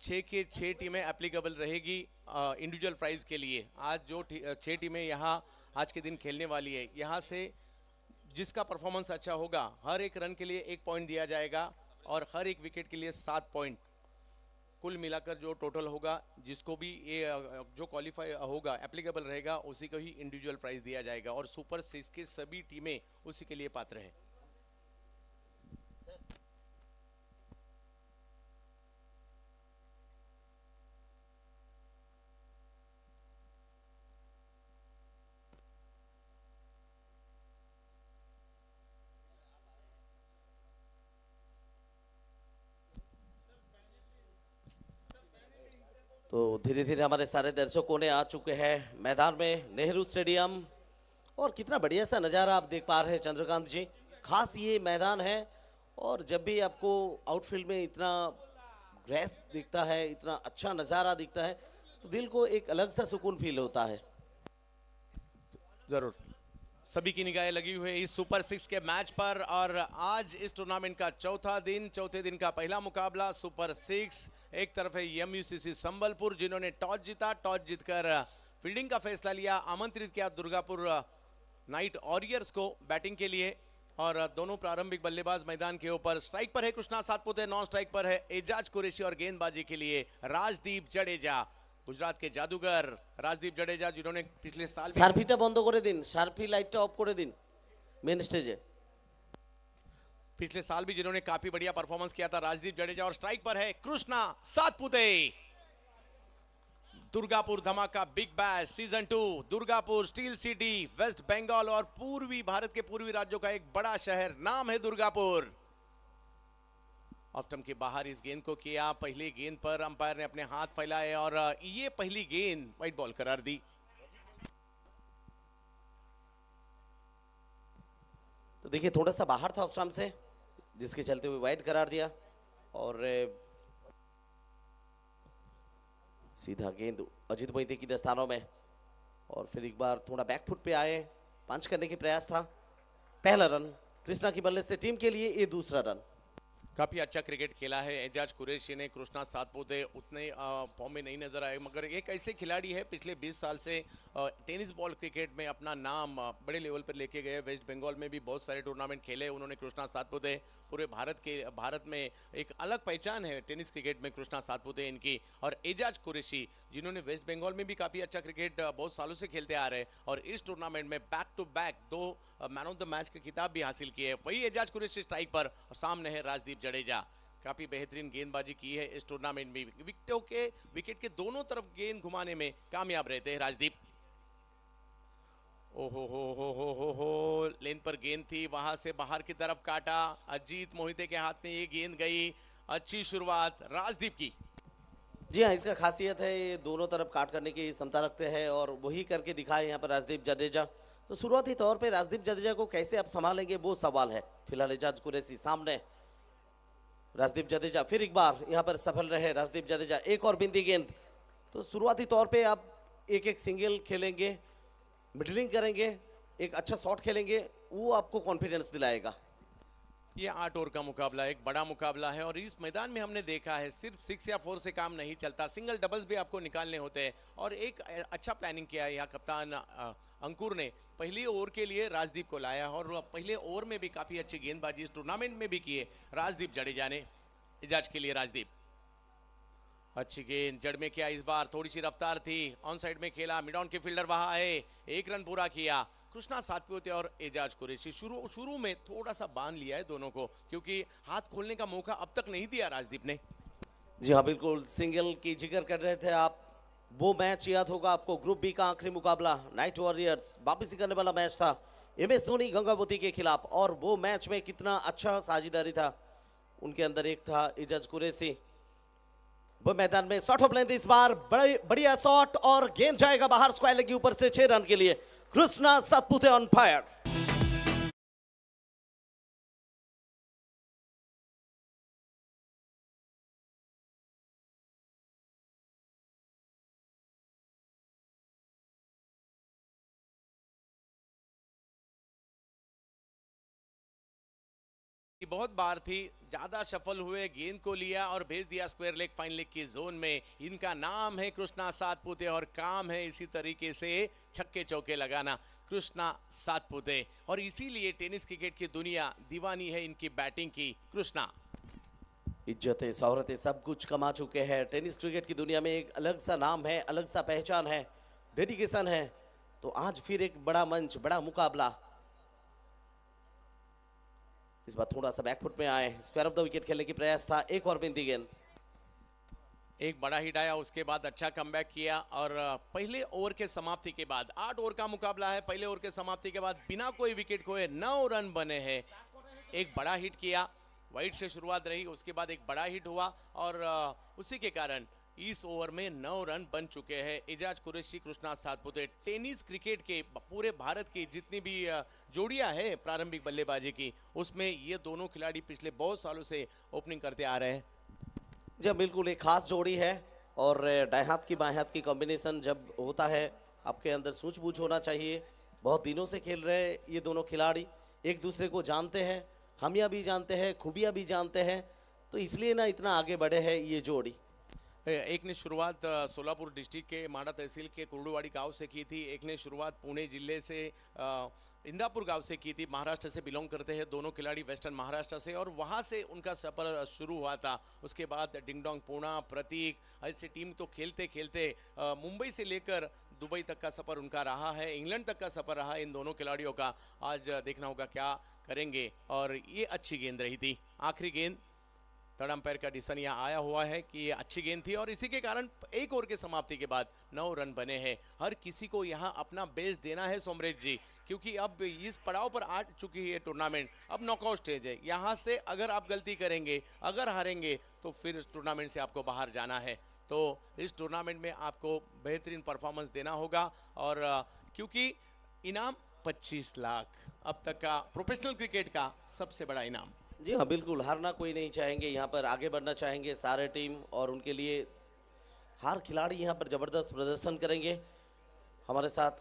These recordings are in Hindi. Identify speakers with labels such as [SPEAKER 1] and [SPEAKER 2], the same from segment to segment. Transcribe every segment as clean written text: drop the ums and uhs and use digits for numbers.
[SPEAKER 1] छः के छः टीमें एप्लीकेबल रहेगी इंडिविजुअल प्राइज के लिए। आज जो छः टीमें यहाँ आज के दिन खेलने वाली है, यहाँ से जिसका परफॉर्मेंस अच्छा होगा हर एक रन के लिए 1 पॉइंट दिया जाएगा और हर एक विकेट के लिए 7 पॉइंट। कुल मिलाकर जो टोटल होगा, जिसको भी ये जो क्वालिफाई होगा एप्लीकेबल रहेगा, उसी को ही इंडिविजुअल प्राइज दिया जाएगा और सुपर 6 के सभी टीमें उसी के लिए पात्र हैं।
[SPEAKER 2] तो धीरे धीरे हमारे सारे दर्शकों ने आ चुके हैं मैदान में, नेहरू स्टेडियम। और कितना बढ़िया सा नज़ारा आप देख पा रहे हैं चंद्रकांत जी। खास ये मैदान है और जब भी आपको आउटफील्ड में इतना ग्रेस दिखता है, इतना अच्छा नज़ारा दिखता है, तो दिल को एक अलग सा सुकून फील होता है।
[SPEAKER 1] जरूर सभी की निगाहें लगी हुई है इस सुपर 6 के मैच पर और आज इस टूर्नामेंट का चौथे दिन का पहला मुकाबला सुपर 6। एक तरफ है MUCC संबलपुर जिन्होंने टॉस जीता, टॉस जीतकर फील्डिंग का फैसला लिया, आमंत्रित किया दुर्गापुर नाइट वॉरियर्स को बैटिंग के लिए। और दोनों प्रारंभिक बल्लेबाज मैदान के ऊपर। स्ट्राइक पर है कृष्णा सातपुते, नॉन स्ट्राइक पर है एजाज कुरैशी और गेंदबाजी के लिए राजदीप जडेजा, गुजरात के जादूगर राजदीप जडेजा जिन्होंने पिछले साल
[SPEAKER 2] शार्पिटा बंद करे दिन, शार्पी लाइटটা অফ করে দিন मेन स्टेजे।
[SPEAKER 1] पिछले साल भी जिन्होंने काफी बढ़िया परफॉर्मेंस किया था राजदीप जडेजा। और स्ट्राइक पर है Krishna Satpute. Durgapur Dhamaka big bash season 2, Durgapur steel city, west Bengal और पूर्वी भारत के पूर्वी राज्यों का एक बड़ा शहर, नाम है दुर्गापुर। ऑफ स्टंप के बाहर इस गेंद को किया, पहली गेंद पर अंपायर ने अपने हाथ फैलाए और ये पहली गेंद वाइड बॉल करार दी।
[SPEAKER 2] तो देखिए थोड़ा सा बाहर था ऑफ स्टंप से, जिसके चलते हुए वाइड करार दिया और सीधा गेंद अजीत मोहिते की दस्तानों में। और फिर एक बार थोड़ा बैकफुट पे आए, पंच करने की प्रयास था। पहला रन कृष्णा की बल्ले से टीम के लिए, ये दूसरा रन।
[SPEAKER 1] काफी अच्छा क्रिकेट खेला है एजाज कुरैशी ने। कृष्णा सातपुते उतने फॉर्म में नहीं नजर आए, मगर एक ऐसे खिलाड़ी है पिछले 20 साल से टेनिस बॉल क्रिकेट में अपना नाम बड़े लेवल पर लेके गए। वेस्ट बंगाल में भी बहुत सारे टूर्नामेंट खेले उन्होंने कृष्णा सातपुते। पूरे भारत में एक अलग पहचान है टेनिस क्रिकेट में कृष्णा सातपुते इनकी। और एजाज कुरैशी जिन्होंने वेस्ट बंगाल में भी काफी अच्छा क्रिकेट बहुत सालों से खेलते आ रहे हैं और इस टूर्नामेंट में back to back 2 man of the match के खिताब भी हासिल किए। वही एजाज कुरैशी स्ट्राइक पर और सामने है राजदीप जडेजा। काफी बेहतरीन गेंदबाजी की है इस टूर्नामेंट में। विकेट के दोनों तरफ गेंद घुमाने में कामयाब रहते हैं राजदीप। ओहो हो, लेन पर गेंद थी, वहां से बाहर की तरफ काटा, अजीत मोहिते के हाथ में ये गेंद गई। अच्छी शुरुआत राजदीप की।
[SPEAKER 2] जी हाँ, इसका खासियत है ये दोनों तरफ काट करने की क्षमता रखते हैं और वही करके दिखाए यहाँ पर राजदीप जडेजा। तो शुरुआती तौर पे राजदीप जडेजा को कैसे आप संभालेंगे वो सवाल है। फिलहाल एजाज कुरैशी सामने, राजदीप जडेजा फिर एक बार यहाँ पर सफल रहे। राजदीप जडेजा एक और बिंदी गेंद। तो शुरुआती तौर पे आप एक एक सिंगल खेलेंगे, मिडलिंग करेंगे, एक अच्छा शॉट खेलेंगे, वो आपको कॉन्फिडेंस दिलाएगा।
[SPEAKER 1] ये 8 ओवर का मुकाबला एक बड़ा मुकाबला है और इस मैदान में हमने देखा है सिर्फ 6 या 4 से काम नहीं चलता, सिंगल डबल्स भी आपको निकालने होते हैं। और एक अच्छा प्लानिंग किया है यहाँ कप्तान अंकुर ने। पहले ओवर के लिए राजदीप को लाया और पहले ओवर में भी काफी अच्छी गेंदबाजी इस टूर्नामेंट में भी की है राजदीप जडेजा ने। एजाज के लिए राजदीप, अच्छी गेंद जड़ में किया, इस बार थोड़ी सी रफ्तार थी, ऑन साइड में खेला, मिड ऑन के फील्डर वहां आए, एक रन पूरा किया। कृष्णा सातपुते और एजाज कुरैशी शुरू में थोड़ा सा बांध लिया है दोनों को, क्योंकि हाथ खोलने का मौका अब तक नहीं दिया राजदीप ने।
[SPEAKER 2] जी हाँ बिल्कुल, सिंगल की जिक्र कर रहे थे आप। वो मैच याद होगा आपको, ग्रुप बी का आखिरी मुकाबला, नाइट वॉरियर्स वापसी करने वाला मैच था MS धोनी गंगावती के खिलाफ। और वो मैच में कितना अच्छा साझेदारी था उनके अंदर, एक था एजाज कुरैशी। वो मैदान में शॉट ऑफ लेंथ, इस बार बढ़िया शॉट और गेंद जाएगा बाहर, स्क्वायर लेग के ऊपर से 6 रन के लिए। Krishna Satpute on fire.
[SPEAKER 1] बहुत बार थी, ज्यादा सफल हुए, गेंद को लिया और भेज दिया स्क्वायर लेग फाइन लेग की जोन में। इनका नाम है कृष्णा सातपुते और काम है इसी तरीके से छक्के चौके लगाना। कृष्णा सातपुते, और इसीलिए टेनिस क्रिकेट की दुनिया दीवानी है इनकी बैटिंग की। कृष्णा
[SPEAKER 2] इज्जतें शोहरतें सब कुछ कमा चुके हैं। टेनिस क्रिकेट की दुनिया में एक अलग सा नाम है, अलग सा पहचान है, डेडिकेशन है। तो आज फिर एक बड़ा मंच, बड़ा मुकाबला। इस बार थोड़ा सा बैकफुट में आए, स्क्वायर ऑफ द विकेट खेलने की प्रयास था। एक और बिंदी गेंद,
[SPEAKER 1] एक बड़ा हिट आया, उसके बाद अच्छा कमबैक किया। और पहले ओवर के समाप्ति के बाद 8 ओवर का मुकाबला है। पहले ओवर के समाप्ति के बाद बिना कोई विकेट खोए 9 रन बने हैं। एक बड़ा हिट किया, वाइड से शुरुआत रही, उसके बाद एक बड़ा हिट हुआ और उसी के कारण इस ओवर में 9 रन बन चुके हैं। एजाज कुरैशी, कृष्णा सातपुते। टेनिस क्रिकेट के पूरे भारत की जितनी भी जोड़ियां हैं प्रारंभिक बल्लेबाजी की, उसमें ये दोनों खिलाड़ी पिछले बहुत सालों से ओपनिंग करते आ रहे हैं।
[SPEAKER 2] जी हाँ, बिल्कुल एक खास जोड़ी है। और दाएं हाथ की बाएं हाथ की कॉम्बिनेशन जब होता है, आपके अंदर सूझबूझ होना चाहिए। बहुत दिनों से खेल रहे हैं ये दोनों खिलाड़ी, एक दूसरे को जानते हैं, खामियां भी जानते हैं, खूबियां भी जानते हैं। तो इसलिए ना इतना आगे बढ़े हैं ये जोड़ी।
[SPEAKER 1] एक ने शुरुआत सोलापुर डिस्ट्रिक्ट के माडा तहसील के कुर्डुवाड़ी गांव से की थी। एक ने शुरुआत पुणे जिले से इंदापुर गांव से की थी। महाराष्ट्र से बिलोंग करते हैं दोनों खिलाड़ी, वेस्टर्न महाराष्ट्र से, और वहां से उनका सफर शुरू हुआ था। उसके बाद डिंगडोंग, पुणा, प्रतीक, ऐसी टीम तो खेलते खेलते मुंबई से लेकर दुबई तक का सफर उनका रहा है, इंग्लैंड तक का सफर रहा है इन दोनों खिलाड़ियों का। आज देखना होगा क्या करेंगे। और ये अच्छी गेंद रही थी, आखिरी गेंद। थर्ड अंपायर का डिसीजन यहाँ आया हुआ है कि ये अच्छी गेंद थी और इसी के कारण एक ओवर के समाप्ति के बाद 9 रन बने हैं। हर किसी को यहाँ अपना बेस्ट देना है सोमरेश जी, क्योंकि अब इस पड़ाव पर आ चुकी है टूर्नामेंट। अब नॉकआउट स्टेज है, यहाँ से अगर आप गलती करेंगे, अगर हारेंगे, तो फिर इस टूर्नामेंट से आपको बाहर जाना है। तो इस टूर्नामेंट में आपको बेहतरीन परफॉर्मेंस देना होगा। और क्योंकि इनाम 25 लाख, अब तक का प्रोफेशनल क्रिकेट का सबसे बड़ा इनाम।
[SPEAKER 2] जी हाँ, बिल्कुल हारना कोई नहीं चाहेंगे, यहाँ पर आगे बढ़ना चाहेंगे सारे टीम। और उनके लिए हर खिलाड़ी यहाँ पर ज़बरदस्त प्रदर्शन करेंगे। हमारे साथ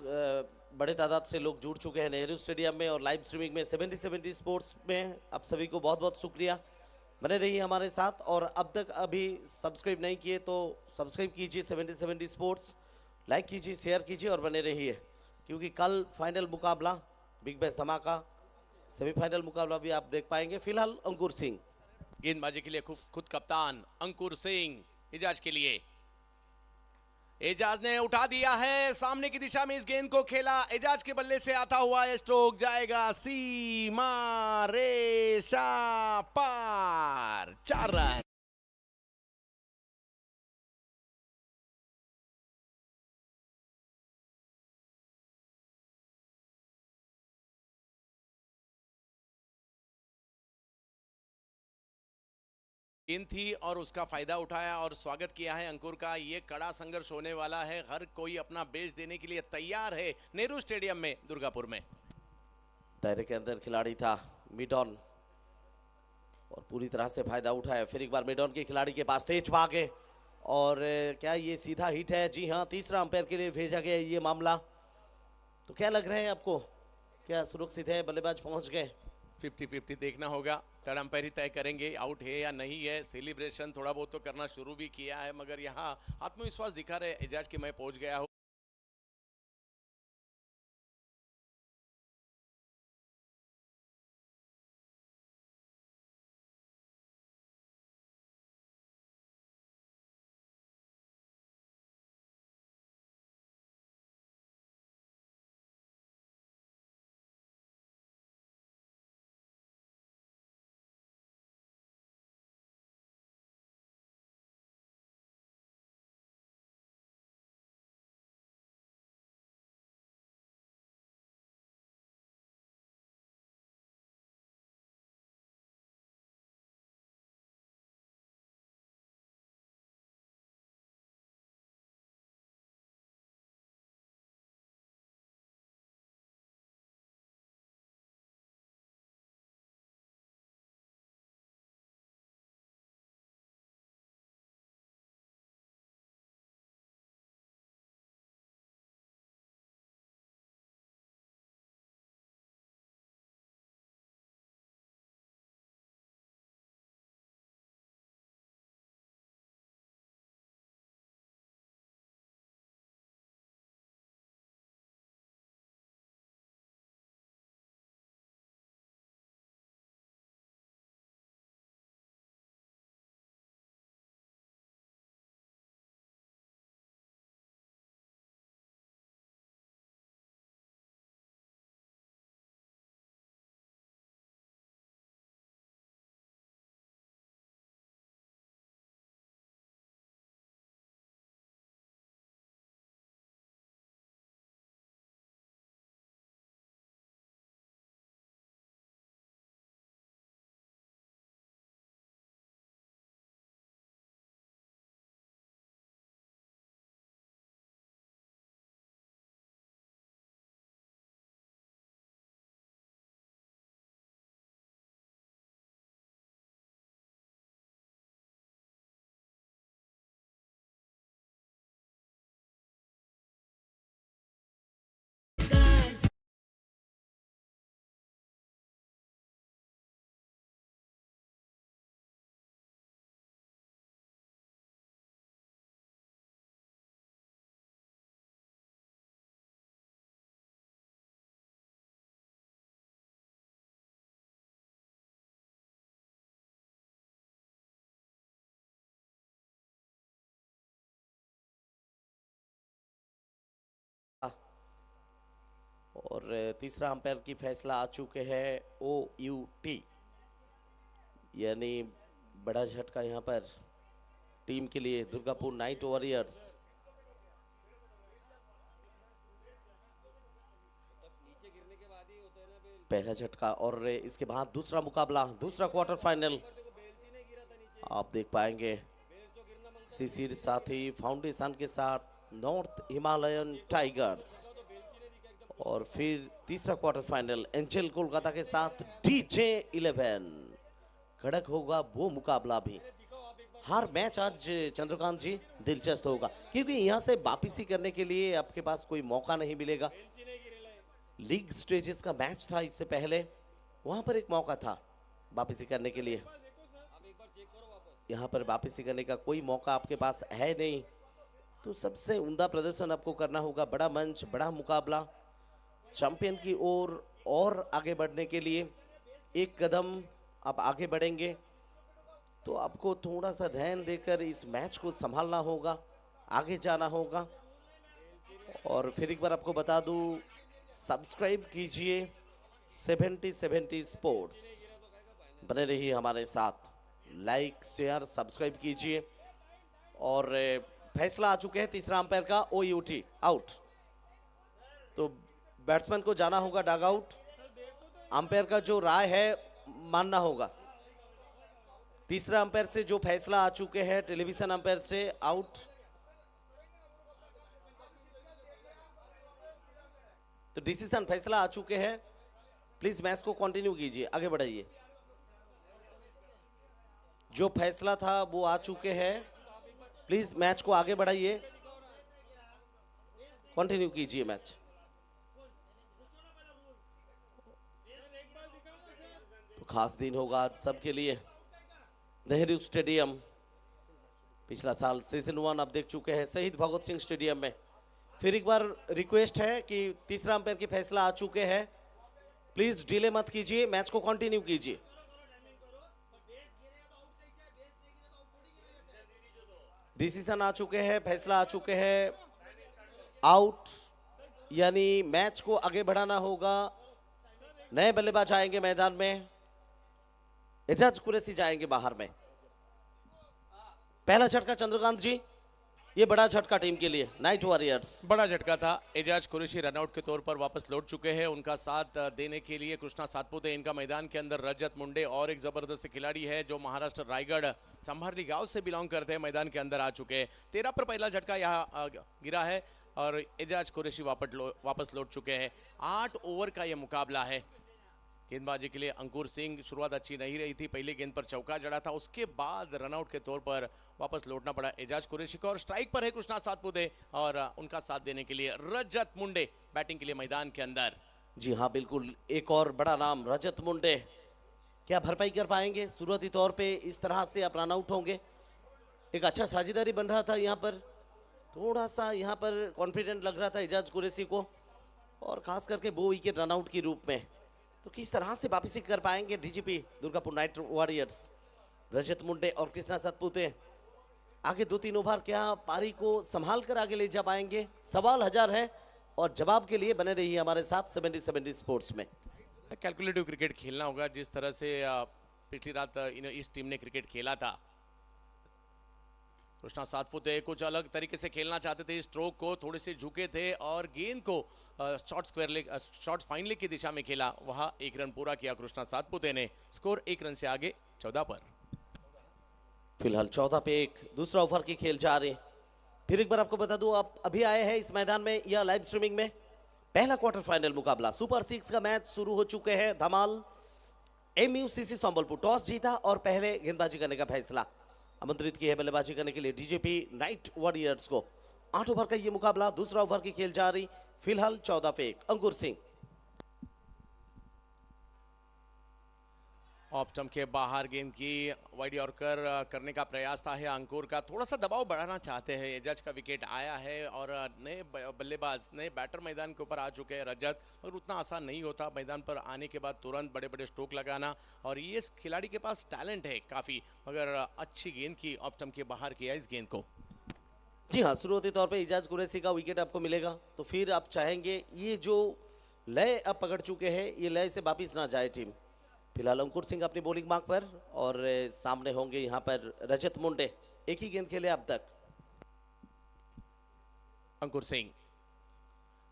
[SPEAKER 2] बड़े तादाद से लोग जुड़ चुके हैं नेहरू स्टेडियम में और लाइव स्ट्रीमिंग में 70 स्पोर्ट्स में। आप सभी को बहुत बहुत शुक्रिया, बने रहिए हमारे साथ। और अब तक अभी सब्सक्राइब नहीं किए तो सब्सक्राइब कीजिए 70 स्पोर्ट्स, लाइक कीजिए, शेयर कीजिए और बने रहिए, क्योंकि कल फाइनल मुकाबला बिग बैश धमाका, सेमीफाइनल मुकाबला भी आप देख पाएंगे। फिलहाल अंकुर सिंह
[SPEAKER 1] गेंदबाजी के लिए खुद कप्तान अंकुर सिंह एजाज के लिए। एजाज ने उठा दिया है, सामने की दिशा में इस गेंद को खेला। एजाज के बल्ले से आता हुआ स्ट्रोक जाएगा सीमा रेशा पार। 4 रन। गेंद थी और उसका फायदा उठाया और स्वागत किया है अंकुर का। ये कड़ा संघर्ष होने वाला है, हर कोई अपना बेस्ट देने के लिए तैयार है नेहरू स्टेडियम में दुर्गापुर में।
[SPEAKER 2] दायरे के अंदर खिलाड़ी था मिडॉन और पूरी तरह से फायदा उठाया। फिर एक बार मिडॉन के खिलाड़ी के पास तेज भागे और क्या ये सीधा हिट है? जी हाँ, तीसरा अंपायर के लिए भेजा गया ये मामला। तो क्या लग रहा है आपको, क्या सुरक्षित है, बल्लेबाज पहुंच गए?
[SPEAKER 1] 50-50 देखना होगा, थर्ड अंपायर ही तय करेंगे आउट है या नहीं है। सेलिब्रेशन थोड़ा बहुत तो करना शुरू भी किया है, मगर यहाँ आत्मविश्वास दिखा रहे एजाज कि मैं पहुंच गया हूँ।
[SPEAKER 2] और तीसरा अंपायर की फैसला आ चुके हैं OUT, यानी बड़ा झटका यहाँ पर टीम के लिए, दुर्गापुर नाइट वॉरियर्स। पहला झटका और इसके बाद दूसरा मुकाबला, दूसरा क्वार्टर फाइनल आप देख पाएंगे शिशिर साथी फाउंडेशन के साथ नॉर्थ हिमालयन टाइगर्स, और फिर तीसरा क्वार्टर फाइनल एंजल कोलकाता के साथ DJ11। कड़क होगा वो मुकाबला भी। हर मैच आज चंद्रकांत जी दिलचस्प होगा, क्योंकि यहाँ से वापसी करने के लिए आपके पास कोई मौका नहीं मिलेगा। लीग स्टेजेस का मैच था इससे पहले, वहां पर एक मौका था वापसी करने के लिए। यहाँ पर वापसी करने का कोई मौका आपके पास है नहीं, तो सबसे उम्दा प्रदर्शन आपको करना होगा। बड़ा मंच, बड़ा मुकाबला, चैंपियन की ओर और आगे बढ़ने के लिए एक कदम आप आगे बढ़ेंगे, तो आपको थोड़ा सा ध्यान देकर इस मैच को संभालना होगा, आगे जाना होगा। और फिर एक बार आपको बता दूं, सब्सक्राइब कीजिए 7070 स्पोर्ट्स, बने रहिए हमारे साथ, लाइक शेयर सब्सक्राइब कीजिए। और फैसला आ चुके हैं तीसरा अंपायर का OUT आउट, तो बैट्समैन को जाना होगा डग आउट। अंपायर का जो राय है मानना होगा। तीसरा अंपायर से जो फैसला आ चुके हैं टेलीविजन अंपायर से आउट, तो डिसीजन फैसला आ चुके हैं। प्लीज मैच को कंटिन्यू कीजिए, आगे बढ़ाइए। जो फैसला था वो आ चुके हैं, प्लीज मैच को आगे बढ़ाइए, कंटिन्यू कीजिए मैच। तो खास दिन होगा आज सबके लिए। नेहरू स्टेडियम, पिछला साल सीजन 1 आप देख चुके हैं शहीद भगत सिंह स्टेडियम में। फिर एक बार रिक्वेस्ट है कि तीसरा अंपायर की फैसला आ चुके हैं, प्लीज डिले मत कीजिए, मैच को कंटिन्यू कीजिए। डिसीजन आ चुके हैं, फैसला आ चुके हैं आउट, यानी मैच को आगे बढ़ाना होगा। नए बल्लेबाज आएंगे मैदान में, एजाज कुरैशी जाएंगे बाहर में। पहला झटका चंद्रकांत जी, ये बड़ा झटका टीम के लिए, नाइट वॉरियर्स।
[SPEAKER 1] बड़ा झटका था। एजाज कुरैशी रनआउट के तौर पर वापस लौट चुके हैं। उनका साथ देने के लिए कृष्णा सातपुते, इनका मैदान के अंदर रजत मुंडे और एक जबरदस्त खिलाड़ी है जो महाराष्ट्र रायगढ़ चंभारली गांव से बिलोंग करते हैं, मैदान के अंदर आ चुके हैं। 13 पर पहला झटका यहाँ गिरा है और एजाज कुरैशी वापस लौट चुके हैं। 8 ओवर का ये मुकाबला है। गेंदबाजी के लिए अंकुर सिंह, शुरुआत अच्छी नहीं रही थी, पहले गेंद पर चौका जड़ा था, उसके बाद रनआउट के तौर पर वापस लौटना पड़ा एजाज कुरैशी को। और स्ट्राइक पर है कृष्णा सातपुते और उनका साथ देने के लिए रजत मुंडे बैटिंग के लिए मैदान के अंदर।
[SPEAKER 2] जी हाँ बिल्कुल, एक और बड़ा नाम रजत मुंडे, क्या भरपाई कर पाएंगे? शुरुआती तौर पे इस तरह से आप रन आउट होंगे, एक अच्छा साझेदारी बन रहा था यहाँ पर, थोड़ा सा यहाँ पर कॉन्फिडेंट लग रहा था एजाज कुरैशी को, और खास करके वो विकेट रन आउट के रूप में। तो किस तरह से वापसी कर पाएंगे DGP दुर्गापुर नाइट वॉरियर्स, रजत मुंडे और कृष्णा सातपुते? आगे 2-3 ओवर क्या पारी को संभाल कर आगे ले जा पाएंगे? सवाल हजार है और जवाब के लिए बने रहिए हमारे साथ 70-70 स्पोर्ट्स में।
[SPEAKER 1] कैलकुलेटिव क्रिकेट खेलना होगा, जिस तरह से पिछली रात इस टीम ने क्रिकेट खेला था। कृष्णा सातपुते कुछ अलग तरीके से खेलना चाहते थे, स्ट्रोक को थोड़े से झुके थे और गेंद को शॉर्ट फाइन लेग की दिशा में खेला, वहां 1 रन पूरा किया कृष्णा सातपुते ने। स्कोर 1 रन से आगे 14 पर।
[SPEAKER 2] फिलहाल 14 पे 1, दूसरा ओवर की खेल जा रही। फिर एक बार आपको बता दूं, आप अभी आए हैं इस मैदान में या लाइव स्ट्रीमिंग में, पहला क्वार्टर फाइनल मुकाबला सुपर 6 का मैच शुरू हो चुके हैं। धमाल MUCC संबलपुर टॉस जीता और पहले गेंदबाजी करने का फैसला आमंत्रित की है बल्लेबाजी करने के लिए DGP नाइट वॉरियर्स को। 8 ओवर का ये मुकाबला, दूसरा ओवर की खेल जा रही। फिलहाल 14 पे 1, अंकुर सिंह
[SPEAKER 1] ऑफ स्टंप के बाहर गेंद की वाइड यॉर्कर करने का प्रयास था है अंकुर का, थोड़ा सा दबाव बढ़ाना चाहते हैं। एजाज का विकेट आया है और नए बल्लेबाज, नए बैटर मैदान के ऊपर आ चुके हैं रजत, और उतना आसान नहीं होता मैदान पर आने के बाद तुरंत बड़े बड़े स्ट्रोक लगाना, और ये इस खिलाड़ी के पास टैलेंट है काफ़ी, मगर अच्छी गेंद की ऑफ स्टंप के बाहर किया इस गेंद को।
[SPEAKER 2] जी हाँ, शुरुआती तौर पे एजाज कुरैशी का विकेट आपको मिलेगा, तो फिर आप चाहेंगे ये जो लय अब पकड़ चुके हैं, ये लय से वापिस ना जाए टीम। फिलहाल अंकुर सिंह अपनी बॉलिंग मार्क पर और सामने होंगे यहाँ पर रजत मुंडे। एक ही गेंद खेले अब तक।
[SPEAKER 1] अंकुर सिंह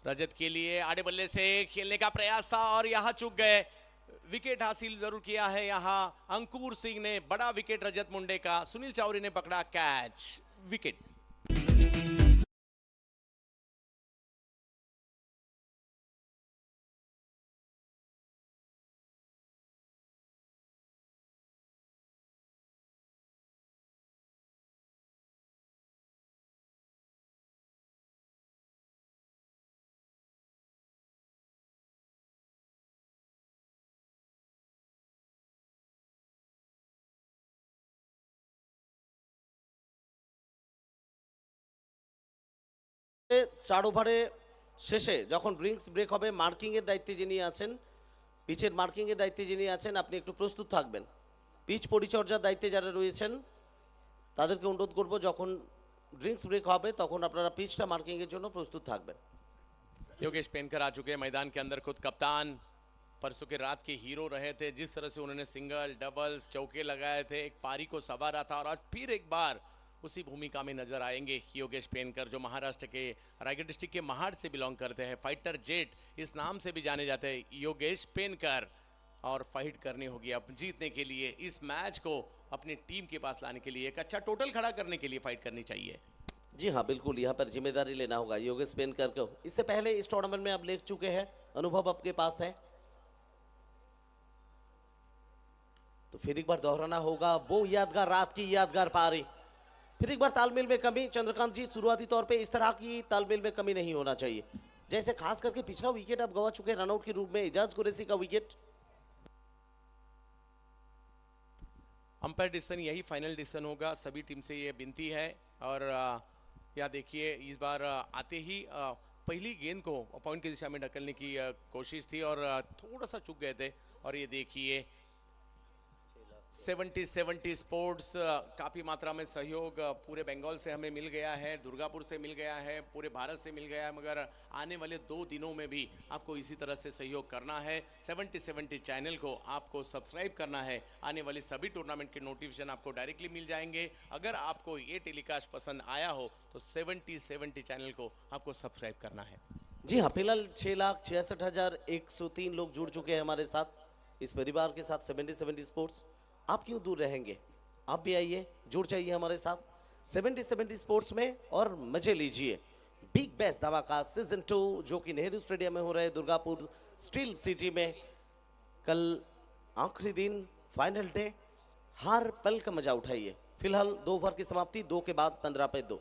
[SPEAKER 1] रजत के लिए आड़े बल्ले से खेलने का प्रयास था और यहां चूक गए। विकेट हासिल जरूर किया है यहां अंकुर सिंह ने, बड़ा विकेट रजत मुंडे का। सुनील चावरी ने पकड़ा कैच, विकेट।
[SPEAKER 2] চার ওভারে শেষে যখন ড্রিঙ্কস ব্রেক হবে, মার্কিংয়ের দায়িত্বে যিনি আছেন, পিচের মার্কিংয়ের দায়িত্বে যিনি আছেন, আপনি একটু প্রস্তুত থাকবেন। পিচ পরিচর্যার দায়িত্বে যারা রয়েছেন তাদেরকে অনুরোধ করব যখন ড্রিঙ্কস ব্রেক হবে তখন আপনারা পিচটা মার্কিংয়ের জন্য প্রস্তুত থাকবেন।
[SPEAKER 1] योगेश पेनकर आ चुके हैं मैदान के अंदर, खुद कप्तान। परसों के रात के हीरो रहे थे, जिस तरह से उन्होंने सिंगल डबल्स चौके लगाए थे, एक पारी को संवारा था और आज फिर एक बार उसी भूमिका में नजर आएंगे योगेश पेनकर, जो महाराष्ट्र के रायगढ़ डिस्ट्रिक्ट के महाड़ से बिलोंग करते हैं। फाइटर जेट इस नाम से भी जाने जाते हैं योगेश पेनकर। और फाइट करनी होगी अब जीतने के लिए, इस मैच को अपनी टीम के पास लाने के लिए, एक अच्छा टोटल खड़ा करने के लिए फाइट करनी चाहिए।
[SPEAKER 2] जी हाँ, बिल्कुल यहाँ पर जिम्मेदारी लेना होगा योगेश पेनकर को। इससे पहले इस टूर्नामेंट में आप ले चुके हैं, अनुभव आपके पास है, तो फिर एक बार दोहराना होगा वो यादगार रात की यादगार पारी। फिर एक बार तालमेल में कमी। चंद्रकांत जी, शुरुआती तौर पे इस तरह की तालमेल में कमी नहीं होना चाहिए। जैसे खास करके पिछला विकेट आप गवा चुके रनआउट के रूप में, एजाज कुरैशी का विकेट।
[SPEAKER 1] अंपायर डिसीजन यही फाइनल डिसीजन होगा, सभी टीम से ये विनती है। और या देखिए इस बार आते ही पहली गेंद को पॉइंट की दिशा में ढकलने की कोशिश थी और थोड़ा सा चूक गए थे। और ये देखिए 70 स्पोर्ट्स काफ़ी मात्रा में सहयोग पूरे बंगाल से हमें मिल गया है, दुर्गापुर से मिल गया है, पूरे भारत से मिल गया है, मगर आने वाले 2 दिनों में भी आपको इसी तरह से सहयोग करना है। 70 चैनल को आपको सब्सक्राइब करना है, आने वाली सभी टूर्नामेंट के नोटिफिकेशन आपको डायरेक्टली मिल जाएंगे। अगर आपको ये टेलीकास्ट पसंद आया हो तो 70 चैनल को आपको सब्सक्राइब करना है।
[SPEAKER 2] जी हाँ, फिलहाल 6,66,103 लोग जुड़ चुके हैं हमारे साथ, इस परिवार के साथ 70 स्पोर्ट्स। आप क्यों दूर रहेंगे, आप भी आइए, जुड़ जाइए हमारे साथ 70 स्पोर्ट्स में और मजे लीजिए। बिग बेस्ट धमाका सीजन 2 जो कि नेहरू स्टेडियम में हो रहा है, दुर्गापुर स्टील सिटी में। कल आखिरी दिन, फाइनल डे, हर पल का मजा उठाइए। फिलहाल 2 ओवर की समाप्ति, 2 के बाद 15 पे 2।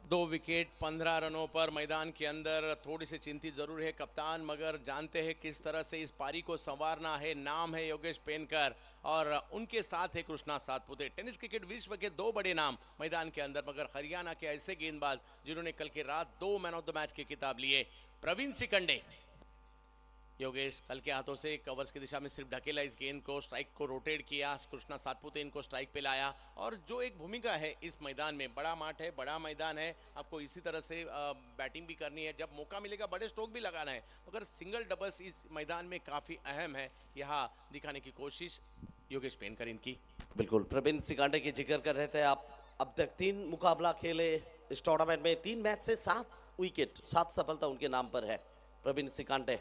[SPEAKER 1] 2 विकेट 15 रनों पर मैदान के अंदर। थोड़ी सी चिंतित जरूर है कप्तान, मगर जानते हैं किस तरह से इस पारी को संवारना है। नाम है योगेश पेनकर और उनके साथ है कृष्णा सातपुते। टेनिस क्रिकेट विश्व के 2 बड़े नाम मैदान के अंदर, मगर हरियाणा के ऐसे गेंदबाज जिन्होंने कल की रात 2 मैन ऑफ द मैच की किताब लिए। प्रवीण सिकंडे, योगेश कल के हाथों से कवर्स की दिशा में सिर्फ ढकेला इस गेंद को, स्ट्राइक को रोटेट किया, कृष्णा सातपुते इनको स्ट्राइक पे लाया। और जो एक भूमिका है इस मैदान में, बड़ा माठ है, बड़ा मैदान है, आपको इसी तरह से बैटिंग भी करनी है, जब मौका मिलेगा बड़े स्ट्रोक भी लगाना है, मगर सिंगल डबल्स इस मैदान में काफ़ी अहम है, यहाँ दिखाने की कोशिश योगेश पेनकर इनकी।
[SPEAKER 2] बिल्कुल, प्रवीण सिकांडे की जिक्र कर रहे थे आप। अब तक 3 मुकाबला खेले इस टूर्नामेंट में, 3 मैच से 7 विकेट, 7 सफलता उनके नाम पर है प्रवीण सिकांडे।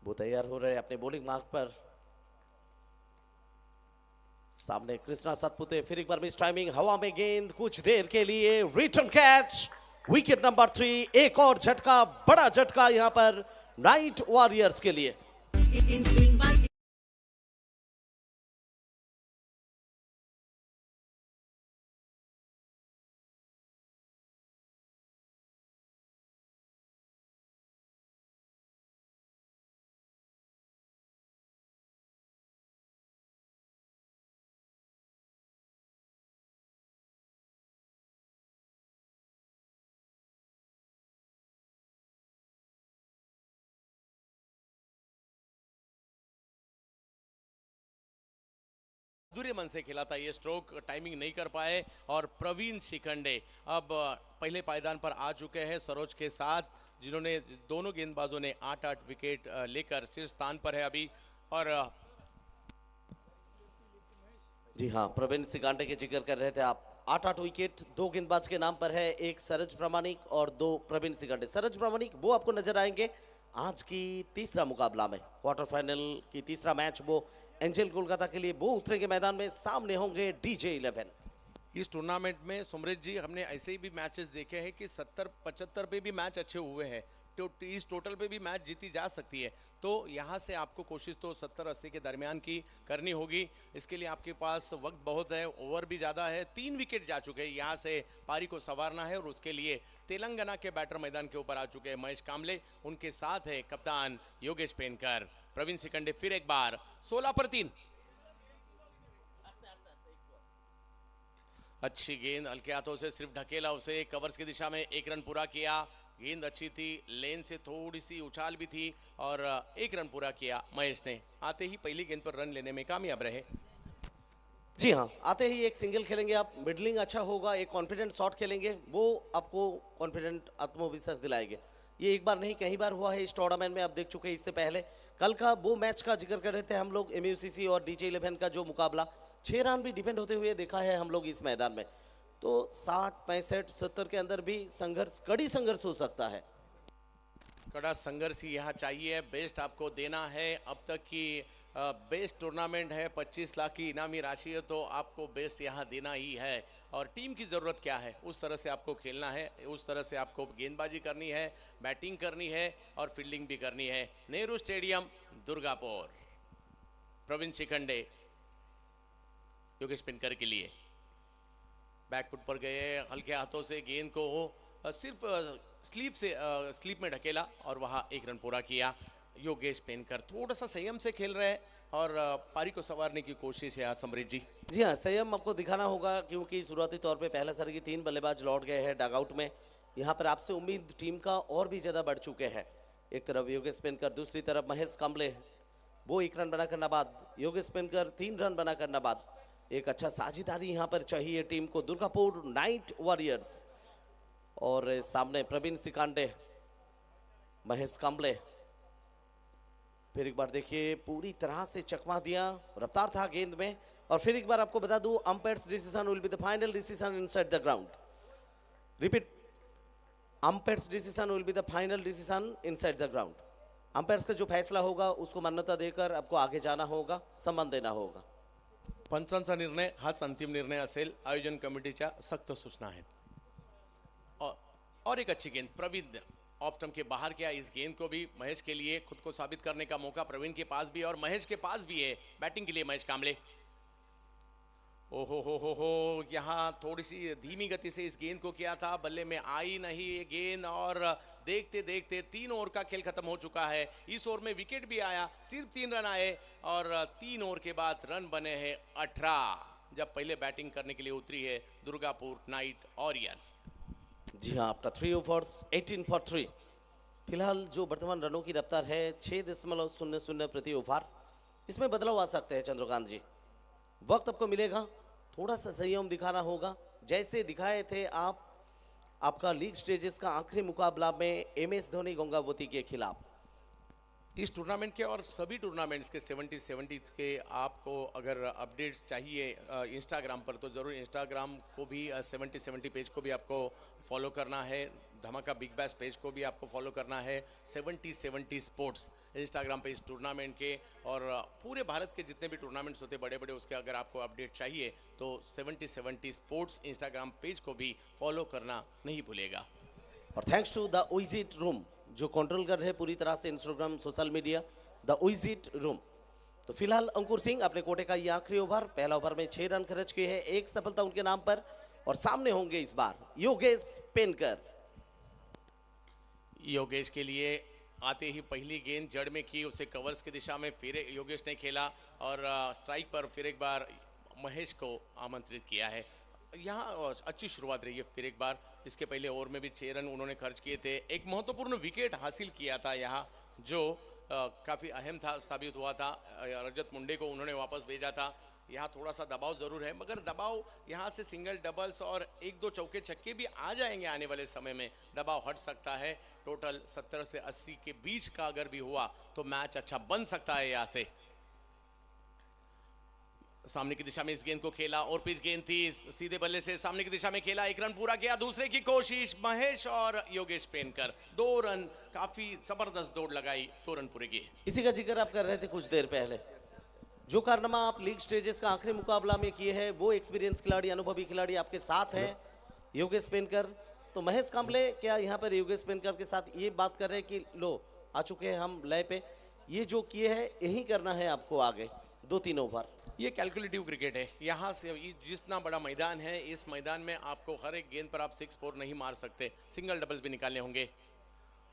[SPEAKER 2] वो तैयार हो रहे हैं अपने बॉलिंग मार्क पर। सामने कृष्णा सातपुते, फिर एक बार मिस टाइमिंग, हवा में गेंद, कुछ देर के लिए रिटर्न कैच, विकेट नंबर 3। एक और झटका, बड़ा झटका यहां पर नाइट वॉरियर्स के लिए।
[SPEAKER 1] दूरी मन से खेला था ये स्ट्रोक, टाइमिंग नहीं कर पाए। और प्रवीण शिखंडे अब पहले पायदान पर आ चुके हैं सरोज के साथ। जिन्होंने दोनों गेंदबाजों ने 8-8 विकेट लेकर शीर्ष स्थान पर है अभी। और
[SPEAKER 2] जी हाँ, प्रवीण सिकांडे के जिक्र कर रहे थे आप। 8-8 विकेट दो गेंदबाज के नाम पर है, एक सरज प्रामाणिक और दो प्रवीण सिकांडे। सरज प्रामाणिक वो आपको नजर आएंगे आज की तीसरा मुकाबला में, क्वार्टर फाइनल की तीसरा मैच वो एंजल कोलकाता के लिए वो उतरेंगे मैदान में, सामने होंगे डीजे 11।
[SPEAKER 1] इस टूर्नामेंट में सुमृत जी हमने ऐसे ही भी मैचेस देखे हैं कि 70-75 पे भी मैच अच्छे हुए हैं, तो इस टोटल पे भी मैच जीती जा सकती है। तो यहाँ से आपको कोशिश तो 70-80 के दरमियान की करनी होगी। इसके लिए आपके पास वक्त बहुत है, ओवर भी ज़्यादा है, 3 विकेट जा चुके हैं, यहाँ से पारी को संवारना है। और उसके लिए तेलंगाना के बैटर मैदान के ऊपर आ चुके हैं महेश कामले, उनके साथ है कप्तान योगेश पेनकर। प्रवीण सिकंडे फिर एक बार 16 पर 3। अच्छी गेंद हल्के हाथों से सिर्फ ढकेला उसे, कवर्स की दिशा में 1 रन पूरा किया। गेंद अच्छी थी, लेन से थोड़ी सी उछाल भी थी और 1 रन पूरा किया महेश ने। आते ही पहली गेंद पर रन लेने में कामयाब रहे।
[SPEAKER 2] जी हाँ, आते ही एक सिंगल खेलेंगे आप, मिडलिंग अच्छा होगा, एक कॉन्फिडेंट शॉट खेलेंगे, वो आपको कॉन्फिडेंट आत्मविश्वास दिलाएंगे। ये एक बार नहीं कई बार हुआ है इस टूर्नामेंट में, आप देख चुके हैं इससे पहले। कल का वो मैच का जिक्र कर रहे थे हम लोग, एमयूसीसी और डीजे 11 का जो मुकाबला, 6 रन भी डिपेंड होते हुए देखा है हम लोग इस मैदान में। तो 60, 65, 70 के अंदर भी संघर्ष, कड़ी संघर्ष हो सकता है।
[SPEAKER 1] कड़ा संघर्ष ही यहाँ चाहिए, बेस्ट आपको देना है। अब तक की बेस्ट टूर्नामेंट है, 25 लाख की इनामी राशि है, तो आपको बेस्ट यहाँ देना ही है। और टीम की ज़रूरत क्या है उस तरह से आपको खेलना है, उस तरह से आपको गेंदबाजी करनी है, बैटिंग करनी है और फील्डिंग भी करनी है। नेहरू स्टेडियम, दुर्गापुर। प्रवीण सिकंडे योगेश पिनकर के लिए बैकफुट पर गए, हल्के हाथों से गेंद को सिर्फ स्लीप में ढकेला और वहाँ 1 रन पूरा किया। योगेश पेनकर थोड़ा सा संयम से खेल रहे हैं और पारी को संवारने की कोशिश है समृद्ध जी।
[SPEAKER 2] जी हाँ, संयम आपको दिखाना होगा, क्योंकि शुरुआती तौर पे पहला सर की 3 बल्लेबाज लौट गए हैं डगआउट में। यहाँ पर आपसे उम्मीद टीम का और भी ज़्यादा बढ़ चुके हैं। एक तरफ योगेश पेनकर, दूसरी तरफ महेश काम्बले, वो 1 रन बना करना बाद, योगेश पेनकर 3 रन बना करना बाद। एक अच्छा साझेदारी यहाँ पर चाहिए टीम को, दुर्गापुर नाइट वॉरियर्स। और सामने प्रवीण सिकांडे, महेश काम्बले। फिर एक बार देखिए, पूरी तरह से चकमा दिया, रफ्तार था गेंद में। और फिर एक बार आपको बता दूं, umpires decision will be the final decision inside the ground. Repeat, umpires decision will be the final decision inside the ground. Umpires का जो फैसला होगा उसको मान्यता देकर आपको आगे जाना होगा, सम्मान देना होगा।
[SPEAKER 1] पंचांचा निर्णय हाच अंतिम निर्णय असेल, आयोजन कमिटीच्या सख्त सूचना आहेत। और एक अच्छी गेंद, प्रवीण ऑफ स्टंप के बाहर किया। इस गेंद को भी महेश के लिए खुद को साबित करने का मौका प्रवीण के पास भी और महेश के पास भी है। बैटिंग के लिए महेश कामले। ओहो हो, यहाँ थोड़ी सी धीमी गति से इस गेंद को किया था, बल्ले में आई नहीं ये गेंद। और देखते देखते 3 ओवर का खेल खत्म हो चुका है। इस ओवर में विकेट भी आया, सिर्फ 3 रन आए और 3 ओवर के बाद रन बने हैं 18, जब पहले बैटिंग करने के लिए उतरी है दुर्गापुर नाइट वॉरियर्स।
[SPEAKER 2] जी हाँ, आफ्टर 3 ओवर्स 18 फॉर 3। फिलहाल जो वर्तमान रनों की रफ्तार है 6.00 प्रति ओवर, इसमें बदलाव आ सकते हैं चंद्रकांत जी। वक्त आपको मिलेगा, थोड़ा सा संयम दिखाना होगा, जैसे दिखाए थे आप आपका लीग स्टेजेस का आखिरी मुकाबला में MS धोनी गंगावती के खिलाफ।
[SPEAKER 1] इस टूर्नामेंट के और सभी टूर्नामेंट्स के 70 के आपको अगर अपडेट्स चाहिए इंस्टाग्राम पर, तो ज़रूर इंस्टाग्राम को भी 70 पेज को भी आपको फॉलो करना है। धमाका बिग बैश पेज को भी आपको फॉलो करना है। 70 स्पोर्ट्स इंस्टाग्राम पे इस टूर्नामेंट के और पूरे भारत के जितने भी टूर्नामेंट्स होते बड़े बड़े, उसके अगर आपको अपडेट चाहिए तो 70 स्पोर्ट्स इंस्टाग्राम पेज को भी फॉलो करना नहीं भूलेगा।
[SPEAKER 2] और thanks to the visit room जो कंट्रोल कर रहे हैं पूरी तरह से Instagram social media, the visit room. तो फिलहाल अंकुर सिंह अपने कोटे का ये आखिरी ओवर, पहला ओवर में 6 रन खर्च किए हैं, 1 सफलता उनके नाम पर। और सामने होंगे इस बार योगेश पेनकर।
[SPEAKER 1] योगेश के लिए आते ही पहली गेंद जड़ में की, उसे कवर्स की दिशा में फिर योगेश ने खेला और स्ट्राइक पर फिर एक बार महेश को आमंत्रित किया है। यहाँ अच्छी शुरुआत रही है फिर एक बार। इसके पहले ओवर में भी 6 रन उन्होंने खर्च किए थे। एक महत्वपूर्ण विकेट हासिल किया था यहाँ, जो काफ़ी अहम था, साबित हुआ था। रजत मुंडे को उन्होंने वापस भेजा था। यहाँ थोड़ा सा दबाव ज़रूर है, मगर दबाव यहाँ से सिंगल डबल्स और 1-2 चौके छक्के भी आ जाएंगे आने वाले समय में, दबाव हट सकता है। टोटल 70 से 80 के बीच का अगर भी हुआ तो मैच अच्छा बन सकता है यहाँ से। सामने की दिशा में इस गेंद को खेला और पिच गेंद थी, सीधे बल्ले से सामने की दिशा में खेला, एक रन पूरा किया, दूसरे की कोशिश महेश और योगेश पेनकर, 2 रन, काफी जबरदस्त दौड़ लगाई, 2 रन पूरे किए।
[SPEAKER 2] इसी का जिक्र आप कर रहे थे कुछ देर पहले। जो कारनामा आप लीग स्टेजेस का आखिरी मुकाबला में किए हैं, वो एक्सपीरियंस खिलाड़ी, अनुभवी खिलाड़ी आपके साथ हैं, योगेश पेनकर। तो महेश कांबले क्या यहाँ पर योगेश पेनकर के साथ ये बात कर रहे हैं कि लो आ चुके हैं हम लय पे, ये जो किए हैं यही करना है आपको आगे 2-3 ओवर?
[SPEAKER 1] ये कैलकुलेटिव क्रिकेट है, यहाँ से जितना बड़ा मैदान है, इस मैदान में आपको हर एक गेंद पर आप 6-4 नहीं मार सकते, सिंगल डबल्स भी निकालने होंगे।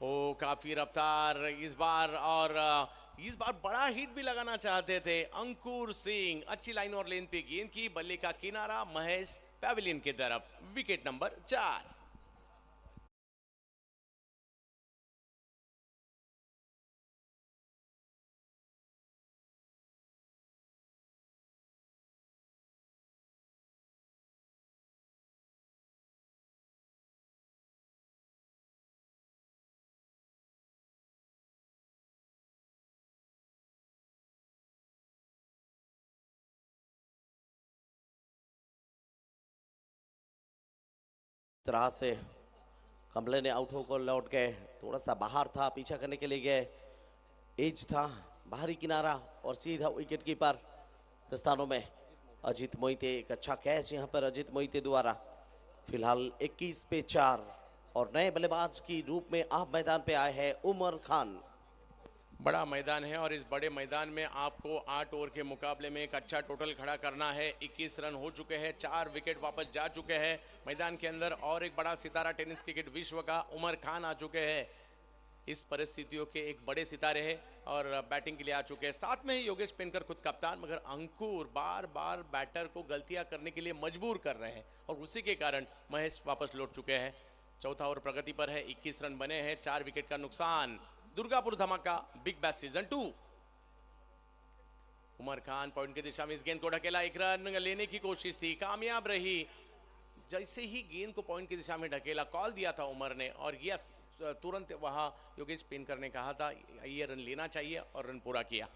[SPEAKER 1] ओ काफी रफ्तार इस बार, और इस बार बड़ा हिट भी लगाना चाहते थे अंकुर सिंह, अच्छी लाइन और लेन पे गेंद की, बल्ले का किनारा, महेश पैविलियन की तरफ, विकेट नंबर 4।
[SPEAKER 2] तरह से कंबले ने आउट होकर लौट गए, थोड़ा सा बाहर था, पीछा करने के लिए गए, एज था, बाहरी किनारा और सीधा विकेट कीपर दस्तानों में अजीत मोहिते। एक अच्छा कैच यहाँ पर अजीत मोहिते द्वारा। फिलहाल 21 पे 4 और नए बल्लेबाज की रूप में आप मैदान पे आए हैं उमर खान।
[SPEAKER 1] बड़ा मैदान है और इस बड़े मैदान में आपको 8 ओवर के मुकाबले में एक अच्छा टोटल खड़ा करना है। 21 रन हो चुके हैं, 4 विकेट वापस जा चुके हैं मैदान के अंदर, और एक बड़ा सितारा टेनिस क्रिकेट विश्व का उमर खान आ चुके हैं। इस परिस्थितियों के एक बड़े सितारे हैं और बैटिंग के लिए आ चुके हैं। साथ में ही योगेश पेनकर खुद कप्तान, मगर अंकुर बार बार बैटर को गलतियां करने के लिए मजबूर कर रहे हैं और उसी के कारण महेश वापस लौट चुके हैं। चौथा ओवर प्रगति पर है, 21 रन बने हैं, 4 विकेट का नुकसान। Durgapur Dhamaka big bash season 2। Umar Khan point की दिशा में इस गेंद को ढकेला, एक रन लेने की कोशिश थी, कामयाब रही। जैसे ही गेंद को पॉइंट की दिशा में ढकेला, कॉल दिया था उमर ने, और यस तुरंत वहां योगेश पेनकर ने कहा था ये रन लेना चाहिए और रन पूरा किया।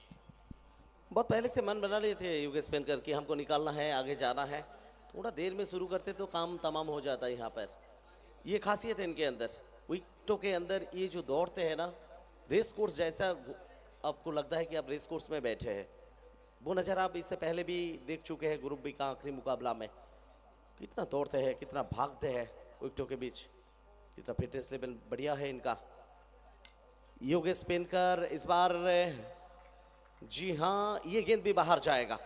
[SPEAKER 2] बहुत पहले से मन बना लिए थे योगेश पेनकर कि हमको निकालना है, आगे जाना है। थोड़ा देर में शुरू करते तो काम तमाम हो जाता है यहाँ पर। ये खासियत है इनके अंदर, विकेटों के अंदर ये जो दौड़ते हैं ना, रेस कोर्स जैसा आपको लगता है कि आप रेस कोर्स में बैठे हैं। वो नज़र आप इससे पहले भी देख चुके हैं ग्रुप बी का आखिरी मुकाबला में, कितना दौड़ते हैं, कितना भागते हैं विकेटों के बीच, कितना फिटनेस लेवल बढ़िया है इनका। योगेश पेनकर इस बार, जी हाँ, ये गेंद भी बाहर जाएगा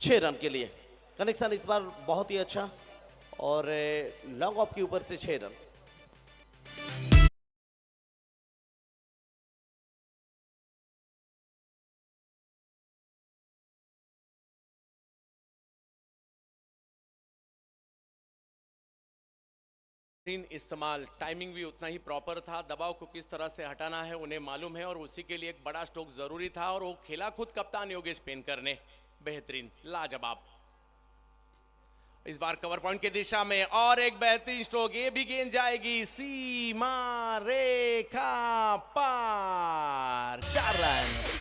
[SPEAKER 2] 6 रन के लिए। कनेक्शन इस बार बहुत ही अच्छा और लॉन्ग ऑफ के ऊपर से 6 रन।
[SPEAKER 1] इस्तेमाल, टाइमिंग भी उतना ही प्रॉपर था, दबाव को किस तरह से हटाना है उन्हें मालूम है, और उसी के लिए एक बड़ा स्ट्रोक जरूरी था और वो खेला खुद कप्तान योगेश पेनकर ने, बेहतरीन, लाजवाब। इस बार कवर पॉइंट की दिशा में और एक बेहतरीन स्ट्रोक, ये भी गेंद जाएगी सीमा रेखा पार, 4 रन।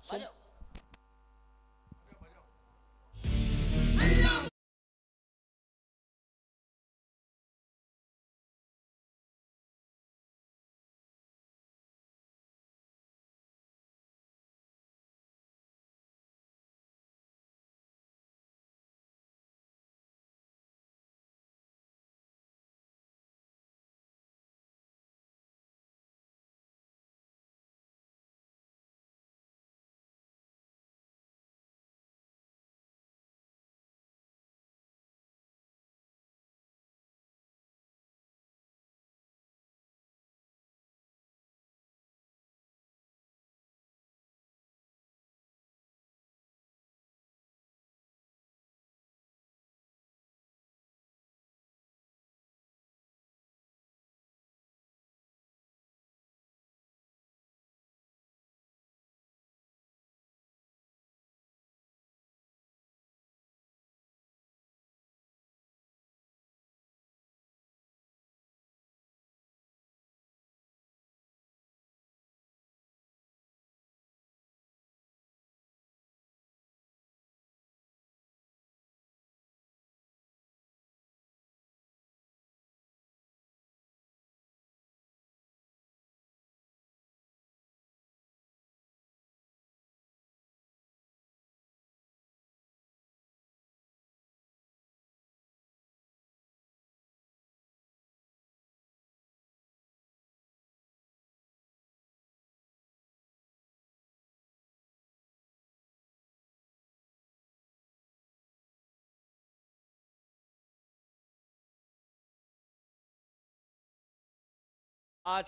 [SPEAKER 1] आज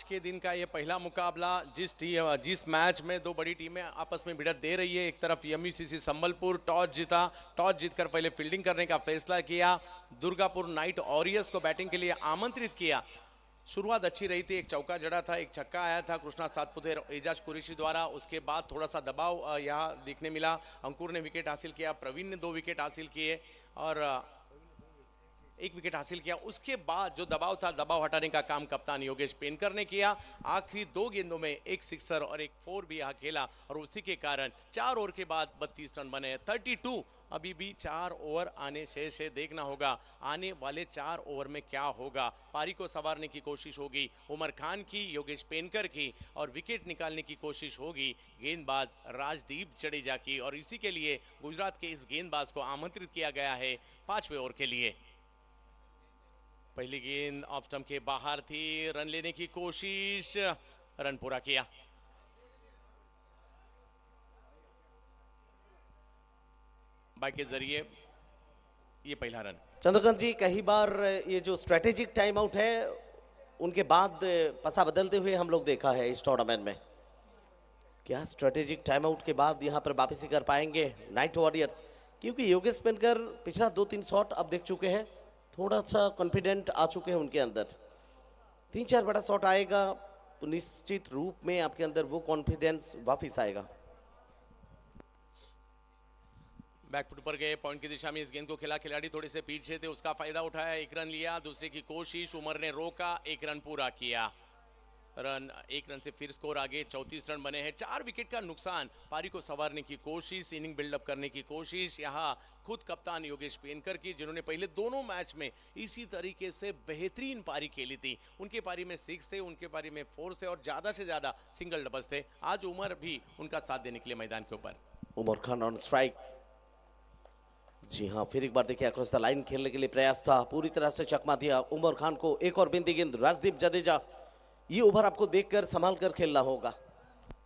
[SPEAKER 1] के दिन का ये पहला मुकाबला जिस मैच में दो बड़ी टीमें आपस में भिड़त दे रही है। एक तरफ एमयूसीसी संबलपुर टॉस जीतकर पहले फील्डिंग करने का फैसला किया। दुर्गापुर नाइट वॉरियर्स को बैटिंग के लिए आमंत्रित किया। शुरुआत अच्छी रही थी, एक चौका जड़ा था, एक छक्का आया था कृष्णा सातपुते एजाज कुरैशी द्वारा। उसके बाद थोड़ा सा दबाव यहाँ देखने मिला। अंकुर ने विकेट हासिल किया, प्रवीण ने 2 विकेट हासिल किए और 1 विकेट हासिल किया। उसके बाद जो दबाव था, दबाव हटाने का काम कप्तान योगेश पेनकर ने किया। आखिरी 2 गेंदों में 1 सिक्सर और 1 4 भी यहाँ खेला और उसी के कारण 4 ओवर के बाद 32 रन बने। 32। अभी भी 4 ओवर आने शेष है, देखना होगा आने वाले 4 ओवर में क्या होगा। पारी को संवारने की कोशिश होगी उमर खान की, योगेश पेनकर की, और विकेट निकालने की कोशिश होगी गेंदबाज राजदीप जडेजा की। और इसी के लिए गुजरात के इस गेंदबाज को आमंत्रित किया गया है 5वें ओवर के लिए। पहली गेंद ऑफ स्टंप के बाहर थी, रन लेने की कोशिश, रन पूरा किया। बाइक के जरिए ये पहला रन।
[SPEAKER 2] चंद्रकांत जी, कई बार ये जो स्ट्रेटेजिक टाइम आउट है उनके बाद पसा बदलते हुए हम लोग देखा है इस टूर्नामेंट में। क्या स्ट्रेटेजिक टाइम आउट के बाद यहाँ पर वापसी कर पाएंगे नाइट वॉरियर्स? क्योंकि योगेश पेनकर पिछला 2-3 शॉट अब देख चुके हैं, थोड़ा सा कॉन्फिडेंट आ चुके हैं उनके अंदर। 3-4 बड़ा शॉट आएगा तो निश्चित रूप में आपके अंदर वो कॉन्फिडेंस वापस आएगा।
[SPEAKER 1] बैकफुट पर गए, पॉइंट की दिशा में इस गेंद को खेला। खिलाड़ी थोड़े से पीछे थे, उसका फायदा उठाया, 1 रन लिया। दूसरे की कोशिश उमर ने रोका, 1 रन पूरा किया। 1 रन से फिर स्कोर आगे 34 रन बने हैं। 4 विकेट का नुकसान। पारी को संवारने की कोशिश, इनिंग बिल्डअप करने की कोशिश यहाँ खुद कप्तान योगेश पेनकर की, जिन्होंने पहले दोनों मैच में इसी तरीके से बेहतरीन पारी खेली थी। उनके पारी में 6 थे, उनके पारी में 4 थे और ज्यादा से ज्यादा सिंगल डबल्स थे। आज उमर भी उनका साथ देने के लिए मैदान के ऊपर।
[SPEAKER 2] Umar Khan on strike. जी हाँ, फिर एक बार देखिए अक्रॉस द लाइन खेलने के लिए प्रयास था, पूरी तरह से चकमा दिया उमर खान को। एक और बिंदी गेंद राजदीप जडेजा। ये ओवर आपको देखकर संभाल कर खेलना होगा।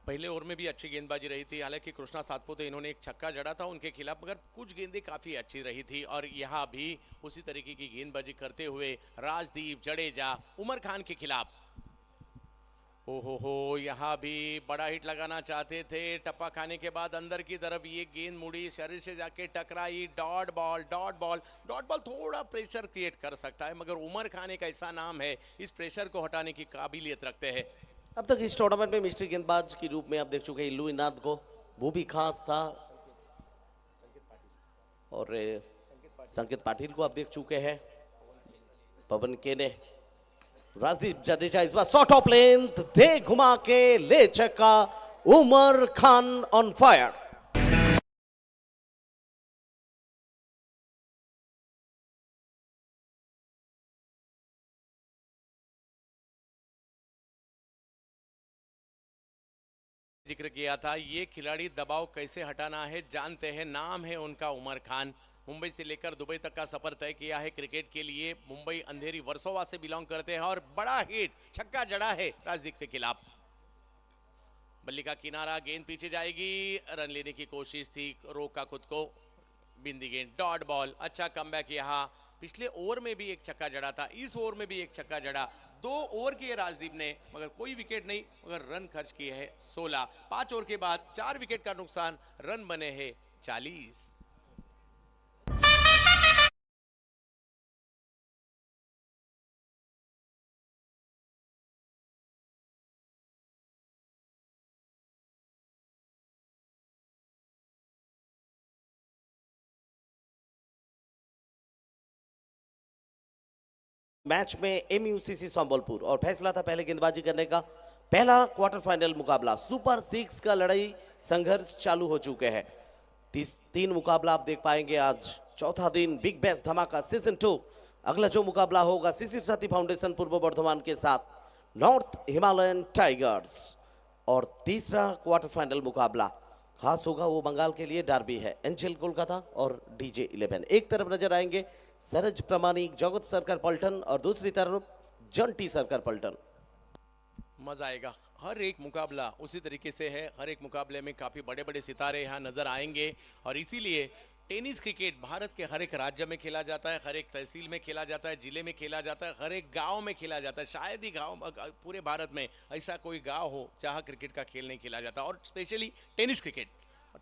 [SPEAKER 1] पहले ओवर में भी अच्छी गेंदबाजी रही थी, हालांकि कृष्णा सातपुते इन्होंने एक छक्का जड़ा था उनके खिलाफ, मगर कुछ गेंदें काफी अच्छी रही थी। और यहाँ भी उसी तरीके की गेंदबाजी करते हुए राजदीप जडेजा उमर खान के खिलाफ। ओहो, यहाँ भी बड़ा हिट लगाना चाहते थे। टप्पा खाने के बाद अंदर की तरफ ये गेंद मुड़ी, शरीर से जाके टकराई। डॉट बॉल थोड़ा प्रेशर क्रिएट कर सकता है, मगर उमर खान एक ऐसा नाम है, इस प्रेशर को हटाने की काबिलियत रखते हैं।
[SPEAKER 2] अब तक इस टूर्नामेंट में मिस्ट्री गेंदबाज के रूप में आप देख चुके हैं लुईनाथ को, वो भी खास था। और संकेत पाटिल को आप देख चुके हैं, पवन केने। राजदीप जडेजा इस बार शॉट ऑफ लेंथ दे घुमा के ले छक्का, उमर खान ऑन फायर।
[SPEAKER 1] जिक्र किया था, ये खिलाड़ी दबाव कैसे हटाना है जानते हैं। नाम है उनका उमर खान। मुंबई से लेकर दुबई तक का सफर तय किया है क्रिकेट के लिए। मुंबई अंधेरी वर्सोवा से बिलोंग करते हैं और बड़ा हिट छक्का जड़ा है राजदीप के खिलाफ। बल्ली का किनारा, गेंद पीछे जाएगी, रन लेने की कोशिश थी, रोका खुद को, बिंदी गेंद, डॉट बॉल। अच्छा कमबैक यहाँ। पिछले ओवर में भी एक छक्का जड़ा था, इस ओवर में भी एक छक्का जड़ा। 2 ओवर किए राजदीप ने मगर कोई विकेट नहीं, मगर रन खर्च किए हैं 16। 5 ओवर के बाद 4 विकेट का नुकसान, रन बने हैं 40।
[SPEAKER 2] मैच में एमयूसीसी संबलपुर और फैसला था पहले गेंदबाजी करने का। पहला क्वार्टर फाइनल मुकाबला सुपर 6 का लड़ाई संघर्ष चालू हो चुके हैं। 3 मुकाबला आप देख पाएंगे आज। चौथा दिन बिग बैश धमाका सीजन 2। अगला जो मुकाबला होगा शिशिर साथी फाउंडेशन पूर्व बर्धमान के साथ नॉर्थ हिमालयन टाइगर्स। और तीसरा क्वार्टर फाइनल मुकाबला खास होगा, वो बंगाल के लिए डार्बी है, एनजेल कोलकाता और डीजे 11। एक तरफ नजर आएंगे सरज प्रमाणिक जगत सरकार पलटन और दूसरी तरफ जंटी सरकार पलटन।
[SPEAKER 1] मजा आएगा। हर एक मुकाबला उसी तरीके से है। हर एक मुकाबले में काफ़ी बड़े बड़े सितारे यहाँ नज़र आएंगे और इसीलिए टेनिस क्रिकेट भारत के हर एक राज्य में खेला जाता है, हर एक तहसील में खेला जाता है, जिले में खेला जाता है, हर एक गांव में खेला जाता है। शायद ही गांव पूरे भारत में ऐसा कोई गांव हो जहां क्रिकेट का खेल नहीं खेला जाता, और specially tennis cricket.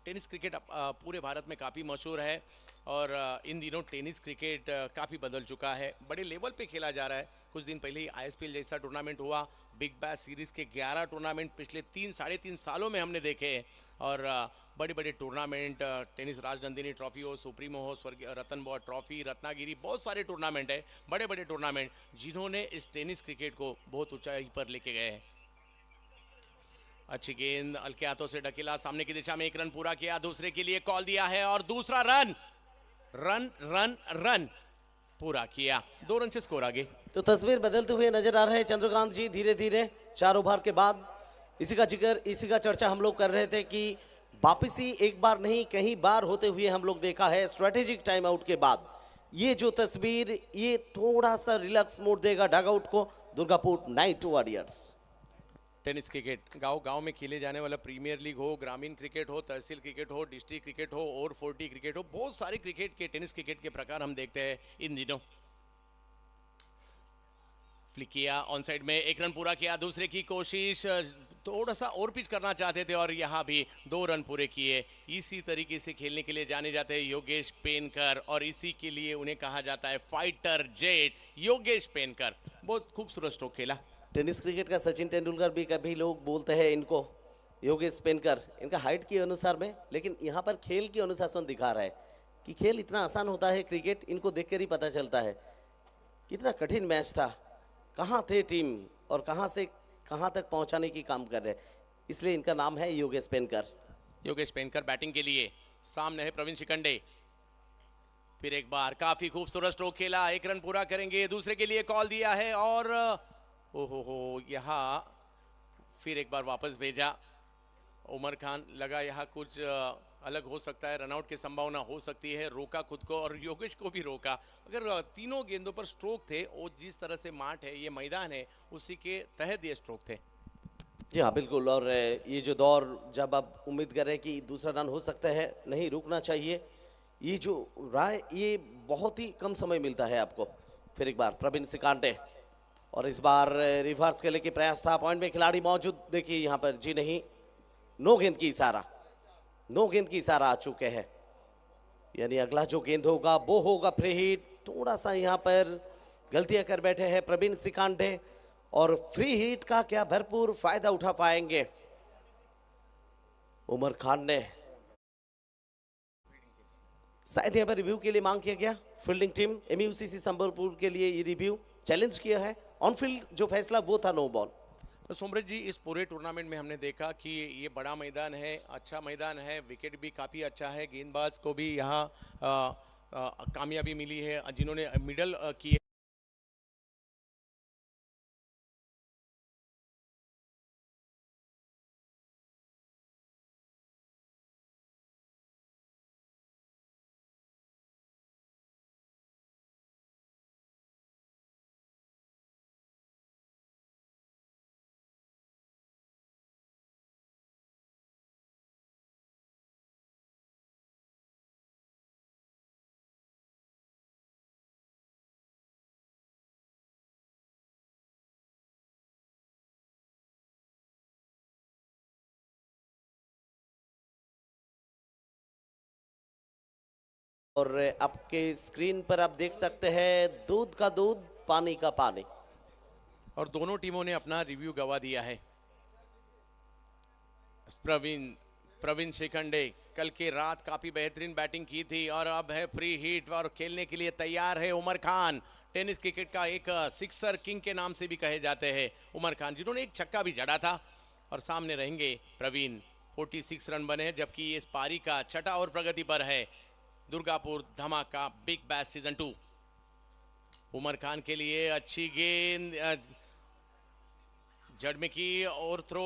[SPEAKER 1] Tennis cricket पूरे भारत में काफ़ी मशहूर है और इन दिनों टेनिस क्रिकेट काफ़ी बदल चुका है, बड़े लेवल पे खेला जा रहा है। कुछ दिन पहले ही आईएसपीएल जैसा टूर्नामेंट हुआ, बिग बैश सीरीज़ के 11 टूर्नामेंट पिछले 3-3.5 सालों में हमने देखे हैं। और बड़े बड़े टूर्नामेंट, टेनिस राजनंदिनी ट्रॉफी हो, सुप्रीमो हो, स्वर्गीय रतन बॉय ट्रॉफी, रत्नागिरी, बहुत सारे टूर्नामेंट है, बड़े बड़े टूर्नामेंट जिन्होंने इस टेनिस क्रिकेट को बहुत ऊंचाई पर लेके गए हैं। अच्छी गेंद हल्के हाथों से ढकेला, सामने की दिशा में 1 रन पूरा किया, दूसरे के लिए कॉल दिया है और दूसरा रन रन रन रन पूरा किया। 2 रन से स्कोर आगे।
[SPEAKER 2] तो तस्वीर बदलते हुए नजर आ रहे हैं चंद्रकांत जी धीरे धीरे 4 ओवर के बाद। इसी का जिक्र, इसी का चर्चा हम लोग कर रहे थे कि वापसी एक बार नहीं कई बार होते हुए हम लोग देखा है स्ट्रेटेजिक टाइम आउट के बाद। ये जो तस्वीर, ये थोड़ा सा रिलैक्स मोड देगा डगआउट को Durgapur night warriors.
[SPEAKER 1] Tennis cricket गांव में खेले जाने वाला प्रीमियर लीग हो, ग्रामीण क्रिकेट हो, तहसील क्रिकेट हो, डिस्ट्रिक्ट क्रिकेट हो और 40 क्रिकेट हो, बहुत सारे क्रिकेट के टेनिस क्रिकेट के प्रकार हम देखते हैं इन दिनों। फ्लिक किया ऑन साइड में, 1 रन पूरा किया, दूसरे की कोशिश, थोड़ा सा और पिच करना चाहते थे और यहाँ भी 2 रन पूरे किए। इसी तरीके से खेलने के लिए जाने जाते हैं योगेश पेनकर और इसी के लिए उन्हें कहा जाता है फाइटर जेट। योगेश पेनकर बहुत खूबसूरत स्ट्रोक खेला।
[SPEAKER 2] टेनिस क्रिकेट का सचिन तेंदुलकर भी कभी लोग बोलते हैं इनको योगेश पेनकर, इनका हाइट के अनुसार में, लेकिन यहाँ पर खेल की अनुशासन दिखा रहा है कि खेल इतना आसान होता है क्रिकेट, इनको देखकर ही पता चलता है कितना कठिन मैच था, कहाँ थे टीम और कहाँ से कहाँ तक पहुँचाने की काम कर रहे हैं। इसलिए इनका नाम है योगेश पेनकर।
[SPEAKER 1] योगेश पेनकर बैटिंग के लिए, सामने है प्रवीण शिखंडे। फिर एक बार काफी खूबसूरत स्ट्रोक खेला, 1 रन पूरा करेंगे, दूसरे के लिए कॉल दिया है और ओहो यहाँ फिर एक बार वापस भेजा। उमर खान लगा यहाँ कुछ अलग हो सकता है, रनआउट की संभावना हो सकती है, रोका खुद को और योगेश को भी रोका। अगर तीनों गेंदों पर स्ट्रोक थे और जिस तरह से माठ है, ये मैदान है, उसी के तहत ये स्ट्रोक थे।
[SPEAKER 2] जी हाँ बिल्कुल। और ये जो दौर जब आप उम्मीद कर रहे हैं कि दूसरा रन हो सकता है, नहीं रुकना चाहिए, ये जो राय ये बहुत ही कम समय मिलता है आपको। फिर एक बार प्रवीण सिकांटे और इस बार रिवर्स खेलने की प्रयास था, पॉइंट में खिलाड़ी मौजूद, देखिए यहाँ पर जी नहीं, नो गेंद की इशारा, नो गेंद की इशारा आ चुके हैं, यानी अगला जो गेंद होगा वो होगा फ्री हिट। थोड़ा सा यहाँ पर गलतियां कर बैठे हैं प्रवीण सिकांडे और फ्री हिट का क्या भरपूर फायदा उठा पाएंगे उमर खान ने। शायद यहाँ पर रिव्यू के लिए मांग किया गया, फील्डिंग टीम एमयूसीसी संबलपुर के लिए ये रिव्यू चैलेंज किया है। ऑन फील्ड जो फैसला वो था नो बॉल।
[SPEAKER 1] तो सोमरत जी, इस पूरे टूर्नामेंट में हमने देखा कि ये बड़ा मैदान है, अच्छा मैदान है, विकेट भी काफ़ी अच्छा है, गेंदबाज को भी यहाँ कामयाबी मिली है जिन्होंने मिडल की है।
[SPEAKER 2] और आपके स्क्रीन पर आप देख सकते हैं दूध का दूध पानी का पानी।
[SPEAKER 1] और दोनों टीमों ने अपना रिव्यू गवा दिया है। प्रवीण प्रवीण शिखंडे कल की रात काफी बेहतरीन बैटिंग की थी और अब है फ्री हिट और खेलने के लिए तैयार है उमर खान। टेनिस क्रिकेट का एक सिक्सर किंग के नाम से भी कहे जाते हैं उमर खान, जिन्होंने एक छक्का भी जड़ा था। और सामने रहेंगे प्रवीण। 46 रन बने हैं, जबकि इस पारी का छठा ओवर प्रगति पर है। Durgapur Dhamaka big bash season 2। Umar Khan के लिए अच्छी गेंद जड़ में की और थ्रो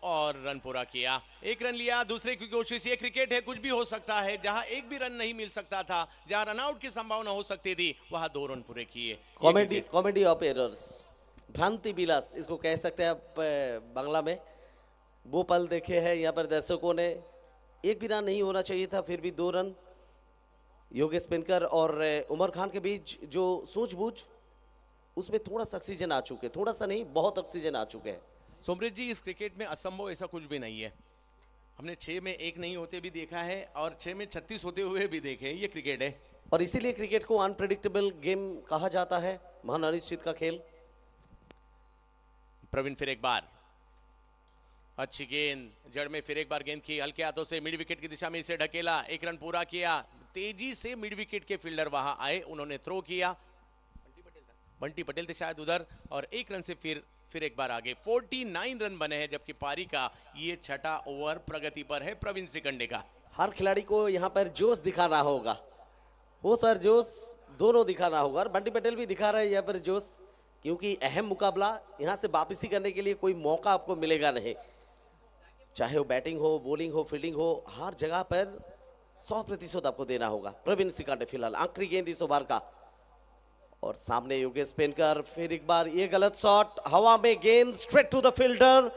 [SPEAKER 1] और रन पूरा किया। एक रन लिया, दूसरे की कोशिश। ये क्रिकेट है, कुछ भी हो सकता है। जहां एक भी रन नहीं मिल सकता था, जहां रनआउट की संभावना हो सकती थी, वहां 2 रन पूरे किए।
[SPEAKER 2] कॉमेडी ऑफ एरर्स, भ्रांति विलास इसको कह सकते हैं आप बांग्ला में। वो पल देखे हैं यहाँ पर दर्शकों ने। एक भी रन नहीं होना चाहिए था, फिर भी 2 रन। योगेश पेनकर और उमर खान के बीच जो सूझबूझ, उसमें थोड़ा सा ऑक्सीजन आ चुके, थोड़ा सा नहीं बहुत ऑक्सीजन आ चुके हैं।
[SPEAKER 1] सोमृत जी, इस क्रिकेट में असंभव ऐसा कुछ भी नहीं है। हमने 6 में 1 नहीं होते भी देखा है और 6 में 36 होते हुए भी देखे। ये क्रिकेट है
[SPEAKER 2] और इसीलिए क्रिकेट को अनप्रेडिक्टेबल गेम कहा जाता है, महान अनिश्चित का खेल।
[SPEAKER 1] प्रवीण फिर एक बार अच्छी गेंद जड़ में, फिर एक बार गेंद की हल्के हाथों से मिड विकेट की दिशा में इसे ढकेला। 1 रन पूरा किया। तेजी से मिड विकेट के फील्डर वहां आए, उन्होंने थ्रो किया। बंटी पटेल थे शायद उधर, और 1 रन से फिर एक बार आगे। 49 रन बने हैं, जबकि पारी का ये छठा ओवर प्रगति पर है प्रवीण श्रीखंडे का।
[SPEAKER 2] हर खिलाड़ी को यहाँ पर जोश दिखाना होगा, होश और जोश दोनों दिखाना होगा। और बंटी पटेल भी दिखा रहे हैं यहाँ पर जोश, क्योंकि अहम मुकाबला, यहाँ से वापसी करने के लिए कोई मौका आपको मिलेगा नहीं। चाहे वो बैटिंग हो, बॉलिंग हो, फील्डिंग हो, हर जगह पर 100% आपको देना होगा। प्रवीण श्रीखंडे फिलहाल आखिरी गेंद इस ओवर का। और सामने योगेश पेनकर, फिर एक बार ये गलत शॉट, हवा में गेंद straight to the fielder.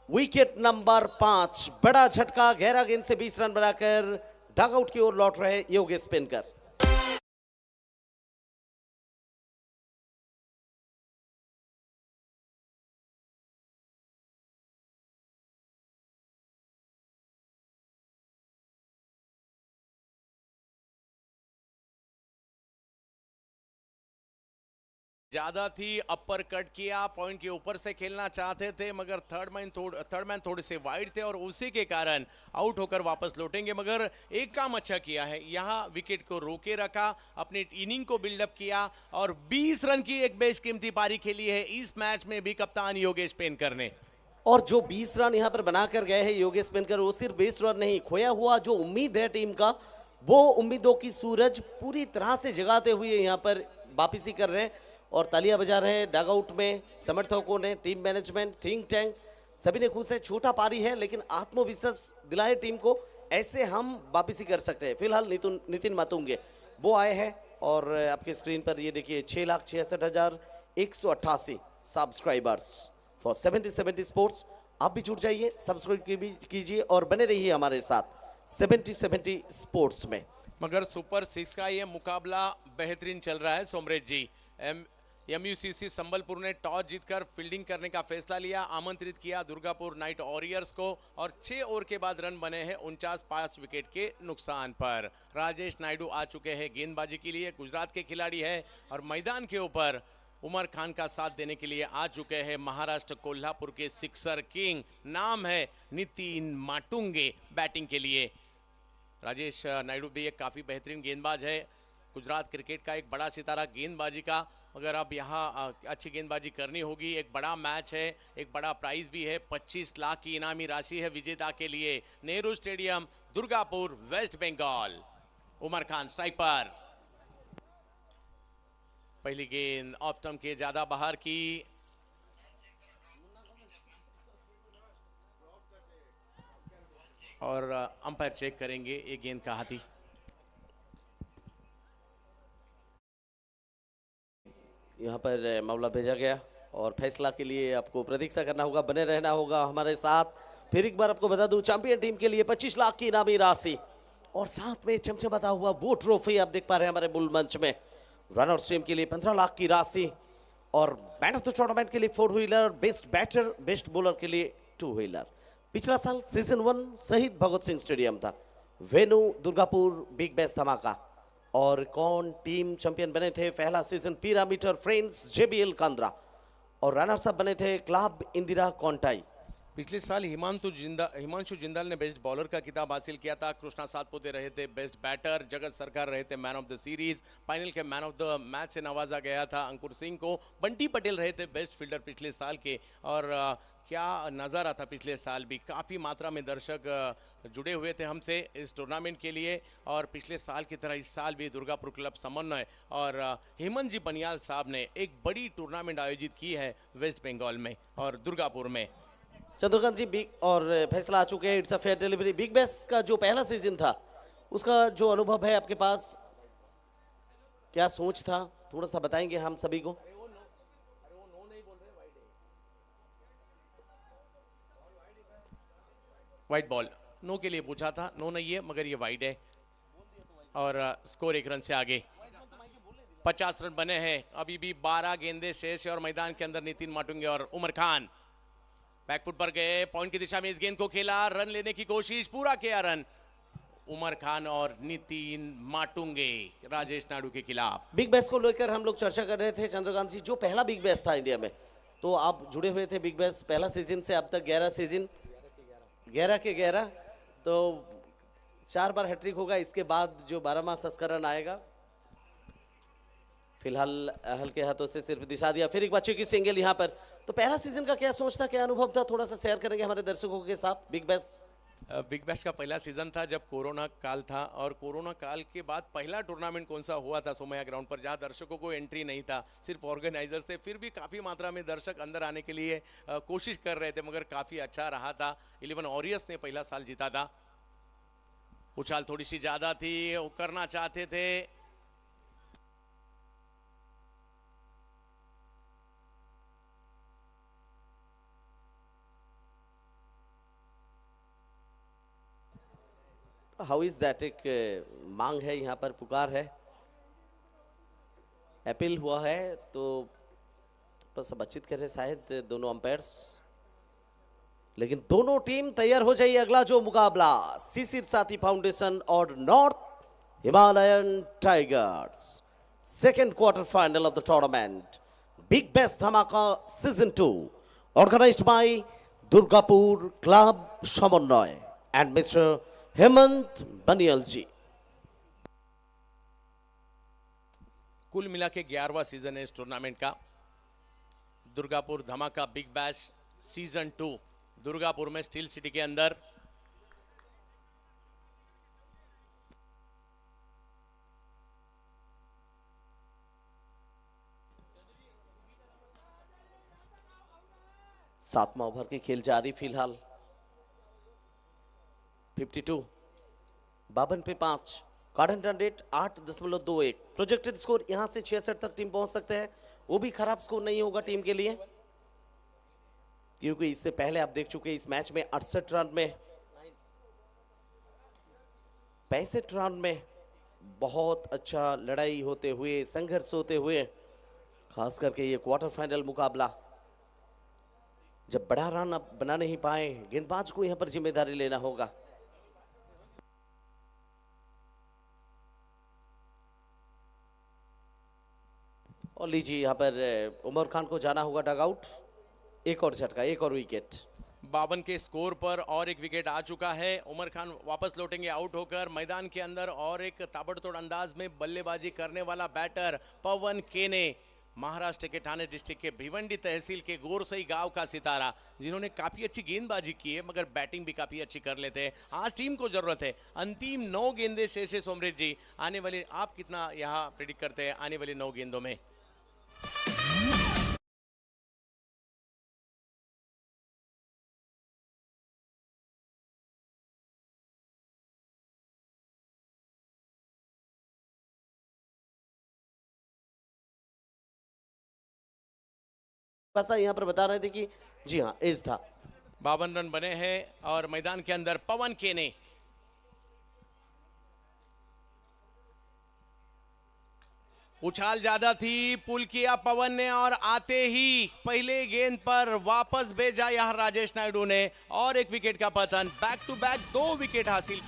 [SPEAKER 2] Wicket number 5। बड़ा झटका, गहरा गेंद से 20 रन बनाकर डगआउट की ओर लौट रहे योगेश पेनकर।
[SPEAKER 1] ज्यादा थी, अपर कट किया, पॉइंट के ऊपर से खेलना चाहते थे, मगर थर्ड मैन थोड़े से वाइड थे और उसी के कारण आउट होकर वापस लौटेंगे। मगर एक काम अच्छा किया है, यहाँ विकेट को रोके रखा, अपनी इनिंग को बिल्डअप किया और 20 रन की एक बेशकीमती पारी खेली है इस मैच में भी कप्तान योगेश पेनकर ने।
[SPEAKER 2] और जो 20 रन यहाँ पर बनाकर गए हैं योगेश पेनकर, वो सिर्फ 20 रन नहीं, खोया हुआ जो उम्मीद है टीम का, वो उम्मीदों की सूरज पूरी तरह से जगाते हुए यहाँ पर वापसी कर रहे हैं और तालियां बजा रहे हैं। डगआउट में समर्थकों ने, टीम मैनेजमेंट, थिंक टैंक, सभी ने खुश है। छोटा पारी है लेकिन आत्मविश्वास दिलाए टीम को, ऐसे हम वापसी कर सकते हैं। फिलहाल नितिन मातुंगे वो आए हैं और आपके स्क्रीन पर ये देखिए 6,66,188 सब्सक्राइबर्स फॉर 70-70 स्पोर्ट्स। आप भी जुड़ जाइए, सब्सक्राइब कीजिए और बने रहिए हमारे साथ 70-70 स्पोर्ट्स में।
[SPEAKER 1] मगर सुपर 6 का ये मुकाबला बेहतरीन चल रहा है सोमरेश जी। MUCC संबलपुर ने टॉस जीतकर फील्डिंग करने का फैसला लिया, आमंत्रित किया दुर्गापुर नाइट वॉरियर्स को और 6 ओवर के बाद रन बने हैं 49 विकेट के नुकसान पर। राजेश नायडू आ चुके हैं गेंदबाजी के लिए, गुजरात के खिलाड़ी है और मैदान के ऊपर उमर खान का साथ देने के लिए आ चुके हैं महाराष्ट्र कोल्हापुर के सिक्सर किंग, नाम है नितिन माटुंगे बैटिंग के लिए। राजेश नायडू भी एक काफ़ी बेहतरीन गेंदबाज है, गुजरात क्रिकेट का एक बड़ा सितारा गेंदबाजी का। मगर अब यहाँ अच्छी गेंदबाजी करनी होगी। एक बड़ा मैच है, एक बड़ा प्राइज भी है, 25 लाख की इनामी राशि है विजेता के लिए। Nehru stadium, Durgapur, west Bengal. Umar Khan striker, पहली गेंद ऑफ स्टंप के ज्यादा बाहर की। और अंपायर चेक करेंगे ये गेंद कहाँ थी।
[SPEAKER 2] यहाँ पर मामला भेजा गया और फैसला के लिए आपको प्रतीक्षा करना होगा, बने रहना होगा हमारे साथ। फिर एक बार आपको बता दूं, चैंपियन टीम के लिए 25 लाख की इनामी राशि और साथ में चमचमाता हुआ वो ट्रॉफी आप देख पा रहे हैं हमारे बुल मंच में। रनर्स टीम के लिए 15 लाख की राशि और मैन ऑफ द टूर्नामेंट के लिए 4 wheeler, best batter, best bowler के लिए 2 व्हीलर। पिछला साल सीजन 1 शहीद भगत सिंह स्टेडियम था, venue Durgapur, big bash Dhamaka. और कौन टीम चैंपियन बने थे पहला सीजन? Perimeter friends JBL Kandra. और रनर्स अप बने थे क्लब इंदिरा कोंटाई।
[SPEAKER 1] पिछले साल हिमांशु जिंदाल ने बेस्ट बॉलर का खिताब हासिल किया था। कृष्णा सातपुते रहे थे बेस्ट बैटर, जगत सरकार रहे थे man of the series, final के मैन ऑफ द मैच से नवाजा गया था अंकुर सिंह को। बंटी पटेल रहे थे बेस्ट फील्डर पिछले साल के। और क्या नज़ारा था पिछले साल भी, काफ़ी मात्रा में दर्शक जुड़े हुए थे हमसे इस टूर्नामेंट के लिए। और पिछले साल की तरह इस साल भी दुर्गापुर क्लब समन्वय और हेमंत जी बनियाल साहब ने एक बड़ी टूर्नामेंट आयोजित की है वेस्ट बंगाल में और दुर्गापुर में।
[SPEAKER 2] चंद्रकांत जी बिग और फैसला आ चुके हैं, it's a fair delivery. Big bash का जो पहला सीजन था उसका जो अनुभव है आपके पास, क्या सोच था, थोड़ा सा बताएंगे हम सभी को।
[SPEAKER 1] वाइड बॉल नो के लिए पूछा था, नो नहीं है मगर ये वाइड है। और स्कोर 1 रन से आगे। 50 रन बने हैं, अभी भी 12 गेंदे शेष है और मैदान के अंदर नितिन माटुंगे और उमर खान बैकफुट पर गए, पॉइंट की दिशा में इस गेंद को खेला, रन लेने की कोशिश, पूरा किया रन उमर खान और नितिन माटुंगे राजेश नायडू के खिलाफ।
[SPEAKER 2] बिग बैश को लेकर हम लोग चर्चा कर रहे थे चंद्रकांत जी, जो पहला बिग बैश था इंडिया में, तो आप जुड़े हुए थे बिग बैश पहला सीजन से अब तक 11 सीजन, 11 के 11, तो 4 बार हैट्रिक होगा। इसके बाद जो 12वां संस्करण आएगा, फिलहाल हल्के हाथों से सिर्फ दिशा दिया। फिर एक बच्चे की सिंगल यहाँ पर। तो पहला सीजन का क्या सोच था, क्या अनुभव था, थोड़ा सा शेयर करेंगे हमारे दर्शकों के साथ। बिग बैश
[SPEAKER 1] का पहला सीजन था जब कोरोना काल था और कोरोना काल के बाद पहला टूर्नामेंट कौन सा हुआ था सोमैया ग्राउंड पर, जहां दर्शकों को एंट्री नहीं था, सिर्फ ऑर्गेनाइजर थे। फिर भी काफ़ी मात्रा में दर्शक अंदर आने के लिए कोशिश कर रहे थे मगर काफ़ी अच्छा रहा था। 11 वॉरियर्स ने पहला साल जीता था। उछाल थोड़ी सी ज़्यादा थी, वो करना चाहते थे।
[SPEAKER 2] हाउ इज दैट, एक मांग है यहाँ पर, पुकार है, अपील हुआ है, तो थोड़ा सा बातचीत कर रहे शायद दोनों अंपायर्स। लेकिन दोनों टीम तैयार हो जाइए, अगला जो मुकाबला सीसीर साथी फाउंडेशन और north Himalayan tigers, second quarter final of the tournament, big bash Dhamaka season 2, organised by Durgapur club Samanvay and mister Hemant Baniyal ji.
[SPEAKER 1] कुल मिला के 11वां सीजन है इस टूर्नामेंट का। Durgapur Dhamaka big bash season 2 Durgapur में स्टील सिटी के अंदर।
[SPEAKER 2] सातवां ओवर की खेल जारी फिलहाल। 52, 52 पे 5, current run rate 8.21। Projected score यहां से 66 तक टीम पहुंच सकते हैं, वो भी खराब स्कोर नहीं होगा टीम के लिए, क्योंकि इससे पहले आप देख चुके इस मैच में 68 रन में 65 रन में बहुत अच्छा लड़ाई होते हुए, संघर्ष होते हुए, खास करके ये क्वार्टर फाइनल मुकाबला जब बड़ा रन अब बना नहीं पाए, गेंदबाज को यहां पर जिम्मेदारी लेना होगा। और लीजिए यहाँ पर उमर खान को जाना होगा डगआउट। एक और झटका, एक और विकेट।
[SPEAKER 1] 52 के स्कोर पर और एक विकेट आ चुका है। उमर खान वापस लौटेंगे आउट होकर मैदान के अंदर और एक ताबड़तोड़ अंदाज में बल्लेबाजी करने वाला बैटर पवन केने महाराष्ट्र के ठाणे डिस्ट्रिक्ट के भिवंडी तहसील के गोरसई गांव का सितारा, जिन्होंने काफी अच्छी गेंदबाजी की है मगर बैटिंग भी काफी अच्छी कर लेते हैं। आज टीम को जरूरत है अंतिम 9 गेंदे शेष है। सोमरेश जी, आने वाले आप कितना यहाँ प्रेडिक्ट करते हैं आने वाले 9 गेंदों में?
[SPEAKER 2] बस यहाँ पर बता रहे थे कि जी हाँ एज था।
[SPEAKER 1] 52 रन बने हैं और मैदान के अंदर पवन केने, उछाल ज्यादा थी, पुल किया पवन ने और आते ही पहले गेंद पर वापस भेजा यहां राजेश नायडू ने और एक विकेट का पतन। बैक टू बैक 2 विकेट हासिल।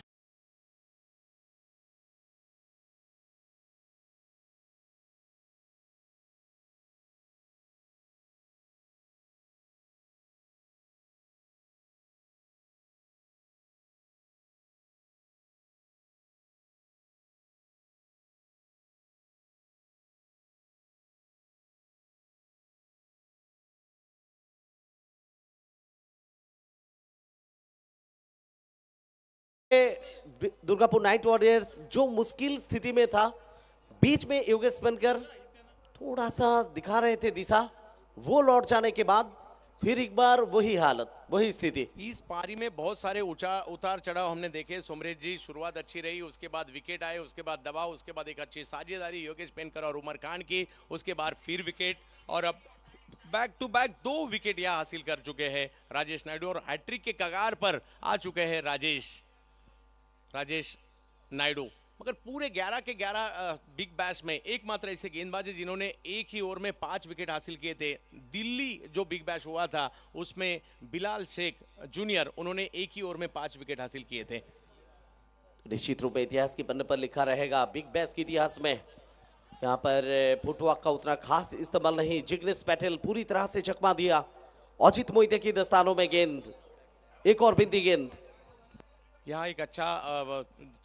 [SPEAKER 2] दुर्गापुर नाइट वॉरियर्स जो मुश्किल स्थिति में था, बीच में योगेश बनकर थोड़ा सा दिखा रहे थे दिशा, वो लौट जाने के बाद फिर एक बार वही हालत, वही स्थिति।
[SPEAKER 1] इस पारी में बहुत सारे उतार चढ़ाव हमने देखे सोमरेश जी। शुरुआत अच्छी रही, उसके बाद विकेट आए, उसके बाद दबाव, उसके बाद एक अच्छी साझेदारी योगेश पेनकर और उमर खान की, उसके बाद फिर विकेट और अब बैक टू बैक 2 विकेट यहाँ हासिल कर चुके हैं राजेश नायडू और हैट्रिक के कगार पर आ चुके हैं राजेश नायडू। मगर पूरे 11 के 11 बिग बैश में एकमात्र ऐसे गेंदबाज हैं जिन्होंने एक ही ओवर में 5 विकेट हासिल किए थे। दिल्ली जो बिग बैश हुआ था उसमें बिलाल शेख जूनियर, उन्होंने एक ही ओवर में 5 विकेट हासिल किए थे।
[SPEAKER 2] निश्चित रूप में इतिहास के पन्ने पर लिखा रहेगा बिग बैश के इतिहास में। यहाँ पर फुटवर्क का उतना खास इस्तेमाल नहीं, जिग्नेश पटेल पूरी तरह से चकमा दिया। अजित मोहिते की दस्तानों में गेंद, एक और बिंदी गेंद।
[SPEAKER 1] यहाँ एक अच्छा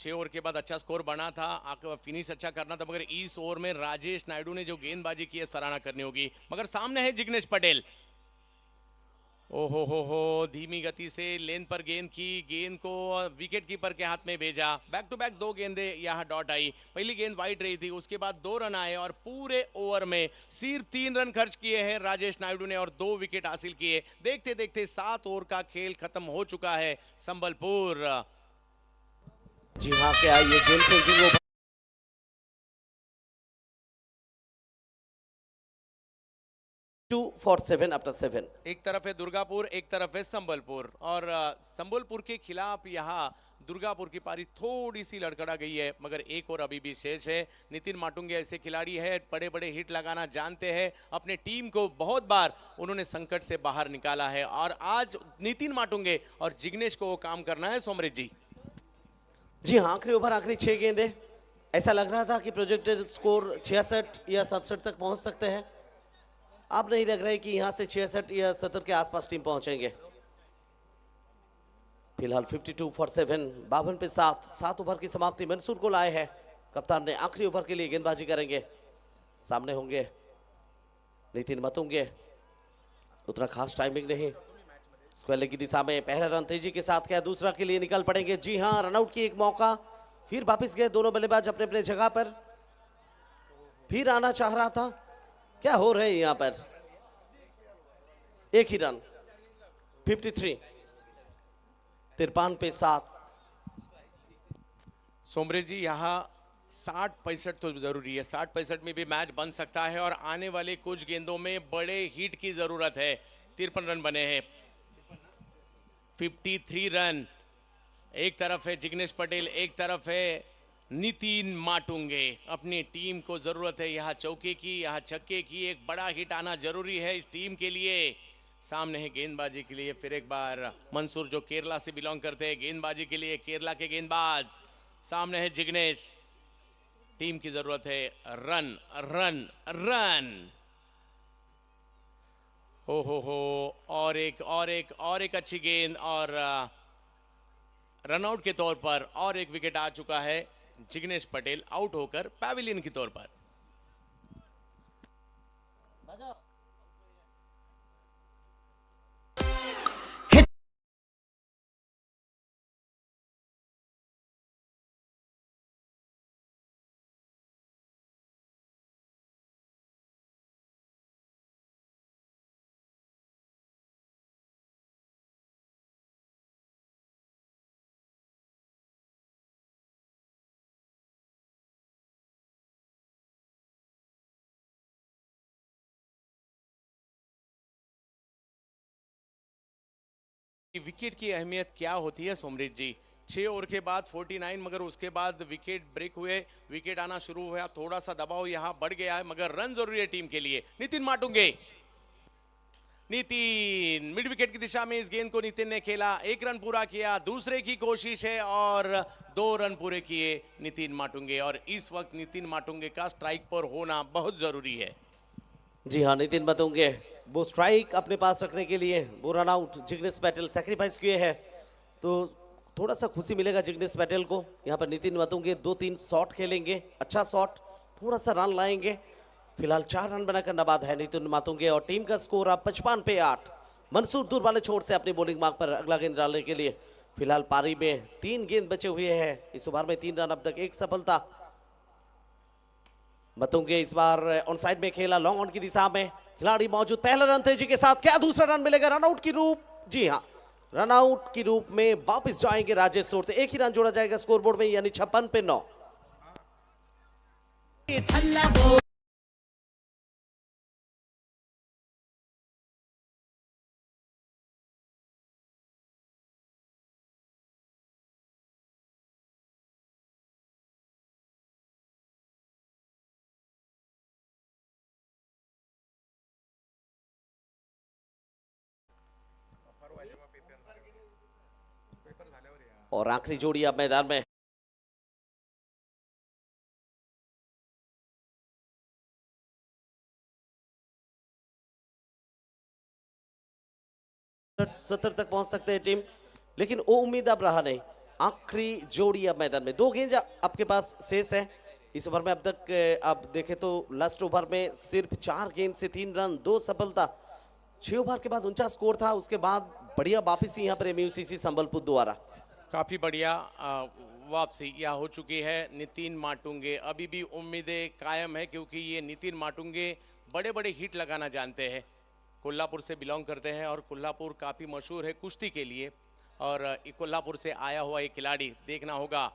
[SPEAKER 1] 6 ओवर के बाद अच्छा स्कोर बना था, फिनिश अच्छा करना था, मगर इस ओवर में राजेश नायडू ने जो गेंदबाजी की है सराहना करनी होगी। मगर सामने है जिग्नेश पटेल, ओहो हो धीमी गति से लेन पर गेंद की, गेंद को विकेट कीपर के हाथ में भेजा। बैक टू बैक 2 गेंदे यहाँ डॉट आई। पहली गेंद वाइड रही थी, उसके बाद 2 रन आए और पूरे ओवर में सिर्फ 3 रन खर्च किए हैं राजेश नायडू ने और 2 विकेट हासिल किए। देखते देखते 7 ओवर का खेल खत्म हो चुका है संबलपुर।
[SPEAKER 2] जी हाँ, क्या ये game changing over 2 for 7 after 7।
[SPEAKER 1] एक तरफ है दुर्गापुर, एक तरफ है संबलपुर और संबलपुर के खिलाफ यहाँ दुर्गापुर की पारी थोड़ी सी लड़खड़ा गई है, मगर एक और अभी भी शेष है। नितिन माटुंगे ऐसे खिलाड़ी है, बड़े बड़े हिट लगाना जानते हैं, अपने टीम को बहुत बार उन्होंने संकट से बाहर निकाला है और आज नितिन माटुंगे और जिग्नेश को वो काम करना है। सोमरेश जी,
[SPEAKER 2] जी हाँ, आखिरी ओवर, आखिरी 6 गेंदे। ऐसा लग रहा था कि प्रोजेक्टेड स्कोर 66 या 67 तक पहुंच सकते हैं। अब नहीं लग रहा है कि यहां से 66 या 70 के आसपास टीम पहुंचेंगे। फिलहाल 52 for 7, 52 पे 7 ओवर की समाप्ति मंसूर को लाए हैं। कप्तान ने आखिरी ओवर के लिए गेंदबाजी करेंगे। सामने होंगे नितिन माटुंगे, उतना खास टाइमिंग नहीं। स्क्वायर लेग की दिशा में पहला रन तेजी के साथ क्या दूसरा के लिए निकल पड़ेंगे। जी हाँ, रनआउट की एक मौका, फिर वापिस गए दोनों बल्लेबाज अपने अपने जगह पर। फिर आना चाह रहा था, क्या हो रहे हैं यहाँ पर। एक ही रन, 53, 53 पे 7।
[SPEAKER 1] सोमरेश जी, यहाँ 60-65 तो जरूरी है, 60-65 में भी मैच बन सकता है और आने वाले कुछ गेंदों में बड़े हिट की जरूरत है। 53 रन बने हैं, 53 रन। एक तरफ है जिग्नेश पटेल, एक तरफ है नितिन माटुंगे। अपनी टीम को जरूरत है यहाँ चौके की, यहाँ छक्के की। एक बड़ा हिट आना जरूरी है इस टीम के लिए। सामने है गेंदबाजी के लिए फिर एक बार मंसूर, जो केरला से बिलोंग करते हैं। गेंदबाजी के लिए केरला के गेंदबाज। सामने है जिग्नेश। टीम की जरूरत है रन रन रन। हो और एक अच्छी गेंद और रनआउट के तौर पर और एक विकेट आ चुका है। जिग्नेश पटेल आउट होकर पैविलियन के तौर पर। विकेट की अहमियत क्या होती है सोमरीत जी? 6 ओवर के बाद 49, मगर उसके बाद विकेट ब्रेक हुए, विकेट आना शुरू हुआ, थोड़ा सा दबाव यहाँ बढ़ गया है, मगर रन जरूरी है टीम के लिए। नितिन माटुंगे, नितिन मिड विकेट की दिशा में इस गेंद को नितिन ने खेला, 1 रन पूरा किया, दूसरे की कोशिश है और 2 रन पूरे किए नितिन माटुंगे। और इस वक्त नितिन माटुंगे का स्ट्राइक पर होना बहुत जरूरी है।
[SPEAKER 2] जी हाँ, नितिन माटुंगे वो स्ट्राइक अपने पास रखने के लिए वो run out Jignesh Patel sacrifice किए हैं, तो थोड़ा सा खुशी मिलेगा जिग्नेश पैटेल को। यहाँ पर नितिन माटुंगे 2-3 शॉट खेलेंगे, अच्छा शॉट, थोड़ा सा रन लाएंगे। फिलहाल 4 रन बनाकर नबाद है नितिन माटुंगे और टीम का स्कोर अब 55 पे 8। मंसूर दूर वाले छोर से अपनी बॉलिंग मार्ग पर अगला गेंद डालने के लिए। फिलहाल पारी में 3 गेंद बचे हुए हैं, इस ओवर में 3 रन, अब तक 1 सफलता। माटुंगे इस बार ऑन साइड में खेला, लॉन्ग ऑन की दिशा में खिलाड़ी मौजूद, पहला रन तेजी के साथ, क्या दूसरा रन मिलेगा? रनआउट की रूप, जी हाँ, रनआउट की रूप में वापस जाएंगे राजेश सोरते। एक ही रन जोड़ा जाएगा स्कोरबोर्ड में, यानी 56 पे 9। और आखिरी जोड़ी अब मैदान में। सत्तर तक पहुंच सकते हैं टीम, लेकिन वो उम्मीद अब रहा नहीं। आखिरी जोड़ी अब मैदान में, 2 गेंद आपके पास शेष है इस ओवर में। अब तक आप देखें तो लास्ट ओवर में सिर्फ 4 गेंद से 3 रन, 2 सफलता। 6 ओवर के बाद 49 स्कोर था, उसके बाद बढ़िया वापसी यहाँ पर एमयूसीसी संबलपुर द्वारा।
[SPEAKER 1] काफी बढ़िया वापसी यहाँ हो चुकी है। नितिन माटुंगे अभी भी उम्मीदें कायम है, क्योंकि ये नितिन माटुंगे बड़े बड़े हिट लगाना जानते हैं। कोल्हापुर से बिलोंग करते हैं और कोल्हापुर काफ़ी मशहूर है कुश्ती के लिए, और कोल्हापुर से आया हुआ एक खिलाड़ी, देखना होगा।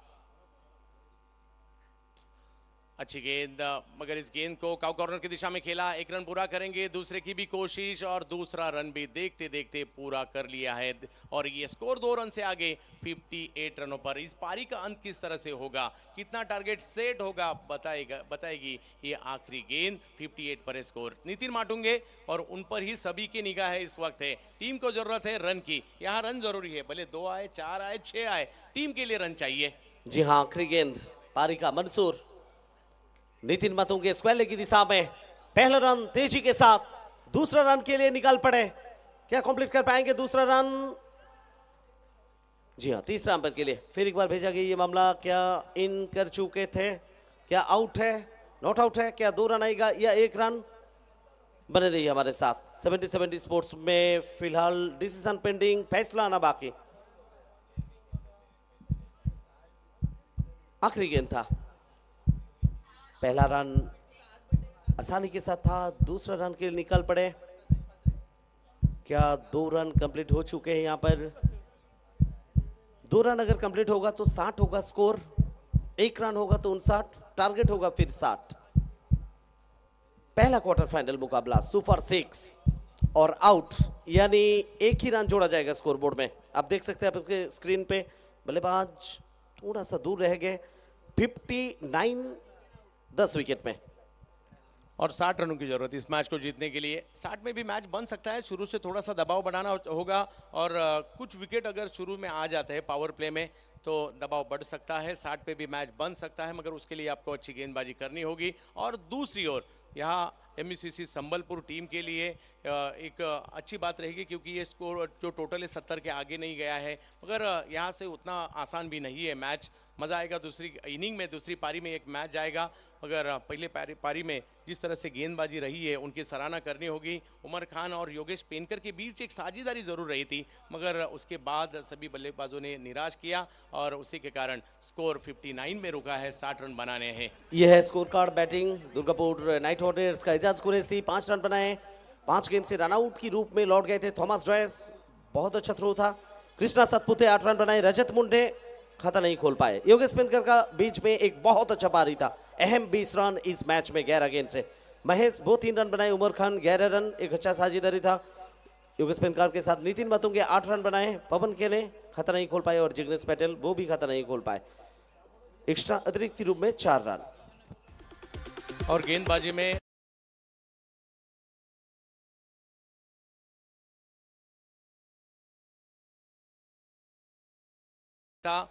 [SPEAKER 1] अच्छी गेंद, मगर इस गेंद को काउ कॉर्नर की दिशा में खेला, 1 रन पूरा करेंगे, दूसरे की भी कोशिश और दूसरा रन भी देखते देखते पूरा कर लिया है। और ये स्कोर 2 रन से आगे 58 रनों पर। इस पारी का अंत किस तरह से होगा, कितना टारगेट सेट होगा, बताएगी ये आखिरी गेंद। 58 पर स्कोर नितिन माटुंगे, और उन पर ही सभी की निगाह है इस वक्त है। टीम को जरूरत है रन की, यहाँ रन जरूरी है, भले 2 आए, 4 आए, 6 आए, टीम के लिए रन चाहिए।
[SPEAKER 2] जी हाँ, आखिरी गेंद पारी का मंसूर, नितिन माटुंगे स्क्वायर की दिशा में, पहला रन तेजी के साथ, दूसरा रन के लिए निकाल पड़े, क्या कंप्लीट कर पाएंगे दूसरा रन? जी हाँ, तीसरा अंपायर के लिए फिर एक बार भेजा गया ये मामला, क्या इन कर चुके थे, क्या आउट है, नॉट आउट है, क्या 2 रन आएगा या 1 रन? बने रहिए हमारे साथ 70-70 स्पोर्ट्स में। फिलहाल डिसीजन पेंडिंग, फैसला आना बाकी। आखिरी गेंद था, पहला रन आसानी के साथ था, दूसरा रन के लिए निकल पड़े, क्या 2 रन कंप्लीट हो चुके हैं यहाँ पर? 2 रन अगर कंप्लीट होगा तो 60 होगा स्कोर, 1 रन होगा तो 59, टारगेट होगा फिर 60। पहला क्वार्टर फाइनल मुकाबला सुपर 6 और आउट, यानी 1 ही रन जोड़ा जाएगा स्कोर बोर्ड में। आप देख सकते हैं आप इसके स्क्रीन पे, बल्लेबाज थोड़ा सा दूर रह गए। 59 10 विकेट में,
[SPEAKER 1] और 60 रनों की जरूरत इस मैच को जीतने के लिए। 60 में भी मैच बन सकता है, शुरू से थोड़ा सा दबाव बढ़ाना होगा, और कुछ विकेट अगर शुरू में आ जाते हैं पावर प्ले में तो दबाव बढ़ सकता है। 60 पे भी मैच बन सकता है, मगर उसके लिए आपको अच्छी गेंदबाजी करनी होगी। और दूसरी ओर यहाँ एमयूसीसी संबलपुर टीम के लिए एक अच्छी बात रहेगी, क्योंकि ये स्कोर जो टोटल है 70 के आगे नहीं गया है, मगर यहाँ से उतना आसान भी नहीं है मैच। मज़ा आएगा दूसरी इनिंग में, दूसरी पारी में एक मैच जाएगा, मगर पहले पारी में जिस तरह से गेंदबाजी रही है उनकी सराहना करनी होगी। उमर खान और योगेश पेनकर के बीच एक साझेदारी ज़रूर रही थी, मगर उसके बाद सभी बल्लेबाजों ने निराश किया और उसी के कारण स्कोर 59 में रुका है। 60 रन बनाने हैं।
[SPEAKER 2] यह है score card. Batting Durgapur night Riders का एजाज कुरैशी 5 रन बनाए, 5 गेंद से रनआउट की रूप में लौट गए थे। थॉमस ड्रेस बहुत अच्छा थ्रो था। कृष्णा सतपुते 8 रन बनाए। रजत मुंडे खाता नहीं खोल पाए। योगेश पेनकर का बीच में एक बहुत अच्छा पारी था, अहम 20 रन इस मैच में 11 गेंद से। महेश वो 3 रन बनाए। उमर खान 11 रन, एक अच्छा साझेदारी था। योगेश पेनकार के साथ नितिन मतुंगे 8 रन बनाए, पवन केले खाता नहीं खोल पाए और जिग्नेश पटेल वो भी खाता नहीं खोल पाए। एक्स्ट्रा अतिरिक्त रूप में 4 रन।
[SPEAKER 1] और गेंदबाजी में था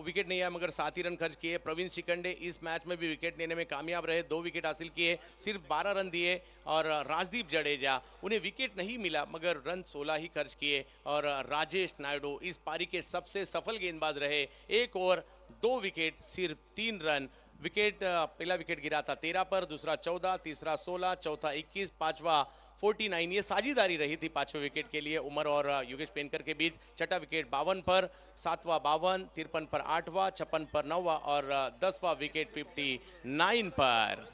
[SPEAKER 1] विकेट नहीं आया मगर 7 ही रन खर्च किए। प्रवीण शिखंडे इस मैच में भी विकेट लेने में कामयाब रहे, 2 विकेट हासिल किए, सिर्फ 12 रन दिए। और राजदीप जडेजा उन्हें विकेट नहीं मिला मगर रन 16 ही खर्च किए। और राजेश नायडू इस पारी के सबसे सफल गेंदबाज रहे, 1 ओवर 2 विकेट सिर्फ 3 रन। विकेट पहला विकेट गिरा था 13 पर, दूसरा 14, तीसरा 16, चौथा 21, पांचवा 49। ये साझेदारी रही थी 5वें विकेट के लिए उमर और योगेश पेनकर के बीच। छठा विकेट 52 पर, 7वां 52, 53 पर 8वां, 56 पर 9वां और 10वां विकेट 59 पर।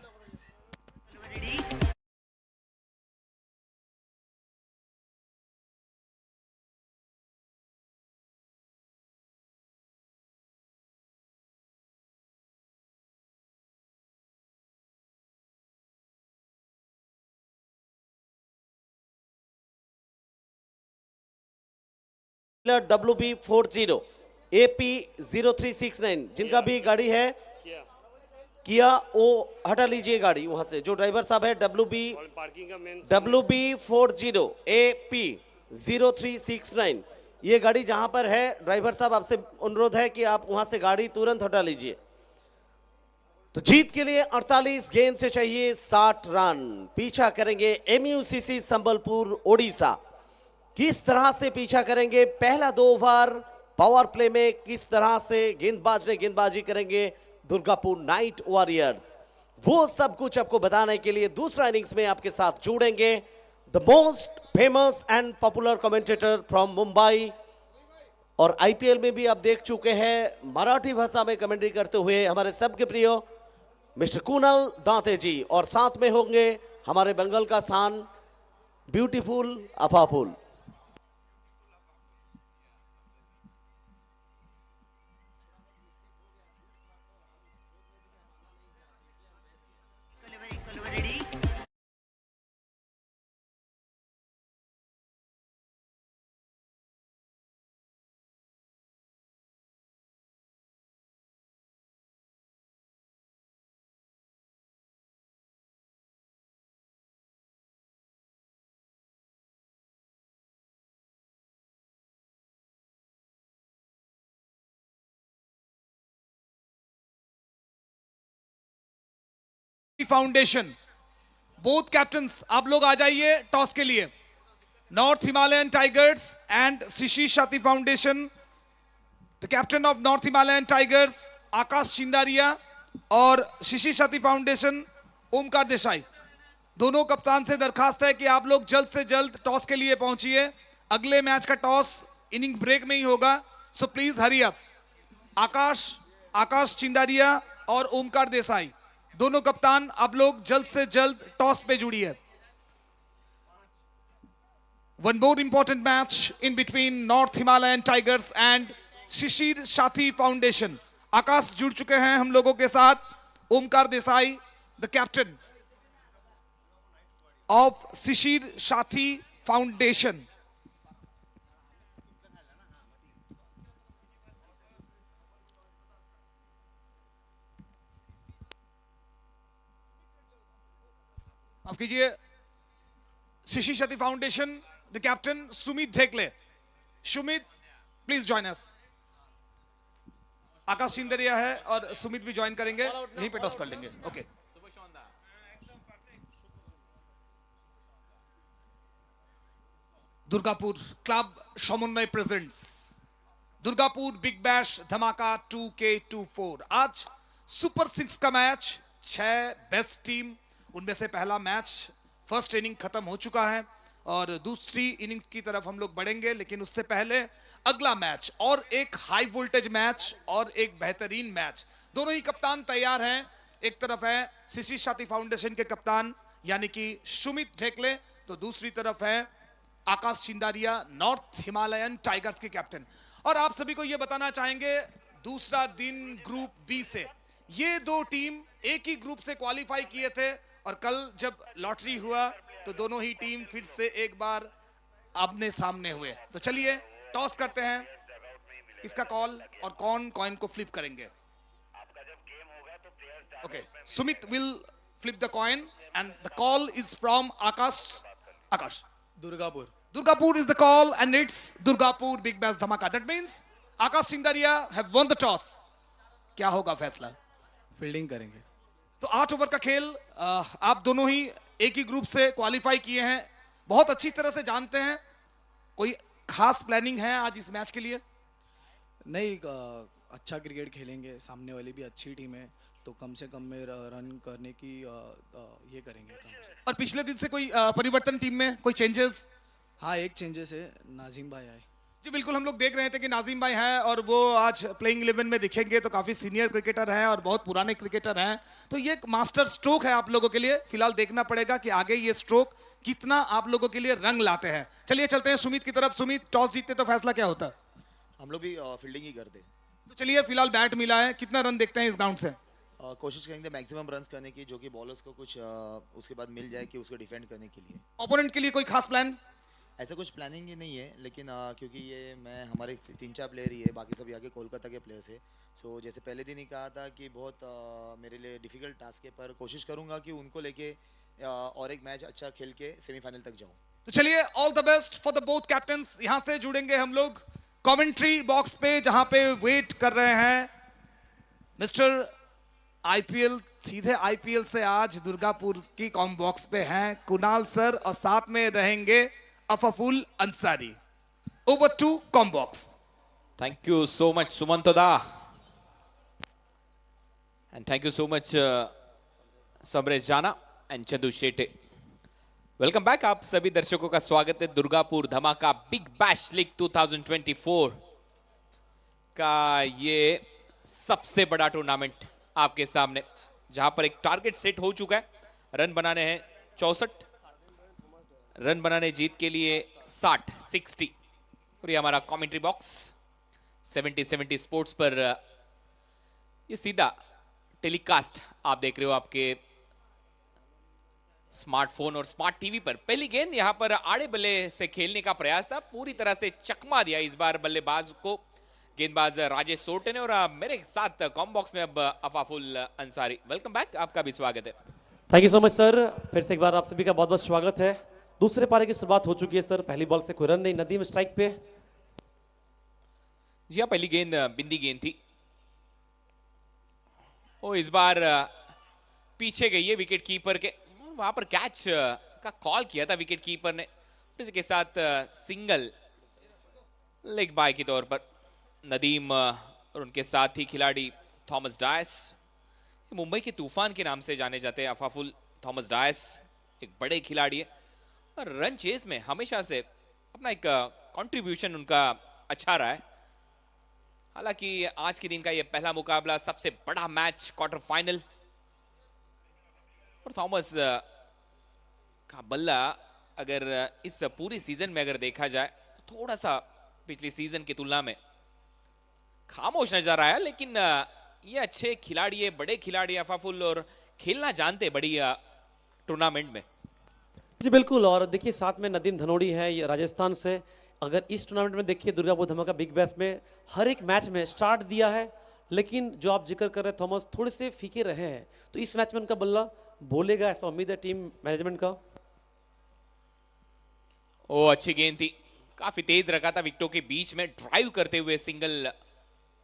[SPEAKER 2] WB40 AP0369 जिनका भी गाड़ी है किया, वो हटा लीजिए गाड़ी वहां से। जो ड्राइवर साहब है WB40 AP0369, ये गाड़ी जहां पर है, ड्राइवर साहब आपसे अनुरोध है कि आप वहां से गाड़ी तुरंत हटा लीजिए। तो जीत के लिए 48 गेंद से चाहिए 60 रन। पीछा करेंगे MUCC संबलपुर ओडिशा। किस तरह से पीछा करेंगे, पहला 2 ओवर पावर प्ले में किस तरह से गेंदबाज ने गेंदबाजी करेंगे दुर्गापुर नाइट वॉरियर्स, वो सब कुछ आपको बताने के लिए दूसरा इनिंग्स में आपके साथ जुड़ेंगे the most famous and popular commentator from Mumbai, और IPL में भी आप देख चुके हैं मराठी भाषा में कमेंट्री करते हुए हमारे सबके प्रिय मिस्टर कुणाल दांते जी, और साथ में होंगे हमारे बंगाल का शान beautiful Afaful.
[SPEAKER 3] Foundation, both captains आप लोग आ जाइए टॉस के लिए। North Himalayan tigers and Shishir Shati foundation, the captain of north Himalayan tigers Akash Chindaria और शिशिर शाती फाउंडेशन ओमकार देसाई, दोनों कप्तान से दरखास्त है कि आप लोग जल्द से जल्द टॉस के लिए पहुंचिए। अगले मैच का टॉस इनिंग ब्रेक में ही होगा, सो प्लीज हरी अप। आकाश चिंदारिया और ओमकार देसाई दोनों कप्तान, आप लोग जल्द से जल्द टॉस पे जुड़िए। One more important match in between north Himalayan tigers and Shishir Sathi foundation. आकाश जुड़ चुके हैं हम लोगों के साथ। Omkar Desai, the captain of Shishir Sathi foundation. माफ कीजिए, Shishir Sathi foundation the captain Sumit Dhekle. Sumit please join us. Akash Chindaria है और सुमित भी ज्वाइन करेंगे, यहीं पे टॉस कर लेंगे। ओके दुर्गापुर क्लब समन्वय प्रेजेंट्स दुर्गापुर बिग बैश धमाका 2K24। आज सुपर 6 का मैच, 6 बेस्ट टीम, उनमें से पहला मैच फर्स्ट इनिंग खत्म हो चुका है और दूसरी इनिंग की तरफ हम लोग बढ़ेंगे, लेकिन उससे पहले अगला मैच और एक हाई वोल्टेज मैच और एक बेहतरीन मैच। दोनों ही कप्तान तैयार हैं। एक तरफ है शिशिर साथी फाउंडेशन के कप्तान यानी कि सुमित ढेकले, तो दूसरी तरफ है आकाश चिंदारिया नॉर्थ हिमालयन टाइगर्स के कैप्टन। और आप सभी को यह बताना चाहेंगे दूसरा दिन ग्रुप बी से ये दो टीम एक ही ग्रुप से क्वालिफाई किए थे और कल जब लॉटरी हुआ तो दोनों ही टीम फिर से एक बार आमने सामने हुए। तो चलिए टॉस करते हैं, किसका कॉल और कौन कॉइन को फ्लिप करेंगे। Okay, Sumit will flip the coin and the call is from Akash. Akash,
[SPEAKER 4] Durgapur.
[SPEAKER 3] Durgapur is the call and it's Durgapur Big Bash Dhamaka. That means Akash Sindaria have won the toss. क्या होगा फैसला?
[SPEAKER 4] फील्डिंग करेंगे।
[SPEAKER 3] तो 8 ओवर का खेल, आप दोनों ही एक ही ग्रुप से क्वालिफाई किए हैं, बहुत अच्छी तरह से जानते हैं। कोई खास प्लानिंग है आज इस मैच के लिए?
[SPEAKER 4] नहीं, अच्छा क्रिकेट खेलेंगे, सामने वाली भी अच्छी टीम है, तो कम से कम में रन करने की ये करेंगे कम से।
[SPEAKER 3] और पिछले दिन से कोई परिवर्तन टीम में, कोई चेंजेस?
[SPEAKER 4] हाँ, एक चेंजेस है, नाजिम भाई आए।
[SPEAKER 3] जी बिल्कुल, हम लोग देख रहे थे कि नाजिम भाई हैं और वो आज प्लेइंग 11 में दिखेंगे, तो काफी सीनियर क्रिकेटर हैं और बहुत पुराने क्रिकेटर हैं। तो ये एक मास्टर स्ट्रोक है आप लोगों के लिए। फिलहाल देखना पड़ेगा कि आगे ये स्ट्रोक कितना आप लोगों के लिए रंग लाते हैं। चलिए चलते हैं सुमित की तरफ। सुमित, टॉस जीतते तो फैसला क्या होता?
[SPEAKER 5] हम लोग भी फील्डिंग ही करते।
[SPEAKER 3] तो चलिए, फिलहाल बैट मिला है, कितना रन देखते हैं इस ग्राउंड से?
[SPEAKER 5] कोशिश करेंगे मैक्सिमम रन्स करने की, जो कि बॉलर्स को कुछ उसके बाद मिल जाए कि उसको डिफेंड करने के लिए।
[SPEAKER 3] ओपोनेंट के लिए कोई खास प्लान?
[SPEAKER 5] ऐसा कुछ प्लानिंग ही नहीं है, लेकिन क्योंकि ये मैं हमारे 3-4 प्लेयर ही है, बाकी सब यहाँ के कोलकाता के प्लेयर्स है। सो जैसे पहले दिन ही कहा था कि बहुत मेरे लिए डिफिकल्ट टास्क है, पर कोशिश करूँगा कि उनको लेके और एक मैच अच्छा खेल के सेमीफाइनल तक जाऊँ।
[SPEAKER 3] तो चलिए, all the best for the both captains. यहां से जुड़ेंगे हम लोग कमेंट्री बॉक्स पे, जहां पे वेट कर रहे हैं मिस्टर आईपीएल। सीधे आईपीएल से आज दुर्गापुर की कॉम बॉक्स पे हैं कुणाल सर और साथ में रहेंगे Afaful Ansari. Over to com box.
[SPEAKER 6] Thank you so much, Sumantoda. And thank you so much, Samresh Jana and Chandu Shete. Welcome back. आप सभी दर्शकों का स्वागत है Durgapur Dhamaka big bash league 2024 का ये सबसे बड़ा टूर्नामेंट आपके सामने, जहां पर एक टारगेट सेट हो चुका है। रन बनाने हैं 64, रन बनाने जीत के लिए 60 और ये हमारा कमेंट्री बॉक्स 70 स्पोर्ट्स पर ये सीधा टेलीकास्ट आप देख रहे हो आपके स्मार्टफोन और स्मार्ट टीवी पर। पहली गेंद यहां पर आड़े बल्ले से खेलने का प्रयास था, पूरी तरह से चकमा दिया इस बार बल्लेबाज को गेंदबाज राजेश सोटे ने। और मेरे साथ कॉम बॉक्स में अब अफाफुल अंसारी। वेलकम बैक, आपका भी स्वागत है।
[SPEAKER 2] Thank you so much sir, फिर से एक बार आप सभी का बहुत बहुत स्वागत है। दूसरे पारी की शुरुआत हो चुकी है सर, पहली बॉल से कोई रन नहीं, नदीम स्ट्राइक पे।
[SPEAKER 6] जी हाँ, पहली गेंद बिंदी गेंद थी। ओ इस बार पीछे गई है विकेट कीपर के, वहां पर कैच का कॉल किया था विकेट कीपर ने। इसके साथ सिंगल लेग बाय के तौर पर नदीम और उनके साथ ही खिलाड़ी थॉमस डायस, मुंबई के तूफान के नाम से जाने जाते हैं। अफाफुल थॉमस डायस एक बड़े खिलाड़ी है और रन चेज में हमेशा से अपना एक कंट्रीब्यूशन उनका अच्छा रहा है। हालांकि आज के दिन का ये पहला मुकाबला, सबसे बड़ा मैच, क्वार्टर फाइनल, और थॉमस का बल्ला अगर इस पूरी सीजन में अगर देखा जाए तो थोड़ा सा पिछली सीजन की तुलना में खामोश नजर आया, लेकिन ये अच्छे खिलाड़ी है, बड़े खिलाड़ी अफाफुल, और खेलना जानते बड़ी टूर्नामेंट में।
[SPEAKER 2] जी बिल्कुल, और देखिए साथ में नदीम धनोड़ी है ये राजस्थान से। अगर इस टूर्नामेंट में देखिए दुर्गापुर धमाका बिग बैश में हर एक मैच में स्टार्ट दिया है, लेकिन जो आप जिक्र कर रहे हैं थॉमस, थोड़े से फीके रहे हैं, तो इस मैच में उनका बल्ला बोलेगा ऐसा उम्मीद है टीम मैनेजमेंट का।
[SPEAKER 6] ओ अच्छी गेंद थी, काफी तेज रखा था विकेटों के बीच में, ड्राइव करते हुए सिंगल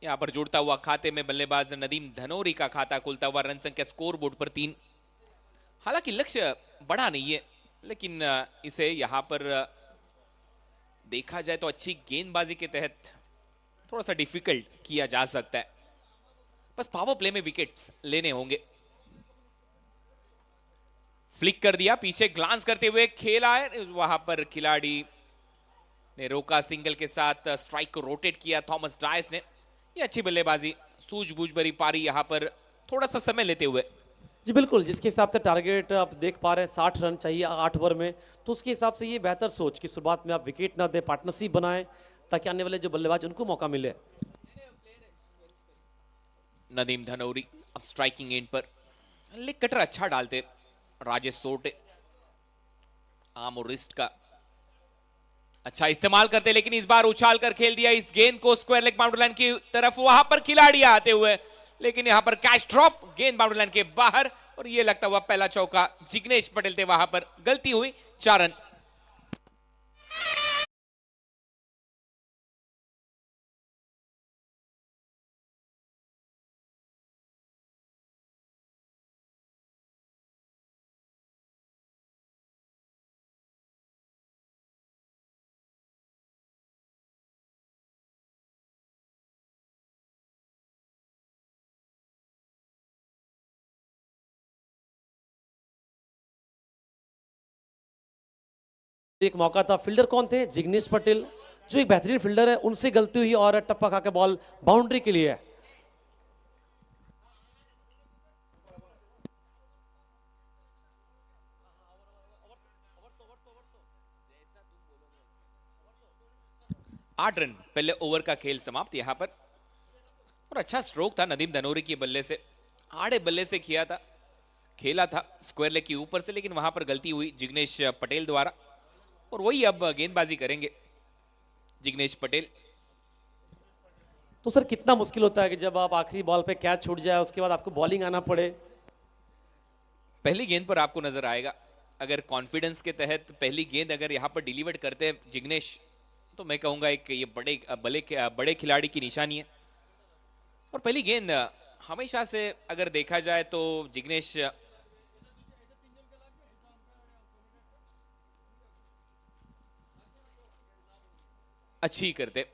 [SPEAKER 6] यहां पर जुड़ता हुआ खाते में बल्लेबाज नदीम धनोरी का खाता खुलता हुआ। रन संख्या स्कोर बोर्ड पर 3। हालांकि लक्ष्य बड़ा नहीं है, लेकिन इसे यहां पर देखा जाए तो अच्छी गेंदबाजी के तहत थोड़ा सा डिफिकल्ट किया जा सकता है। बस पावर प्ले में विकेट्स लेने होंगे। फ्लिक कर दिया, पीछे ग्लांस करते हुए खेला है, वहां पर खिलाड़ी ने रोका सिंगल के साथ, स्ट्राइक को रोटेट किया थॉमस डायस ने। ये अच्छी बल्लेबाजी, सूझबूझ भरी पारी यहां पर थोड़ा सा समय लेते हुए।
[SPEAKER 2] जी बिल्कुल, जिसके हिसाब से टारगेट आप देख पा रहे हैं 60 रन चाहिए 8 ओवर में, तो उसके हिसाब से ये बेहतर सोच कि शुरुआत में आप विकेट ना दें, पार्टनरशिप बनाएं, ताकि आने वाले जो बल्लेबाज उनको मौका मिले।
[SPEAKER 6] नदीम धनौरी अब स्ट्राइकिंग एंड पर, लेग कटर अच्छा डालते राजेश सोटे, आर्म और रिस्ट का अच्छा इस्तेमाल करते, लेकिन इस बार उछाल कर खेल दिया इस गेंद को स्क्वायर लेग बाउंड्री लाइन की तरफ। वहां पर खिलाड़ी आते हुए, लेकिन यहां पर कैच ड्रॉप, गेंद बाउंड्री लाइन के बाहर, और ये लगता हुआ पहला चौका जिग्नेश पटेल थे, वहां पर गलती हुई, 4 रन।
[SPEAKER 2] एक मौका था, फील्डर कौन थे? जिग्नेश पटेल, जो एक बेहतरीन फील्डर है, उनसे गलती हुई और टप्पा खा के बॉल बाउंड्री के लिए है।
[SPEAKER 6] आठ रन पहले ओवर का खेल समाप्त यहां पर, और अच्छा स्ट्रोक था नदीम धनोरी के बल्ले से, आड़े बल्ले से किया था, खेला था स्क्वायर लेग के ऊपर से, लेकिन वहां पर गलती हुई जिग्नेश पटेल द्वारा, और वही अब गेंदबाजी करेंगे जिग्नेश पटेल।
[SPEAKER 2] तो सर कितना मुश्किल होता है कि जब आप आखिरी बॉल पे कैच छूट जाए, उसके बाद आपको बॉलिंग आना पड़े?
[SPEAKER 6] पहली गेंद पर आपको नजर आएगा, अगर कॉन्फिडेंस के तहत पहली गेंद अगर यहां पर डिलीवर करते हैं जिग्नेश, तो मैं कहूंगा एक ये बड़े खिलाड़ी की निशानी है। और पहली गेंद हमेशा से अगर देखा जाए तो जिग्नेश अच्छी करते।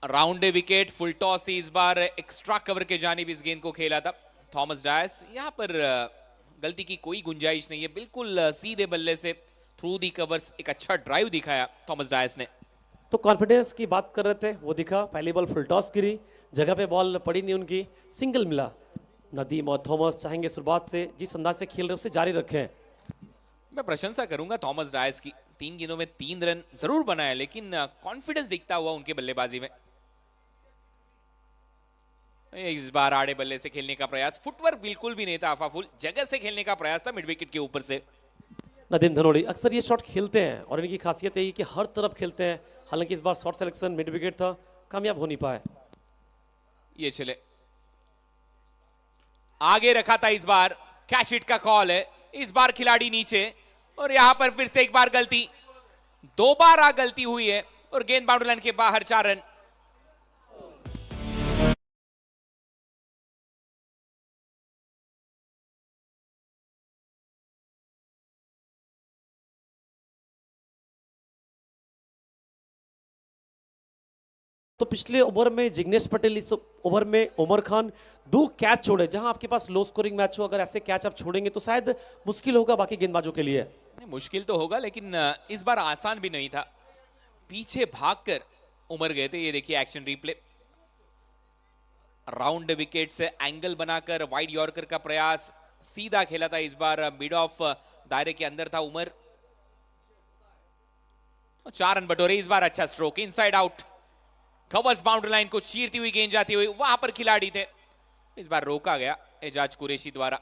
[SPEAKER 6] राउंड विकेट, फुल टॉस थी इस बार, एक्स्ट्रा कवर के जानिब इस गेंद को खेला था थॉमस डायस। यहां पर गलती की कोई गुंजाइश नहीं है, बिल्कुल सीधे बल्ले से थ्रू दी कवर्स, एक अच्छा ड्राइव दिखाया थॉमस डायस ने।
[SPEAKER 2] तो कॉन्फिडेंस की बात कर रहे थे, वो दिखा। पहली बॉल फुल टॉस गिरी, जगह पे बॉल पड़ी नहीं उनकी, सिंगल मिला। नदीम और थॉमस चाहेंगे शुरुआत से जिस अंदाज से खेल रहे उसे जारी रखें।
[SPEAKER 6] मैं प्रशंसा करूंगा थॉमस डायस की, 3 गेंदों में 3 रन जरूर बनाया, लेकिन कॉन्फिडेंस दिखता हुआ उनके बल्लेबाजी में। इस बार आड़े बल्ले से खेलने का प्रयास, फुटवर्क बिल्कुल भी नहीं था, आफाफुल जगह से खेलने का प्रयास था मिड विकेट के ऊपर से।
[SPEAKER 2] नदीम धनोड़ी अक्सर ये शॉट खेलते हैं और इनकी खासियत यही कि हर तरफ खेलते हैं, हालांकि इस बार शॉट सिलेक्शन मिड विकेट था, कामयाब हो नहीं पाए।
[SPEAKER 6] ये चले आगे रखा था, इस बार कैच हिट का कॉल है, इस बार खिलाड़ी नीचे, और यहां पर फिर से एक बार गलती, दोबारा गलती हुई है, और गेंद बाउंड्री लाइन के बाहर, 4 रन।
[SPEAKER 2] तो पिछले ओवर में जिग्नेश पटेल, इस ओवर में उमर खान 2 कैच छोड़े। जहां आपके पास लो स्कोरिंग मैच हो, अगर ऐसे कैच आप छोड़ेंगे तो शायद मुश्किल होगा बाकी गेंदबाजों के लिए।
[SPEAKER 6] मुश्किल तो होगा, लेकिन इस बार आसान भी नहीं था, पीछे भागकर उमर गए थे। ये देखिए एक्शन रिप्ले, राउंड विकेट से एंगल बनाकर वाइड यॉर्कर का प्रयास, सीधा खेला था इस बार, मिड ऑफ दायरे के अंदर था उमर, 4 रन बटोरे इस बार। अच्छा stroke, inside out, covers boundary line को चीरती हुई गेंद जाती हुई, वहां पर खिलाड़ी थे, इस बार रोका गया एजाज कुरैशी द्वारा,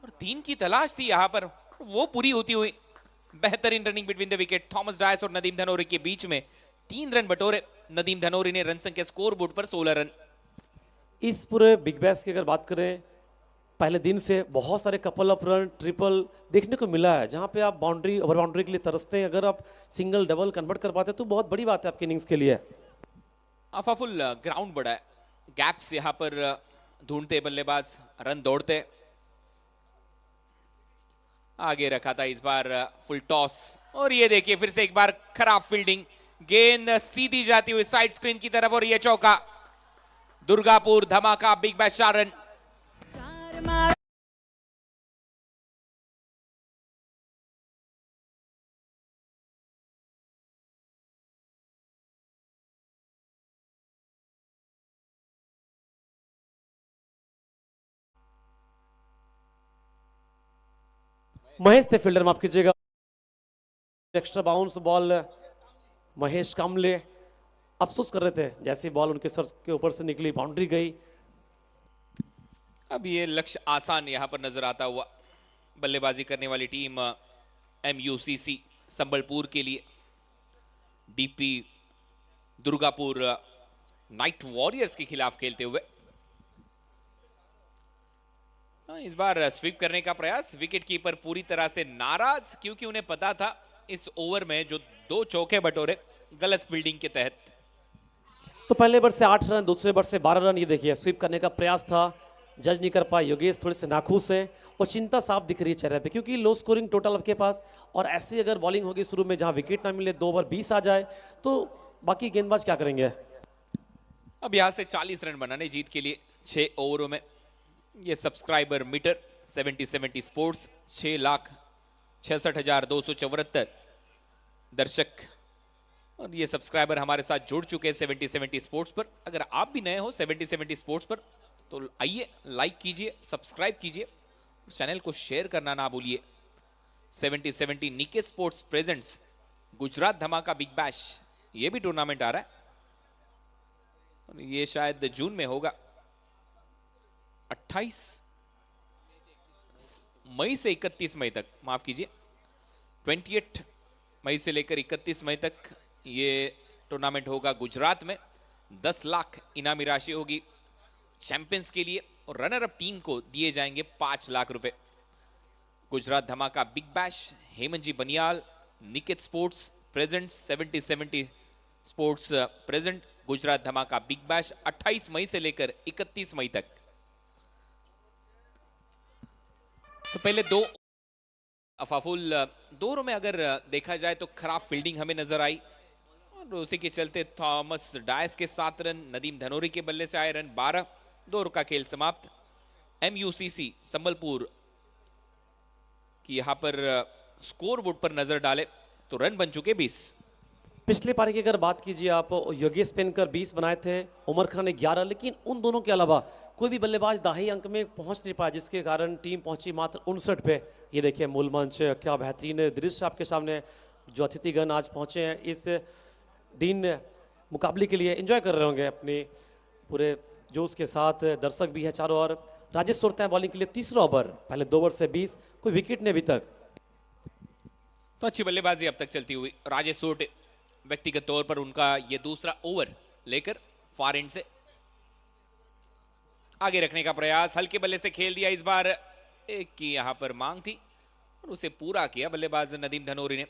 [SPEAKER 6] और 3 की तलाश थी यहां पर, वो पूरी होती हुई। बेहतरीन running between the wicket, Thomas Dias और नदीम धनोरी के बीच में 3 रन बटोरे। नदीम धनोरी ने रन संख्या स्कोर बोर्ड पर 16 रन।
[SPEAKER 2] इस पूरे बिग बैश की अगर बात करें, पहले दिन से बहुत सारे कपल ऑफ रन, ट्रिपल देखने को मिला है, जहां पे आप बाउंड्री, ओवर बाउंड्री के लिए तरसते हैं। अगर आप सिंगल डबल कन्वर्ट कर पाते हैं तो बहुत बड़ी बात है आपकी इनिंग्स के लिए।
[SPEAKER 6] आफाफुल ग्राउंड बड़ा है, गैप्स यहां पर ढूंढते बल्लेबाज, रन दौड़ते। आगे रखा था इस बार फुल टॉस, और ये देखिए फिर से एक बार खराब फील्डिंग, गेंद सीधी जाती हुई साइड स्क्रीन की तरफ, और ये चौका। Durgapur Dhamaka big bash 4 run.
[SPEAKER 2] Mahesh थे फील्डर, माफ कीजिएगा। एक्स्ट्रा बाउंस बॉल महेश कामले अफसोस कर रहे थे, जैसे बॉल उनके सर के ऊपर से निकली, बाउंड्री गई।
[SPEAKER 6] अब ये लक्ष्य आसान यहां पर नजर आता हुआ, बल्लेबाजी करने वाली टीम MUCC संबलपुर के लिए, डीपी दुर्गापुर नाइट वॉरियर्स के खिलाफ खेलते हुए। इस बार स्वीप करने का प्रयास, विकेट कीपर पूरी तरह से नाराज, क्योंकि उन्हें पता था इस ओवर में जो 2 चौके बटोरे गलत फील्डिंग के तहत।
[SPEAKER 2] तो पहले ओवर से 8 रन, दूसरे ओवर से 12 रन। ये देखिए स्वीप करने का प्रयास था, जज नहीं कर पाए। योगेश थोड़े से नाखुश हैं और चिंता साफ दिख रही है चेहरे पे, क्योंकि लो स्कोरिंग टोटल आपके पास, और ऐसी अगर बॉलिंग होगी शुरू में जहां विकेट ना मिले, 2 ओवर 20 आ जाए, तो बाकी गेंदबाज क्या करेंगे?
[SPEAKER 6] अब यहां से 40 रन बनाने जीत के लिए 6 ओवरों में। ये सब्सक्राइबर मीटर 70-70 स्पोर्ट्स, 6,66,274 दर्शक और ये सब्सक्राइबर हमारे साथ जुड़ चुके हैं 70-70 स्पोर्ट्स पर। अगर आप भी नए हो 70-70 स्पोर्ट्स पर तो आइए, लाइक कीजिए, सब्सक्राइब कीजिए, चैनल को शेयर करना ना भूलिए। 70-70 निके sports presents Gujarat Dhamaka big bash, ये भी टूर्नामेंट आ रहा है और ये शायद जून में होगा। 28 मई से 31 मई तक, माफ कीजिए 28 मई से लेकर 31 मई तक ये टूर्नामेंट होगा गुजरात में। 10 लाख इनामी राशि होगी चैंपियंस के लिए और रनर अप टीम को दिए जाएंगे 5 लाख रुपए। Gujarat Dhamaka big bash, Hemant ji Baniyal, Niket sports present, 70-70 sports present Gujarat Dhamaka big bash 28 मई से लेकर 31 मई तक। तो पहले 2 अफाफुल 2 ओवरों में अगर देखा जाए तो खराब फील्डिंग हमें नजर आई और उसी के चलते थॉमस डायस के 7 रन, नदीम धनोरी के बल्ले से आए रन 12। 2 ओवर का खेल समाप्त। MUCC संबलपुर की यहां पर स्कोर बोर्ड पर नजर डाले तो रन बन चुके 20।
[SPEAKER 2] पिछले पारी की अगर बात कीजिए आप, योगेश पेनकर 20 बनाए थे, उमर खान ने 11, लेकिन उन दोनों के अलावा कोई भी बल्लेबाज दाही अंक में पहुंच नहीं पाया, जिसके कारण टीम पहुंची मात्र 59 पे। ये देखिए मूल मंच, क्या बेहतरीन दृश्य आपके सामने। जो अतिथिगण आज पहुंचे हैं इस दिन मुकाबले के लिए, एंजॉय कर रहे होंगे अपने पूरे जोश के साथ। दर्शक भी है चारों ओर। राजेश सोरता है बॉलिंग के लिए, तीसरा ओवर, पहले 2 ओवर से 20, कोई विकेट नहीं अभी तक।
[SPEAKER 6] तो अच्छी बल्लेबाजी अब तक चलती हुई। राजेश सोरटे व्यक्तिगत तौर पर उनका ये दूसरा ओवर लेकर फार एंड से आगे रखने का प्रयास, हल्के बल्ले से खेल दिया इस बार। एक की यहां पर मांग थी और उसे पूरा किया बल्लेबाज नदीम धनोरी ने।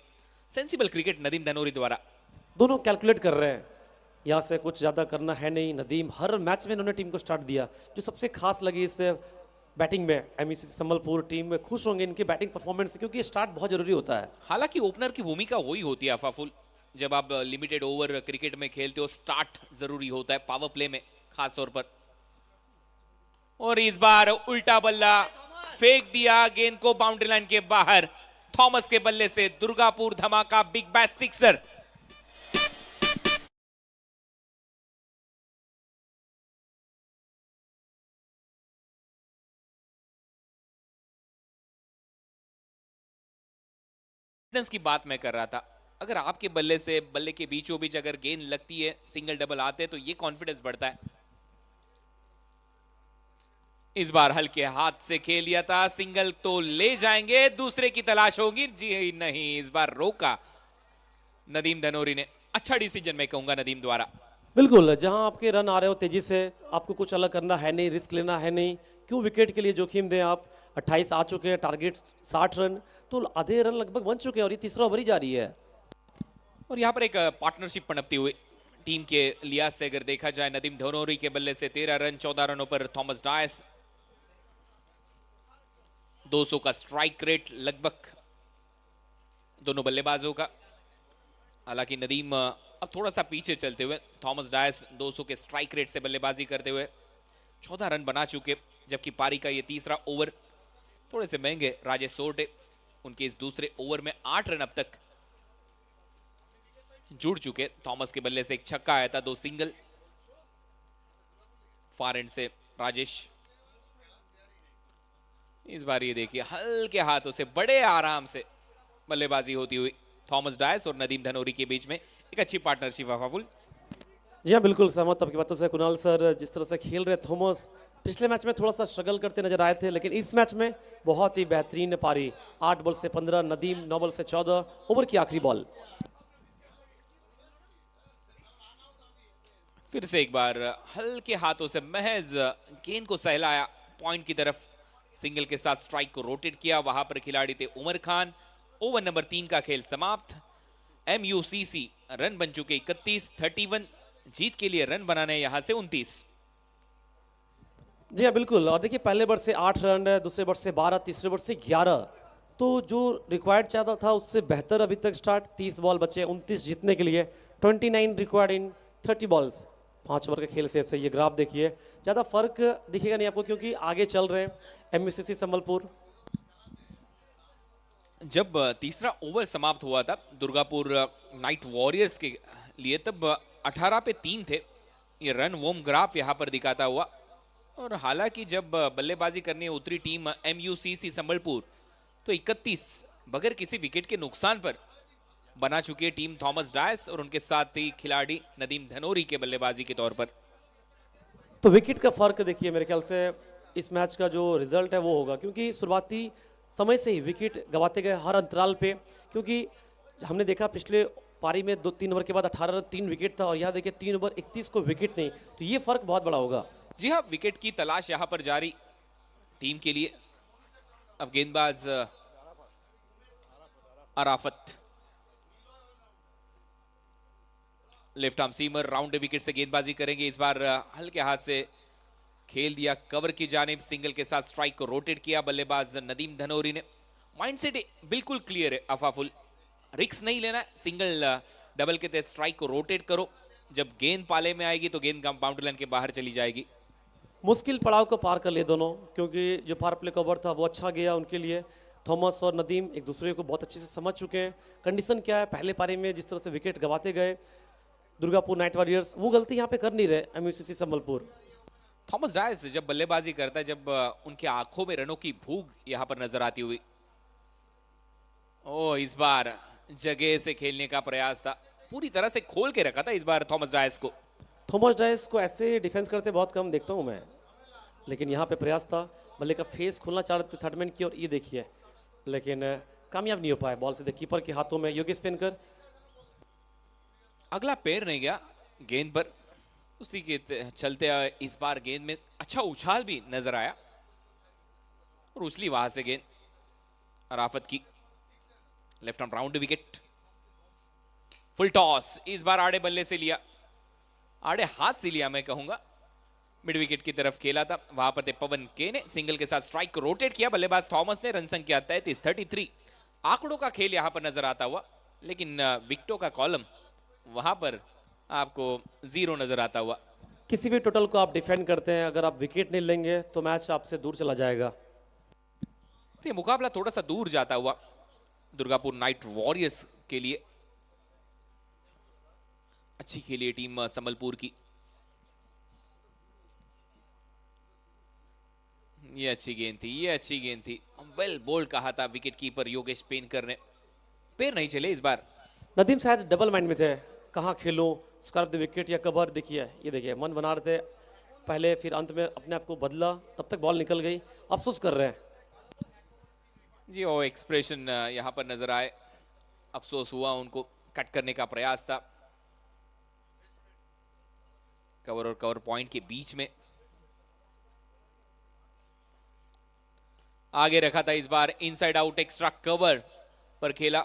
[SPEAKER 6] सेंसिबल क्रिकेट नदीम धनोरी द्वारा।
[SPEAKER 2] दोनों कैलकुलेट कर रहे हैं, यहाँ से कुछ ज़्यादा करना है नहीं। नदीम हर मैच में इन्होंने टीम को स्टार्ट दिया। जो सबसे खास लगी इस बैटिंग में, MUCC संबलपुर टीम में खुश होंगे इनके बैटिंग परफॉर्मेंस से, क्योंकि स्टार्ट बहुत जरूरी होता है।
[SPEAKER 6] हालांकि ओपनर की भूमिका वही होती है अफाफुल, जब आप लिमिटेड ओवर क्रिकेट में खेलते हो स्टार्ट जरूरी होता है, पावर प्ले में खास तौर पर। और इस बार उल्टा बल्ला फेंक दिया गेंद को बाउंड्री लाइन के बाहर। थॉमस के बल्ले से Durgapur Dhamaka big bash sixer. की बात मैं कर रहा था, अगर आपके बल्ले से बल्ले के बीचों बीच अगर गेंद लगती है, सिंगल डबल आते हैं, तो ये कॉन्फिडेंस बढ़ता है। इस बार हल्के हाथ से खेल लिया था, सिंगल तो ले जाएंगे, दूसरे की तलाश होगी। जी नहीं, इस बार रोका नदीम धनोरी ने। अच्छा डिसीजन मैं कहूंगा नदीम द्वारा।
[SPEAKER 2] बिल्कुल, जहां आपके रन आ रहे हो तेजी से, आपको कुछ अलग करना है नहीं, रिस्क लेना है नहीं, क्यों विकेट के लिए जोखिम दें आप। 28 आ चुके हैं, टारगेट 60 रन, तो आधे रन लगभग बन चुके हैं और ये तीसरा ओवर ही जारी है।
[SPEAKER 6] और यहाँ पर एक पार्टनरशिप पनपती हुई टीम के लिहाज से अगर देखा जाए, नदीम धनोरी के बल्ले से 13 रन, 14 रनों पर थॉमस डायस। 200 का स्ट्राइक रेट लगभग दोनों बल्लेबाजों का। हालांकि नदीम अब थोड़ा सा पीछे चलते हुए, थॉमस डायस 200 के स्ट्राइक रेट से बल्लेबाजी करते हुए 14 रन बना चुके, जबकि पारी का ये तीसरा ओवर थोड़े से महंगे राजेश सोरटे, उनके इस दूसरे ओवर में 8 रन अब तक जुड़ चुके। थॉमस के बल्ले से एक छक्का आया था, 2 सिंगल। फार एंड से राजेश। इस बार ये देखिए हल्के हाथों से बड़े आराम से बल्लेबाजी होती हुई थॉमस डायस और नदीम धनोरी के बीच में एक अच्छी पार्टनरशिप। अफाफुल
[SPEAKER 2] जी हाँ, बिल्कुल सहमत आपकी बातों से कुणाल सर। जिस तरह से खेल रहे थॉमस,
[SPEAKER 7] पिछले मैच में थोड़ा सा स्ट्रगल करते नजर आए थे, लेकिन इस मैच में बहुत ही बेहतरीन पारी। 8 बॉल से 15, नदीम 9 बॉल से 14, ओवर की आखिरी बॉल।
[SPEAKER 6] फिर से एक बार हल्के हाथों से महज गेंद को सहलाया पॉइंट की तरफ, सिंगल के साथ स्ट्राइक को रोटेट किया। वहां पर खिलाड़ी थे उमर खान। ओवर नंबर 3 का खेल समाप्त। MUCC रन बन चुके 31, 31 जीत के लिए रन बनाने यहां से 29।
[SPEAKER 7] जी हाँ बिल्कुल, और देखिए पहले ओवर से 8 रन, दूसरे ओवर से 12, तीसरे ओवर से 11, तो जो रिक्वायर्ड चाहता था उससे बेहतर अभी तक स्टार्ट। 30 बॉल बचे 29 जीतने के लिए, 29 रिक्वायर्ड इन 30 बॉल्स। 5 ओवर के खेल से ऐसे ये ग्राफ देखिए, ज़्यादा फर्क दिखेगा नहीं आपको क्योंकि आगे चल रहे हैं MUCC संबलपुर।
[SPEAKER 6] जब तीसरा ओवर समाप्त हुआ था दुर्गापुर नाइट वॉरियर्स के लिए, तब 18 पे 3 थे। ये रन वोम ग्राफ यहां पर दिखाता हुआ। और हालांकि जब बल्लेबाजी करने उतरी टीम MUCC संबलपुर, तो 31 बगैर किसी विकेट के नुकसान पर बना चुकी है टीम थॉमस डायस और उनके साथ ही खिलाड़ी नदीम धनोरी के बल्लेबाजी के तौर पर।
[SPEAKER 7] तो विकेट का फर्क देखिए, मेरे ख्याल से इस मैच का जो रिजल्ट है वो होगा, क्योंकि शुरुआती समय से ही विकेट गवाते गए हर अंतराल पे। क्योंकि हमने देखा पिछले पारी में 2-3 ओवर के बाद 18 रन 3 विकेट था, और यहाँ देखिए 3 ओवर 31 को विकेट नहीं, तो ये फर्क बहुत बड़ा होगा।
[SPEAKER 6] जी हाँ, विकेट की तलाश यहां पर जारी टीम के लिए। अब गेंदबाज Arafat, left arm seamer, round wicket से गेंदबाजी करेंगे। इस बार हल्के हाथ से खेल दिया कवर की जानिब, सिंगल के साथ स्ट्राइक को रोटेट किया बल्लेबाज नदीम धनोरी ने। माइंडसेट बिल्कुल क्लियर है, अफाफुल रिक्स नहीं लेना है। सिंगल डबल के तहत स्ट्राइक को रोटेट करो, जब गेंद पाले में आएगी तो गेंद बाउंड्री लाइन के बाहर चली जाएगी।
[SPEAKER 7] मुश्किल पड़ाव को पार कर लिए दोनों, क्योंकि जो पावर प्ले का ओवर था वो अच्छा गया उनके लिए। थॉमस और नदीम एक दूसरे को बहुत अच्छे से समझ चुके हैं। कंडीशन क्या है, पहले पारी में जिस तरह से विकेट गवाते गए दुर्गापुर नाइट वॉरियर्स, वो गलती यहाँ पे कर नहीं रहे MUCC संबलपुर।
[SPEAKER 6] थॉमस डायस जब बल्लेबाजी करता है, जब उनकी आंखों में रनों की भूख यहां पर नजर आती हुई। ओ, इस बार जगह से खेलने का प्रयास था, पूरी तरह से खोल के रखा था इस बार थॉमस डायस को।
[SPEAKER 7] थॉमस डाइस को ऐसे डिफेंस करते बहुत कम देखता हूँ मैं, लेकिन यहाँ पे प्रयास था। बल्ले का फेस खोलना चाह रहे थे थर्ड मैन की, और ये देखिए, लेकिन कामयाब नहीं हो पाए। बॉल सीधे कीपर के हाथों में। योगेश पेनकर,
[SPEAKER 6] अगला पैर नहीं गया गेंद पर, उसी के चलते इस बार गेंद में अच्छा उछाल भी नजर आया और उछली वहां से गेंद अराफत की। Left arm round wicket, full toss. इस बार आड़े बल्ले से लिया, आड़े हाथ से लिया मैं कहूंगा। मिड विकेट की तरफ खेला था, वहां पर थे पवन के ने। सिंगल के साथ स्ट्राइक को रोटेट किया बल्लेबाज थॉमस ने। रन संख्या 33, 33। आंकड़ों का खेल यहां पर नजर आता हुआ, लेकिन विकेटों का कॉलम वहां पर आपको 0 नजर आता हुआ।
[SPEAKER 7] किसी भी टोटल को आप डिफेंड करते हैं, अगर आप विकेट नहीं लेंगे तो मैच आपसे दूर चला जाएगा।
[SPEAKER 6] ये मुकाबला थोड़ा सा दूर जाता हुआ दुर्गापुर नाइट वॉरियर्स के लिए। अच्छी खेली है टीम संबलपुर की। ये अच्छी गेंद थी, ये अच्छी गेंद थी। वेल बोल्ड कहा था विकेट कीपर योगेश पेनकर ने। पैर नहीं चले इस बार।
[SPEAKER 7] नदीम शायद डबल माइंड में थे, कहाँ खेलूं, स्कार्फ द विकेट या कवर। देखिए, ये देखिए, मन बना रहे थे पहले, फिर अंत में अपने आप को बदला, तब तक बॉल निकल गई। अफसोस कर रहे हैं
[SPEAKER 6] जी, वो एक्सप्रेशन यहां पर नजर आए। अफसोस हुआ, उनको कट करने का प्रयास था कवर और कवर पॉइंट के बीच में। आगे रखा था इस बार, इनसाइड आउट एक्स्ट्रा कवर पर खेला।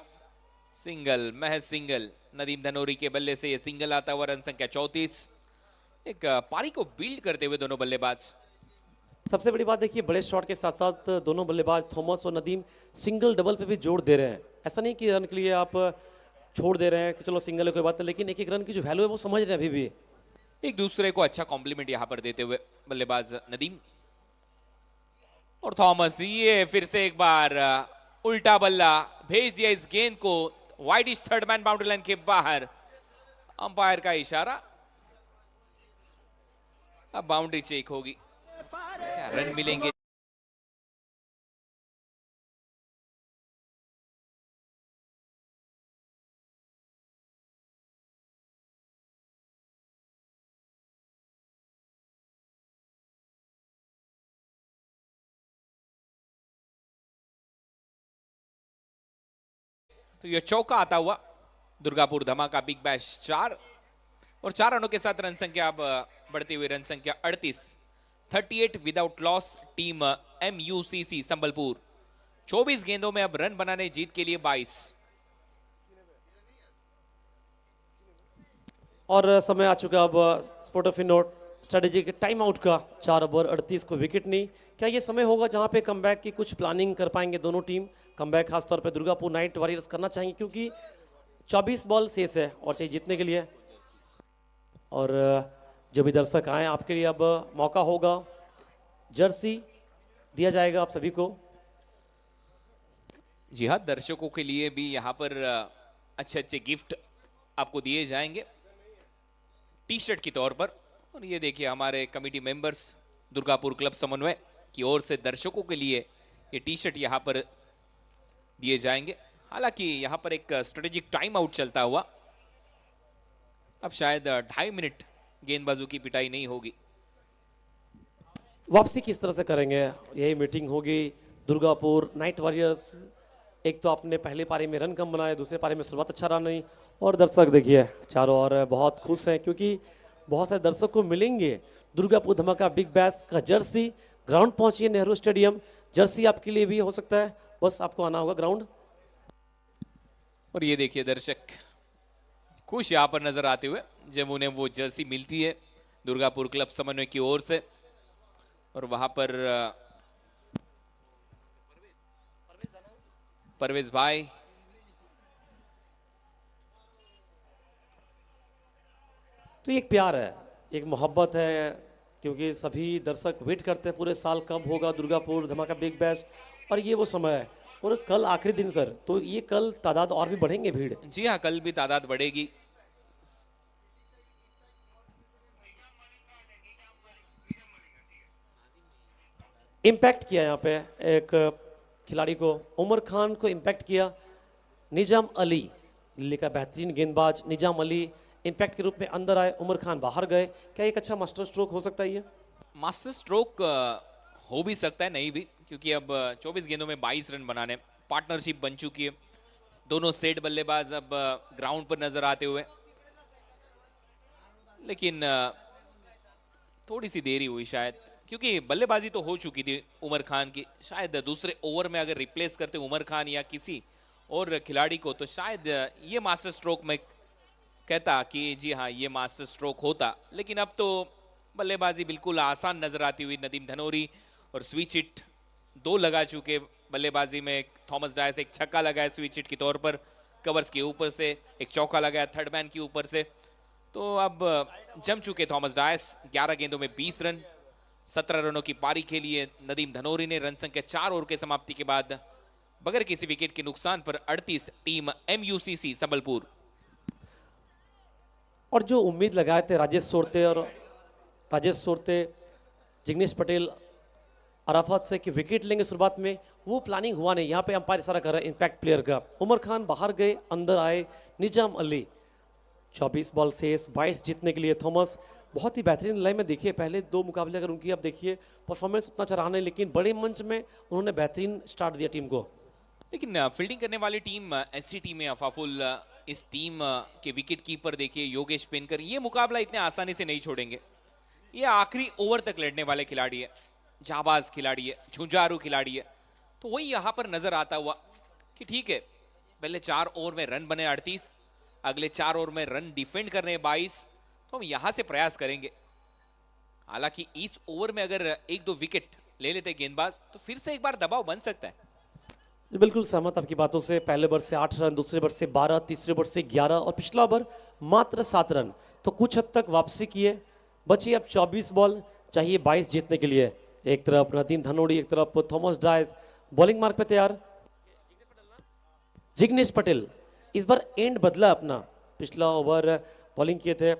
[SPEAKER 6] सिंगल, महज सिंगल। नदीम धनोरी के बल्ले से ये सिंगल आता हुआ। रन संख्या 34। एक पारी को बिल्ड करते हुए दोनों बल्लेबाज।
[SPEAKER 7] सबसे बड़ी बात देखिए, बड़े शॉट के साथ साथ दोनों बल्लेबाज थॉमस और नदीम सिंगल डबल पे भी जोर दे रहे हैं। ऐसा नहीं कि रन के लिए आप छोड़ दे रहे हैं कि चलो सिंगल है कोई बात नहीं, लेकिन एक एक रन की जो वैल्यू है वो समझ रहे हैं अभी भी।
[SPEAKER 6] एक दूसरे को अच्छा कॉम्प्लीमेंट यहां पर देते हुए बल्लेबाज नदीम और थॉमस। ये फिर से एक बार उल्टा बल्ला भेज दिया इस गेंद को wide third man boundary line के बाहर। अंपायर का इशारा, अब बाउंड्री चेक होगी। क्या रन मिलेंगे? तो ये चौका आता हुआ दुर्गापुर धमाका बिग बैश 4 और 4 रनों के साथ रन संख्या अब बढ़ती हुई रन संख्या 38 without loss team MUCC Sambalpur 24 गेंदों में अब रन बनाने जीत के लिए 22।
[SPEAKER 7] और समय आ चुका अब स्पोर्ट ऑफ नोट स्ट्रेटेजी के टाइम आउट का 4 ओवर 38 को विकेट नहीं। क्या ये समय होगा जहां पे कमबैक की कुछ प्लानिंग कर पाएंगे दोनों टीम? कमबैक खासतौर पे दुर्गापुर नाइट वॉरियर्स करना चाहेंगे क्योंकि 24 बॉल शेष है और चाहिए जीतने के लिए। और जो भी दर्शक आए आपके लिए अब मौका होगा, जर्सी दिया जाएगा आप सभी को।
[SPEAKER 6] जी हाँ, दर्शकों के लिए भी यहाँ पर अच्छे अच्छे गिफ्ट आपको दिए जाएंगे टी शर्ट की तौर पर। और ये देखिए हमारे कमेटी मेंबर्स दुर्गापुर क्लब समन्वय की ओर से दर्शकों के लिए ये टी शर्ट यहाँ पर दिए जाएंगे। हालांकि यहाँ पर एक स्ट्रेटेजिक टाइम आउट चलता हुआ अब शायद 2.5 मिनट गेंदबाजों की पिटाई नहीं होगी।
[SPEAKER 7] वापसी किस तरह से करेंगे? यही मीटिंग होगी। दुर्गापुर नाइट वॉरियर्स, एक तो आपने पहले पारी में रन कम बनाए, दूसरे पारी में शुरुआत अच्छा रहा नहीं। और दर्शक देखिए चारों ओर बहुत खुश हैं क्योंकि बहुत सारे दर्शक को मिलेंगे दुर्गापुर धमाका बिग बैश का जर्सी। ग्राउंड पहुंचिए नेहरू स्टेडियम, जर्सी आपके लिए भी हो सकता है, बस आपको आना होगा ग्राउंड।
[SPEAKER 6] और ये देखिए दर्शक खुश यहाँ पर नजर आते हुए जब उन्हें वो जर्सी मिलती है दुर्गापुर क्लब समन्वय की ओर से। और वहां पर परवेज भाई,
[SPEAKER 7] तो ये एक प्यार है, एक मोहब्बत है क्योंकि सभी दर्शक वेट करते हैं पूरे साल कब होगा दुर्गापुर धमाका बिग बैश। और ये वो समय है और कल आखिरी दिन सर, तो ये कल तादाद और भी बढ़ेंगे भीड़।
[SPEAKER 6] जी हाँ, कल भी तादाद बढ़ेगी।
[SPEAKER 7] इम्पैक्ट किया यहाँ पे एक खिलाड़ी को, उमर खान को इम्पैक्ट किया निजाम अली, दिल्ली का बेहतरीन गेंदबाज निजाम अली इम्पैक्ट के रूप में अंदर आए, उमर खान बाहर गए। क्या एक अच्छा मास्टर स्ट्रोक हो सकता है ये?
[SPEAKER 6] मास्टर स्ट्रोक हो भी सकता है, नहीं भी, क्योंकि अब 24 गेंदों में 22 रन बनाने, पार्टनरशिप बन चुकी है। दोनों सेट बल्लेबाज अब ग्राउंड पर नजर आते हुए, लेकिन थोड़ी सी देरी हुई शायद, क्योंकि बल्लेबाजी तो हो चुकी थी उमर खान की। शायद दूसरे ओवर में अगर रिप्लेस करते उमर खान या किसी और खिलाड़ी को तो शायद ये मास्टर स्ट्रोक में कहता कि जी हाँ ये मास्टर स्ट्रोक होता। लेकिन अब तो बल्लेबाजी बिल्कुल आसान नजर आती हुई नदीम धनोरी, और स्विच हिट 2 लगा चुके बल्लेबाजी में। थॉमस डायस एक छक्का लगाया स्विच हिट के तौर पर, कवर्स के ऊपर से एक चौका लगाया थर्ड मैन के ऊपर से। तो अब जम चुके थॉमस डायस, 11 गेंदों में 20 रन, 17 रनों की पारी के लिए नदीम धनोरी ने। रन संख्या 4 ओवर के समाप्ति के बाद बगैर किसी विकेट के नुकसान पर 38 टीम MUCC संबलपुर।
[SPEAKER 7] और जो उम्मीद लगाए थे राजेश सोरते, जिग्नेश पटेल, अराफत से कि विकेट लेंगे शुरुआत में, वो प्लानिंग हुआ नहीं। यहाँ पे अंपायर इशारा कर रहा है इम्पैक्ट प्लेयर का। उमर खान बाहर गए, अंदर आए निजाम अली। 24 बॉल शेष, 22 जीतने के लिए थॉमस बहुत ही बेहतरीन लय में। देखिए पहले 2 मुकाबले अगर उनकी, अब देखिए परफॉर्मेंस उतना अच्छा रहा नहीं, लेकिन बड़े मंच में उन्होंने बेहतरीन स्टार्ट दिया टीम को।
[SPEAKER 6] लेकिन फील्डिंग करने वाली टीम ऐसी टीम है अफाफुल, इस टीम के विकेट कीपर देखिए योगेश पेनकर, ये मुकाबला इतने आसानी से नहीं छोड़ेंगे। ये आखिरी ओवर तक लड़ने वाले खिलाड़ी है, जाबाज खिलाड़ी है, झुंझारू खिलाड़ी है। तो वही यहाँ पर नजर आता हुआ कि ठीक है पहले 4 ओवर में रन बने 38, अगले 4 ओवर में रन डिफेंड करने 22, तो हम यहाँ से प्रयास करेंगे। हालांकि इस ओवर में अगर 1-2 विकेट ले लेते गेंदबाज तो फिर से एक बार दबाव बन सकता है।
[SPEAKER 7] जी बिल्कुल सहमत आपकी बातों से। पहले ओवर से 8 रन, दूसरे ओवर से 12, तीसरे ओवर से 11 और पिछला ओवर मात्र 7 रन। तो कुछ हद तक वापसी किए, बची अब 24 बॉल, चाहिए 22 जीतने के लिए। एक तरफ नदीम धनोड़ी, एक तरफ थॉमस डायस, बॉलिंग मार्क पे तैयार जिग्नेश पटेल। इस बार एंड बदला अपना, पिछला ओवर बॉलिंग किए थे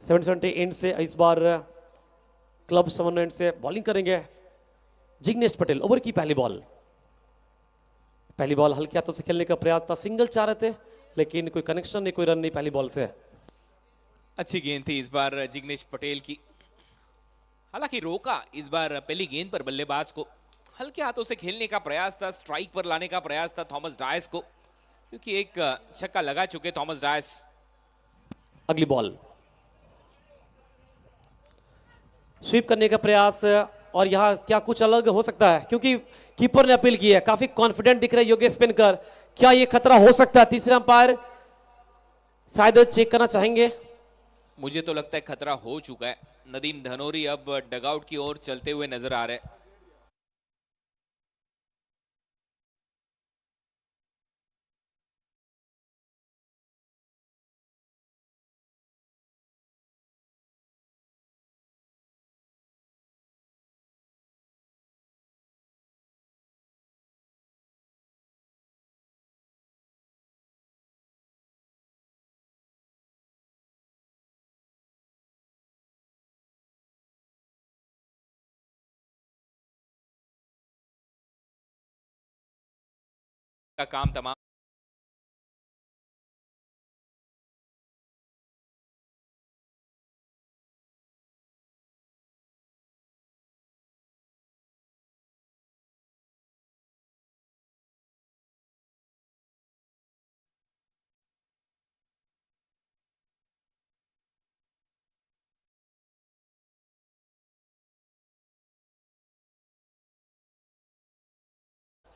[SPEAKER 7] 70 एंड से, इस बार क्लब समन्वय एंड से बॉलिंग करेंगे जिग्नेश पटेल। ओवर की पहली बॉल हल्के हाथों से खेलने का प्रयास था, सिंगल चाह रहे थे लेकिन कोई कनेक्शन नहीं, कोई रन नहीं पहली बॉल से।
[SPEAKER 6] अच्छी गेंद थी इस बार जिग्नेश पटेल की, हालांकि रोका इस बार पहली गेंद पर बल्लेबाज को। हल्के हाथों से खेलने का प्रयास था, स्ट्राइक पर लाने का प्रयास था थॉमस डायस को, क्योंकि एक छक्का लगा चुके थॉमस डायस।
[SPEAKER 7] अगली बॉल स्वीप करने का प्रयास, और यहां क्या कुछ अलग हो सकता है क्योंकि कीपर ने अपील की है, काफी कॉन्फिडेंट दिख रहे योगेश पिनकर। क्या ये खतरा हो सकता है? तीसरा अंपायर शायद चेक करना चाहेंगे।
[SPEAKER 6] मुझे तो लगता है खतरा हो चुका है। नदीम धनोरी अब डगआउट की ओर चलते हुए नजर आ रहे हैं। का काम तमाम।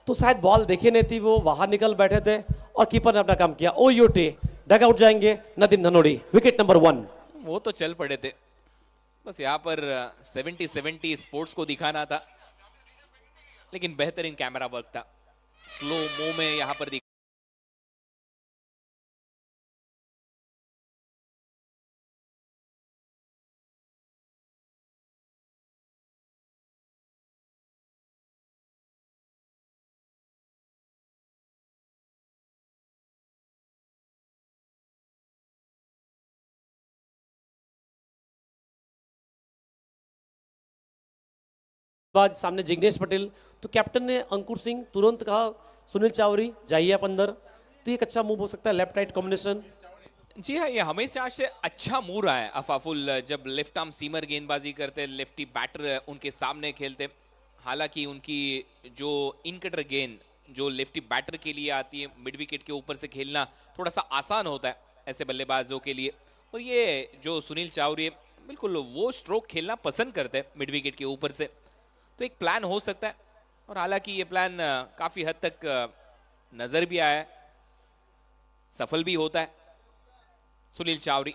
[SPEAKER 7] तो शायद बॉल देखे नहीं थी, वो बाहर निकल बैठे थे और कीपर ने अपना काम किया। ओयूटी डग आउट जाएंगे नदीम धनोरी, विकेट नंबर 1।
[SPEAKER 6] वो तो चल पड़े थे, बस यहाँ पर 70-70 स्पोर्ट्स को दिखाना था, लेकिन बेहतरीन कैमरा वर्क था। स्लो मो में यहाँ पर
[SPEAKER 7] बाद सामने जिग्नेश पटेल, तो कैप्टन ने अंकुर सिंह तुरंत कहा सुनील चावरी जाइए आप अंदर, तो एक अच्छा मूव हो सकता है, लेफ्ट राइट कॉम्बिनेशन।
[SPEAKER 6] जी हाँ, ये हमेशा से अच्छा मूव रहा है अफाफुल। जब लेफ्ट आर्म सीमर गेंदबाजी करते, लेफ्टी बैटर उनके सामने खेलते। हालांकि उनकी जो इन कटर गेंद जो लेफ्टी बैटर के लिए आती है, मिड विकेट के ऊपर से खेलना थोड़ा सा आसान होता है ऐसे बल्लेबाजों के लिए। और ये जो सुनील चावरी बिल्कुल वो स्ट्रोक खेलना पसंद करते हैं मिड विकेट के ऊपर से, तो एक प्लान हो सकता है। और हालांकि ये प्लान काफी हद तक नजर भी आया है, सफल भी होता है। सुनील चावरी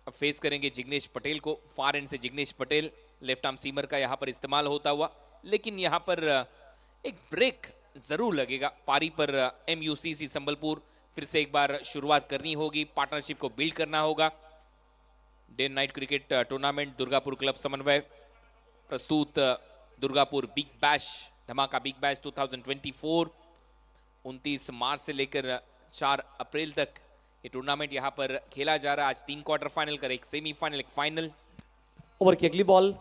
[SPEAKER 6] अब फेस करेंगे जिग्नेश पटेल को। फार एंड से Jignesh Patel, left arm seamer का यहां पर इस्तेमाल होता हुआ, लेकिन यहां पर एक ब्रेक जरूर लगेगा पारी पर। MUCC संबलपुर फिर से एक बार शुरुआत करनी होगी, पार्टनरशिप को बिल्ड करना होगा। Day night cricket tournament Durgapur club समन्वय प्रस्तुत दुर्गापुर बिग बैश, धमाका बिग बैश 2024। 29 मार्च से लेकर 4 अप्रैल तक ये टूर्नामेंट यहाँ पर खेला जा रहा है। आज 3 क्वार्टर फाइनल कर, एक सेमीफाइनल, एक फाइनल।
[SPEAKER 7] ओवर की अगली बॉल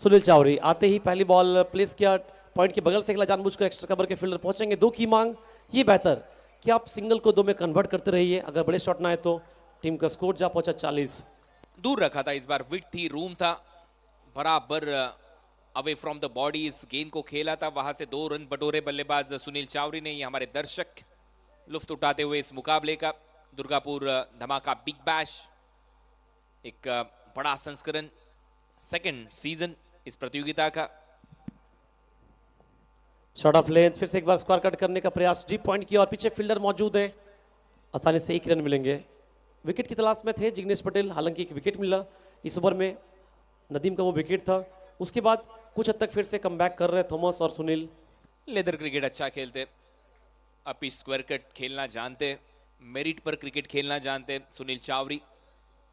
[SPEAKER 7] सुनील चावरी आते ही पहली बॉल प्लेस किया, पॉइंट के बगल से खेला, जानबूझकर एक्स्ट्रा कवर के फील्डर पहुंचेंगे। 2 की मांग, ये बेहतर कि आप सिंगल को 2 में कन्वर्ट करते रहिए, अगर बड़े शॉट ना आए तो टीम का स्कोर जा पहुंचा 40।
[SPEAKER 6] दूर रखा था इस बार, विड थी, रूम था, बराबर अवे फ्रॉम द बॉडी इस गेंद को खेला था। वहां से 2 रन बटोरे बल्लेबाज सुनील चावरी ने। ये हमारे दर्शक लुफ्त उठाते हुए इस मुकाबले का। दुर्गापुर धमाका बिग बैश एक बड़ा संस्करण, सेकंड सीजन इस प्रतियोगिता का।
[SPEAKER 7] शॉट ऑफ लेंथ, फिर से एक बार स्क्वायर कट करने का प्रयास, डीप पॉइंट की और पीछे फील्डर मौजूद है, आसानी से 1 रन मिलेंगे। विकेट की तलाश में थे जिग्नेश पटेल, हालांकि एक विकेट मिला इस ओवर में, नदीम का वो विकेट था। उसके बाद कुछ हद तक फिर से कमबैक कर रहे थॉमस और सुनील।
[SPEAKER 6] लेदर क्रिकेट अच्छा खेलते, अपी स्क्वायर कट खेलना जानते, मेरिट पर क्रिकेट खेलना जानते सुनील चावरी।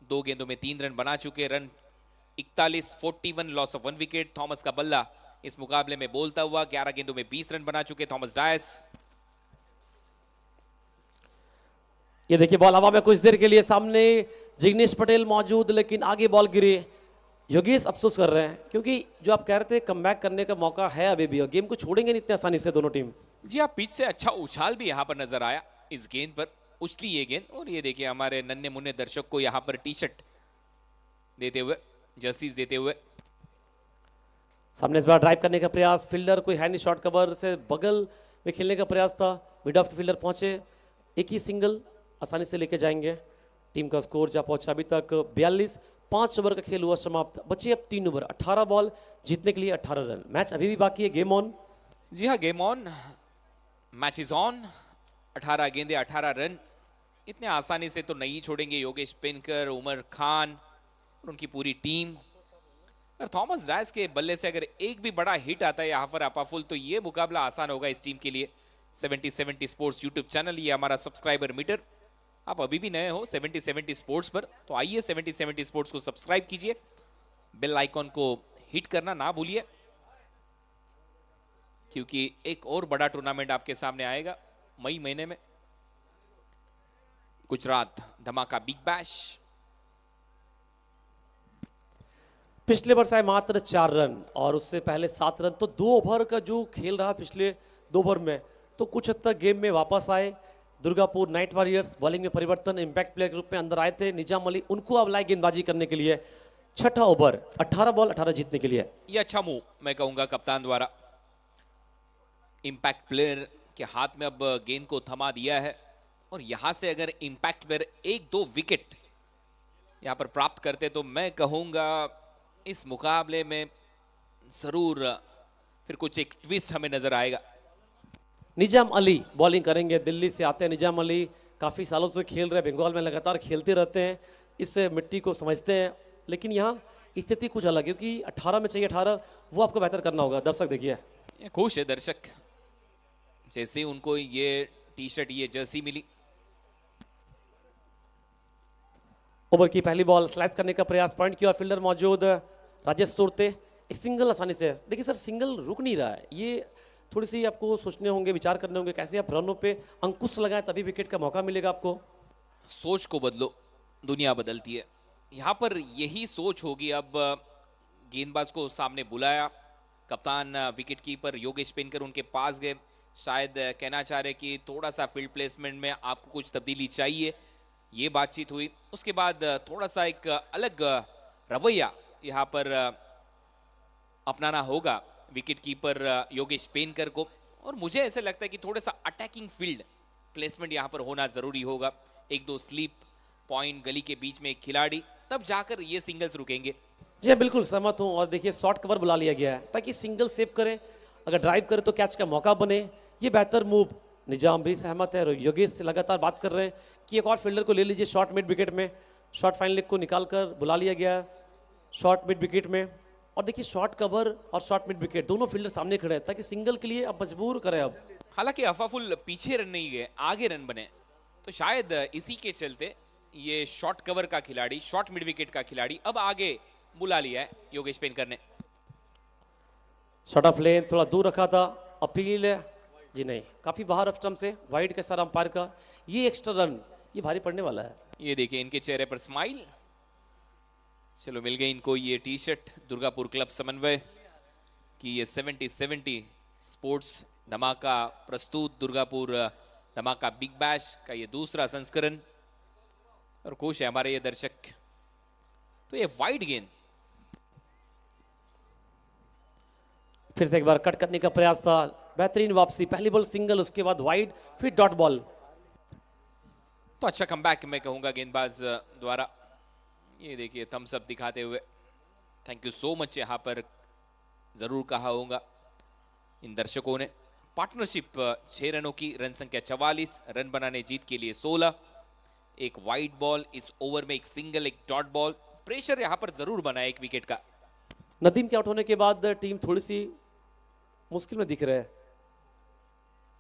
[SPEAKER 6] 2 गेंदों में 3 रन बना चुके, run 41, 41, loss of 1 wicket. Thomas का बल्ला इस मुकाबले में बोलता हुआ, 11 गेंदों में 20 रन बना चुके थॉमस डायस।
[SPEAKER 7] ये देखिए बॉल हवा में, कुछ देर के लिए सामने जिग्नेश पटेल मौजूद, लेकिन आगे बॉल गिरी। योगेश अफसोस कर रहे हैं क्योंकि जो आप कह रहे थे कमबैक करने का मौका है अभी भी, और गेम को छोड़ेंगे नहीं इतने आसानी से दोनों टीम।
[SPEAKER 6] जी हाँ, पिच से अच्छा उछाल भी यहाँ पर नजर आया इस गेंद पर, उछली ये गेंद। और ये देखिए हमारे नन्हे मुन्ने दर्शक को यहाँ पर टी-शर्ट देते हुए, जर्सीज देते हुए।
[SPEAKER 7] सामने इस बार ड्राइव करने का प्रयास, फील्डर कोई हैंड शॉट कवर से बगल में खेलने का प्रयास था, मिड ऑफ फील्डर पहुंचे, एक ही सिंगल आसानी से लेके जाएंगे। टीम का स्कोर जहाँ पहुंचा अभी तक 42। 5 ओवर का खेल हुआ समाप्त, बचे अब 3 ओवर, 18 बॉल, जीतने के लिए 18 रन। मैच अभी भी बाकी है, गेम ऑन।
[SPEAKER 6] जी हाँ, game on, match is on. 18 गेंदे 18 रन, इतने आसानी से तो नहीं छोड़ेंगे योगेश पेनकर, उमर खान और उनकी पूरी टीम। और थॉमस डायस के बल्ले से अगर एक भी बड़ा हिट आता है यहाँ पर अपाफुल, तो ये मुकाबला आसान होगा इस टीम के लिए। 70-70 स्पोर्ट्स यूट्यूब चैनल, ये हमारा सब्सक्राइबर मीटर। आप अभी भी नए हो 70-70 स्पोर्ट्स पर, तो आइए 70-70 स्पोर्ट्स को सब्सक्राइब कीजिए, बेल आइकॉन को हिट करना ना भूलिए, क्योंकि एक और बड़ा टूर्नामेंट आपके सामने आएगा मई महीने में, गुजरात धमाका बिग बैश।
[SPEAKER 7] पिछले वर्ष आए मात्र 4 रन और उससे पहले 7 रन, तो 2 ओवर का जो खेल रहा पिछले 2 ओवर में, तो कुछ हद तक गेम में वापस आए। दुर्गापुर नाइट वॉरियर्स बॉलिंग में परिवर्तन, इंपैक्ट प्लेयर के रूप में अंदर आए थे निजाम अली, उनको अब लाए गेंदबाजी करने के लिए। 6ठा ओवर, 18 बॉल 18 जीतने के लिए।
[SPEAKER 6] ये अच्छा मूव मैं कहूंगा कप्तान द्वारा, इंपैक्ट प्लेयर के हाथ में अब गेंद को थमा दिया है, और यहां से अगर इंपैक्ट प्लेयर 1-2 विकेट यहां पर प्राप्त करते, तो मैं कहूंगा इस मुकाबले में जरूर फिर कुछ एक ट्विस्ट हमें नजर आएगा।
[SPEAKER 7] निजाम अली बॉलिंग करेंगे, दिल्ली से आते हैं निजाम अली, काफ़ी सालों से खेल रहे, बंगाल में लगातार खेलते रहते हैं, इस मिट्टी को समझते हैं। लेकिन यहाँ स्थिति कुछ अलग है, क्योंकि 18 में चाहिए 18, वो आपको बेहतर करना होगा। दर्शक देखिए,
[SPEAKER 6] ये खुश है दर्शक, जैसे उनको ये टी शर्ट, ये जर्सी मिली।
[SPEAKER 7] ओवर की पहली बॉल स्लाइस करने का प्रयास, पॉइंट की और फील्डर मौजूद राजेश सुरते, एक सिंगल आसानी से। देखिए सर, सिंगल रुक नहीं रहा है, ये थोड़ी सी आपको सोचने होंगे, विचार करने होंगे, कैसे आप रनों पे अंकुश लगाएं, तभी विकेट का मौका मिलेगा आपको।
[SPEAKER 6] सोच को बदलो, दुनिया बदलती है। यहाँ पर यही सोच होगी। अब गेंदबाज को सामने बुलाया, कप्तान विकेट कीपर योगेश पेनकर उनके पास गए, शायद कहना चाह रहे कि थोड़ा सा फील्ड प्लेसमेंट में आपको कुछ तब्दीली चाहिए, ये बातचीत हुई। उसके बाद थोड़ा सा एक अलग रवैया यहाँ पर अपनाना होगा विकेट कीपर योगेश पेनकर को, और मुझे ऐसे लगता है कि थोड़ा सा अटैकिंग फील्ड प्लेसमेंट यहाँ पर होना जरूरी होगा। 1-2 स्लीप पॉइंट, गली के बीच में एक खिलाड़ी, तब जाकर ये सिंगल्स रुकेंगे।
[SPEAKER 7] जी बिल्कुल सहमत हूँ, और देखिए शॉर्ट कवर बुला लिया गया है ताकि सिंगल सेव करें, अगर ड्राइव करे तो कैच का मौका बने, ये बेहतर मूव। निजाम भी सहमत है, योगेश से लगातार बात कर रहे हैं कि एक और फील्डर को ले लीजिए शॉर्ट मिड विकेट में। शॉर्ट फाइनल को निकाल कर बुला लिया गया शॉर्ट मिड विकेट में, और देखिए शॉर्ट कवर और शॉर्ट मिड विकेट दोनों फील्डर सामने खड़े हैं ताकि सिंगल के लिए अब मजबूर करें। अब
[SPEAKER 6] हालांकि अफाफुल पीछे रन नहीं गए, आगे रन बने, तो शायद इसी के चलते ये शॉर्ट कवर का खिलाड़ी, शॉर्ट मिड विकेट का खिलाड़ी अब आगे बुला लिया है योगेश पेनकर ने।
[SPEAKER 7] शॉर्ट ऑफ लेन थोड़ा दूर रखा था, अपील जी नहीं, काफी बाहर ऑफ स्टंप से, वाइड के सारा अंपायर का। ये एक्स्ट्रा रन, ये भारी पड़ने वाला है।
[SPEAKER 6] ये देखिए इनके चेहरे पर स्माइल। चलो मिल गई इनको ये टी शर्ट दुर्गापुर क्लब समन्वय की, ये 70-70 स्पोर्ट्स धमाका प्रस्तुत दुर्गापुर धमाका बिग बैश का ये दूसरा संस्करण, और खुश है हमारे ये दर्शक। तो ये वाइड गेंद,
[SPEAKER 7] फिर से एक बार कट करने का प्रयास था, बेहतरीन वापसी, पहली बॉल सिंगल, उसके बाद वाइड, फिर डॉट बॉल।
[SPEAKER 6] तो अच्छा कमबैक मैं कहूंगा गेंदबाज द्वारा। ये देखिए थम्स अप दिखाते हुए, थैंक यू सो मच यहाँ पर जरूर कहा होगा इन दर्शकों ने। पार्टनरशिप 6 रनों की, रन संख्या 44, रन बनाने जीत के लिए 16, एक वाइड बॉल, इस ओवर में एक सिंगल, एक डॉट बॉल। प्रेशर यहाँ पर जरूर बना है 1 विकेट का।
[SPEAKER 7] नदीम के आउट होने के बाद टीम थोड़ी सी मुश्किल में दिख रहे हैं।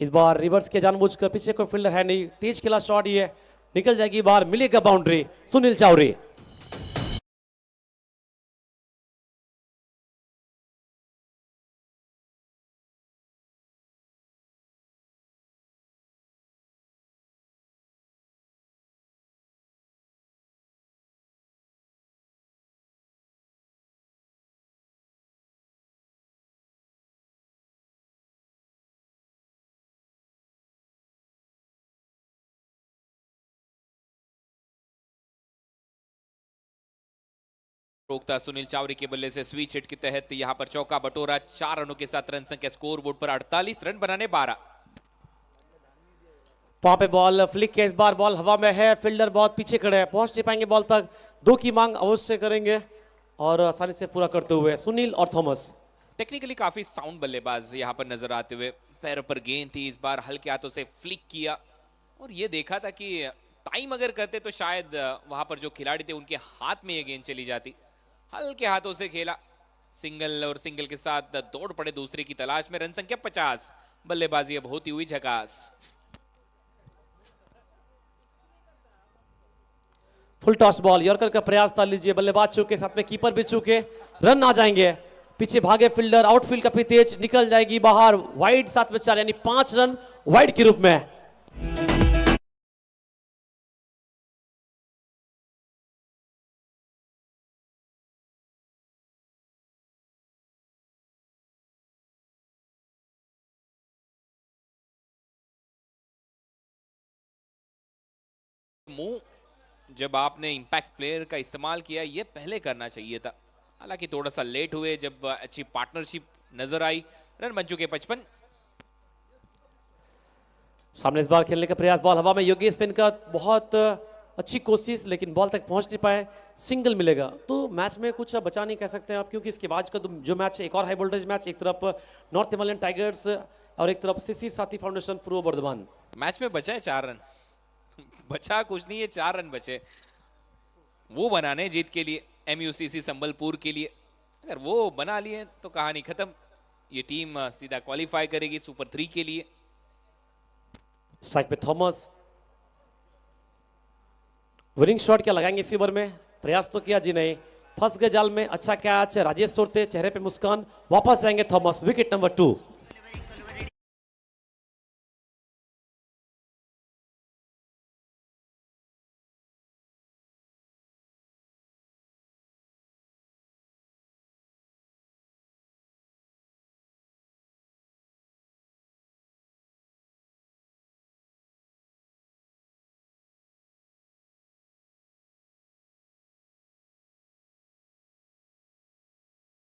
[SPEAKER 7] इस बार रिवर्स के जानबूझकर, पीछे कोई फील्डर है नहीं, तेज खेला शॉट, ये निकल जाएगी बाहर, मिलेगा बाउंड्री। सुनील चावरी,
[SPEAKER 6] रोकता सुनील चावरी के बल्ले से स्विच हिट के तहत यहां पर चौका बटोरा। 4 रनों के साथ रन संख्या स्कोर बोर्ड पर 48, रन बनाने 12।
[SPEAKER 7] वहां पे बॉल फ्लिक है, इस बार बॉल हवा में है, फील्डर बहुत पीछे खड़े हैं, पहुंच नहीं पाएंगे बॉल तक, 2 की मांग अवश्य करेंगे और आसानी से पूरा करते हुए सुनील और थॉमस।
[SPEAKER 6] टेक्निकली काफी साउंड बल्लेबाज यहाँ पर नजर आते हुए, पैरों पर गेंद थी, इस बार हल्के हाथों से फ्लिक किया और ये देखा था कि टाइम अगर करते तो शायद वहां पर जो खिलाड़ी थे उनके हाथ में ये गेंद चली जाती। हल्के हाथों से खेला, सिंगल और सिंगल के साथ दौड़ पड़े दूसरे की तलाश में। रन संख्या 50, बल्लेबाजी अब होती हुई झकास।
[SPEAKER 7] फुल टॉस बॉल, यॉर्कर का प्रयास था, लीजिए बल्लेबाज चूके, साथ में कीपर भी चूके, रन आ जाएंगे। पीछे भागे फील्डर, आउटफील्ड काफी तेज, निकल जाएगी बाहर, वाइड 7 में 4 यानी 5 रन वाइड के रूप में।
[SPEAKER 6] मुंह जब आपने इंपैक्ट प्लेयर का इस्तेमाल किया, ये पहले करना चाहिए था। हालांकि थोड़ा सा लेट हुए, जब अच्छी पार्टनरशिप नजर आई। रन बन चुके 55।
[SPEAKER 7] सामने इस बार खेलने का प्रयास, बॉल हवा में, योगेश स्पिन का बहुत अच्छी कोशिश, लेकिन बॉल तक पहुंच नहीं पाए, सिंगल मिलेगा। तो मैच में कुछ बचा नहीं कह सकते हैं आप, क्योंकि इसके बाद का जो मैच है एक और हाई वोल्टेज मैच, एक तरफ नॉर्थ हिमालयन टाइगर्स और एक तरफ शिशिर साथी फाउंडेशन पूर्व बर्धमान।
[SPEAKER 6] मैच में बचा है 4 रन। बचा कुछ नहीं है, 4 रन बचे, वो बनाने जीत के लिए, MUCC संबलपुर के लिए। अगर वो बना लिए तो कहानी खत्म, ये टीम सीधा क्वालिफाई करेगी सुपर 3 के लिए।
[SPEAKER 7] स्ट्राइक पे थॉमस, विनिंग शॉट क्या लगाएंगे इस ओवर में, प्रयास तो किया जी नहीं, फंस गए जाल में। अच्छा कैच, राजेश सोरते, चेहरे पे मुस्कान, वापस जाएंगे थॉमस, विकेट नंबर 2।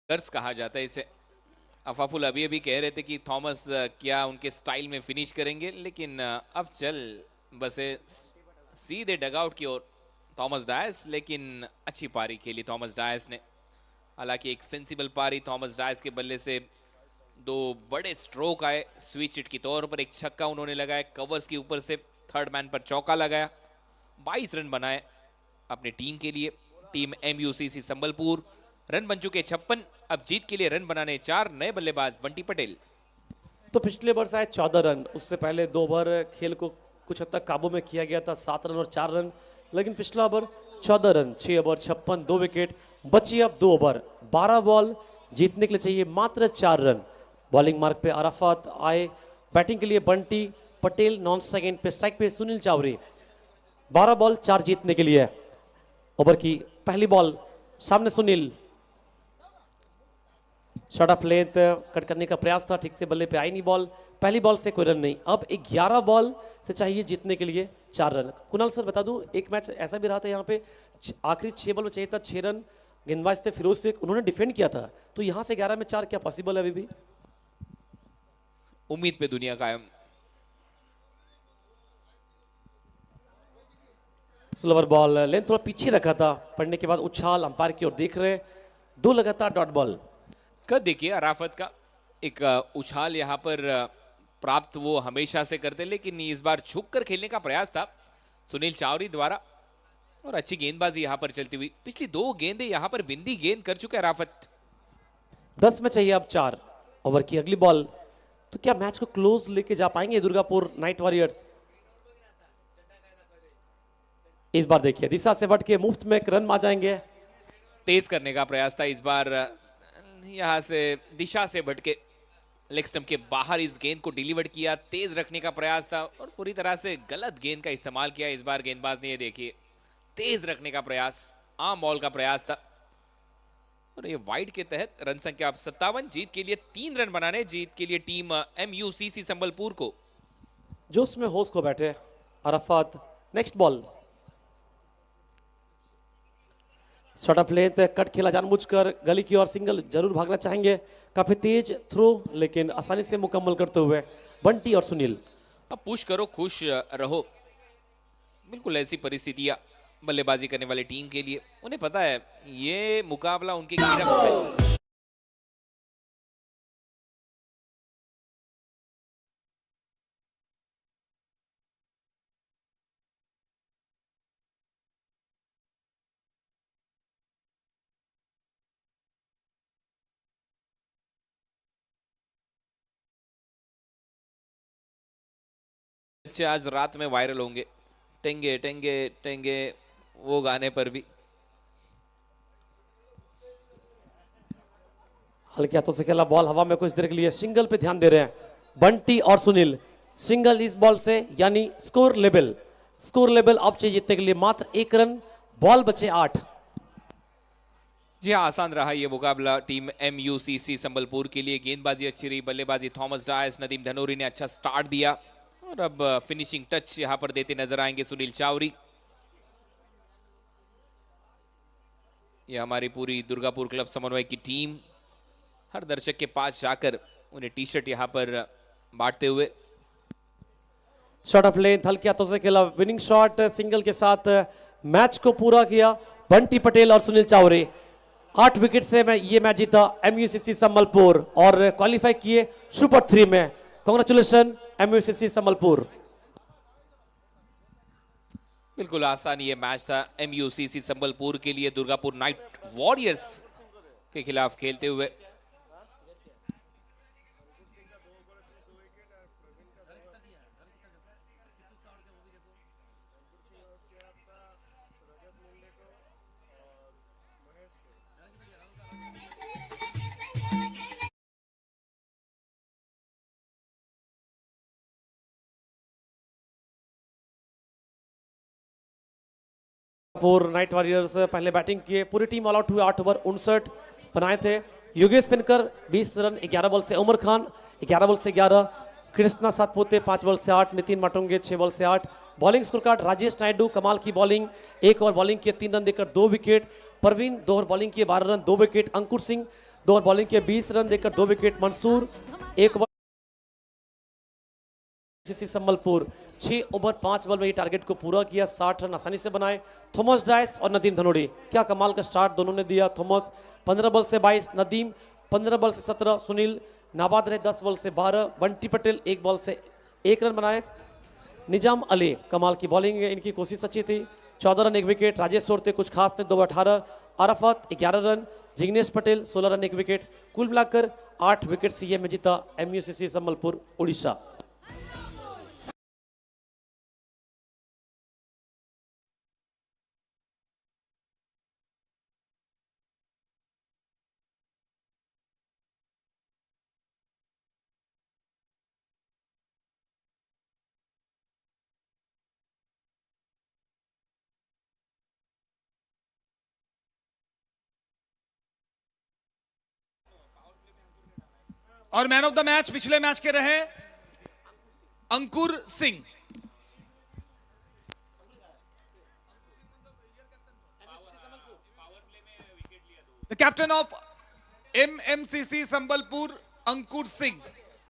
[SPEAKER 6] कर्स कहा जाता है इसे। अफाफुल अभी अभी कह रहे थे कि थॉमस क्या उनके स्टाइल में फिनिश करेंगे, लेकिन अब चल बसे सीधे डगआउट की ओर थॉमस डायस। लेकिन अच्छी पारी खेली थॉमस डायस ने, हालांकि एक सेंसिबल पारी थॉमस डायस के बल्ले से। 2 बड़े स्ट्रोक आए स्विच हिट के तौर पर, एक छक्का उन्होंने लगाया कवर्स के ऊपर से, थर्ड मैन पर चौका लगाया, 22 रन बनाए अपनी टीम के लिए। टीम MUCC संबलपुर, रन बन चुके 56, अब जीत के लिए रन बनाने 4 नए बल्लेबाज बंटी पटेल।
[SPEAKER 7] तो पिछले वर्ष आए 14 रन, उससे पहले 2 ओवर खेल को कुछ हद तक काबू में किया गया था, 7 रन और 4 रन, लेकिन पिछला ओवर 14 रन, 6 ओवर 56, 2 विकेट बची। अब 2 ओवर 12 बॉल, जीतने के लिए चाहिए मात्र 4 रन। बॉलिंग मार्क पे अराफत आए, बैटिंग के लिए बंटी पटेल, नॉन सेकेंड पे, स्ट्राइक पे सुनील चावरी। 12 बॉल 4 जीतने के लिए। ओवर की पहली बॉल, सामने Sunil, shot of length cut करने का प्रयास था, ठीक से बल्ले पे आई नहीं बॉल, पहली बॉल से कोई रन नहीं। अब 11 बॉल से चाहिए जीतने के लिए 4 रन। कुणाल सर बता दूं, एक मैच ऐसा भी रहा था यहाँ पे, आखिरी 6 बॉल में चाहिए था 6 रन, गेंदबाज थे फिरोज शेख, उन्होंने डिफेंड किया था, तो यहाँ से 11 में 4 क्या पॉसिबल है अभी भी?
[SPEAKER 6] उम्मीद पे दुनिया कायम।
[SPEAKER 7] स्लोवर बॉल, लेंथ थोड़ा पीछे रखा था, पढ़ने के बाद उछाल, अंपायर की ओर देख रहे हैं, 2 लगातार डॉट बॉल।
[SPEAKER 6] कद देखिए अराफत का, एक उछाल यहाँ पर प्राप्त वो हमेशा से करते, लेकिन इस बार झुक कर खेलने का प्रयास था सुनील चावरी द्वारा, और अच्छी गेंदबाजी यहाँ पर चलती हुई। पिछली 2 गेंदें यहाँ पर बिंदी गेंद कर चुके अराफत।
[SPEAKER 7] 10 में चाहिए अब 4। ओवर की अगली बॉल, तो क्या मैच को क्लोज लेके जा पाएंगे दुर्गापुर नाइट वॉरियर्स? इस बार देखिए दिशा से बढ़ के मुफ्त में एक रन आ जाएंगे।
[SPEAKER 6] तेज करने का प्रयास था इस बार, यहाँ से दिशा से भटके लेग स्टंप के बाहर इस गेंद को डिलीवर किया, तेज रखने का प्रयास था और पूरी तरह से गलत गेंद का इस्तेमाल किया इस बार गेंदबाज ने। ये देखिए तेज रखने का प्रयास, आम बॉल का प्रयास था और ये वाइड के तहत रन संख्या अब 57, जीत के लिए 3 रन बनाने, जीत के लिए टीम MUCC संबलपुर को।
[SPEAKER 7] जोश में होश को बैठे Arafat. Next ball, shot of length cut खेला जानबूझकर, गली की ओर सिंगल जरूर भागना चाहेंगे, काफी तेज थ्रो लेकिन आसानी से मुकम्मल करते हुए बंटी और सुनील।
[SPEAKER 6] अब पुश करो, खुश रहो। बिल्कुल ऐसी परिस्थितियां बल्लेबाजी करने वाली टीम के लिए, उन्हें पता है ये मुकाबला उनके गिरफ्त में। बच्चे आज रात में वायरल होंगे, टेंगे टेंगे टेंगे वो गाने पर भी।
[SPEAKER 7] हल्के हाथों से खेला बॉल हवा में कुछ देर के लिए, सिंगल पे ध्यान दे रहे हैं बंटी और सुनील। सिंगल इस बॉल से यानी स्कोर लेवल अब चाहिए जीतने के लिए मात्र 1 रन, बॉल बचे 8।
[SPEAKER 6] जी हाँ, आसान रहा ये मुकाबला टीम MUCC संबलपुर के लिए। गेंदबाजी अच्छी रही, बल्लेबाजी थॉमस डायस, नदीम धनोरी ने अच्छा स्टार्ट दिया और अब फिनिशिंग टच यहां पर देते नजर आएंगे सुनील चावरी। ये हमारी पूरी दुर्गापुर क्लब समन्वय की टीम हर दर्शक के पास जाकर उन्हें टी शर्ट यहां पर बांटते हुए।
[SPEAKER 7] शॉट ऑफ लेंथ हल्के हाथों से खेला, विनिंग शॉट सिंगल के साथ मैच को पूरा किया बंटी पटेल और सुनील चावरे। 8 विकेट से ये मैच जीता MUCC संबलपुर और क्वालिफाई किए सुपर 3 में। Congratulation MUCC Sambalpur.
[SPEAKER 6] बिल्कुल आसान ये मैच था MUCC संबलपुर के लिए दुर्गापुर नाइट वॉरियर्स के खिलाफ खेलते हुए।
[SPEAKER 7] नाइट वॉरियर्स पहले बैटिंग किए, पूरी टीम ऑल आउट हुई। 8 ओवर 59 बनाए थे। योगेश पिनकर 20 रन 11 बॉल से, उमर खान 11 बॉल से 11, कृष्णा सातपुते 5 बॉल से 8, नितिन माटुंगे 6 बॉल से 8। Bowling score card Rajesh Naidu कमाल की बॉलिंग, 1 ओवर बॉलिंग किए 3 रन देकर 2 विकेट। परवीन 2 ओवर बॉलिंग किए 12 run 2 wicket. Ankur Singh 2 over bowling किए 20 रन देकर 2 wicket. Mansoor 1 over Sambalpur 6 over 5 ball में ये टारगेट को पूरा किया, 60 रन आसानी से बनाए। थॉमस डायस और नदीम धनोड़ी क्या कमाल का स्टार्ट दोनों ने दिया। थॉमस 15 बॉल से 22, नदीम 15 बॉल से 17, सुनील नाबाद रहे 10 बॉल से 12, बंटी पटेल 1 बॉल से 1 रन बनाए। निजाम अली कमाल की बॉलिंग, इनकी कोशिश अच्छी थी, 14 रन 1 विकेट। राजेश सोरते कुछ खास थे, 2 18। Arafat 11 run, Jignesh Patel 16 run 1 wicket. कुल मिलाकर 8 विकेट से ये में जीता MUCC संबलपुर उड़ीसा।
[SPEAKER 3] और मैन ऑफ द मैच पिछले मैच के रहे Ankur Singh. The captain of MMCC Sambalpur Ankur Singh.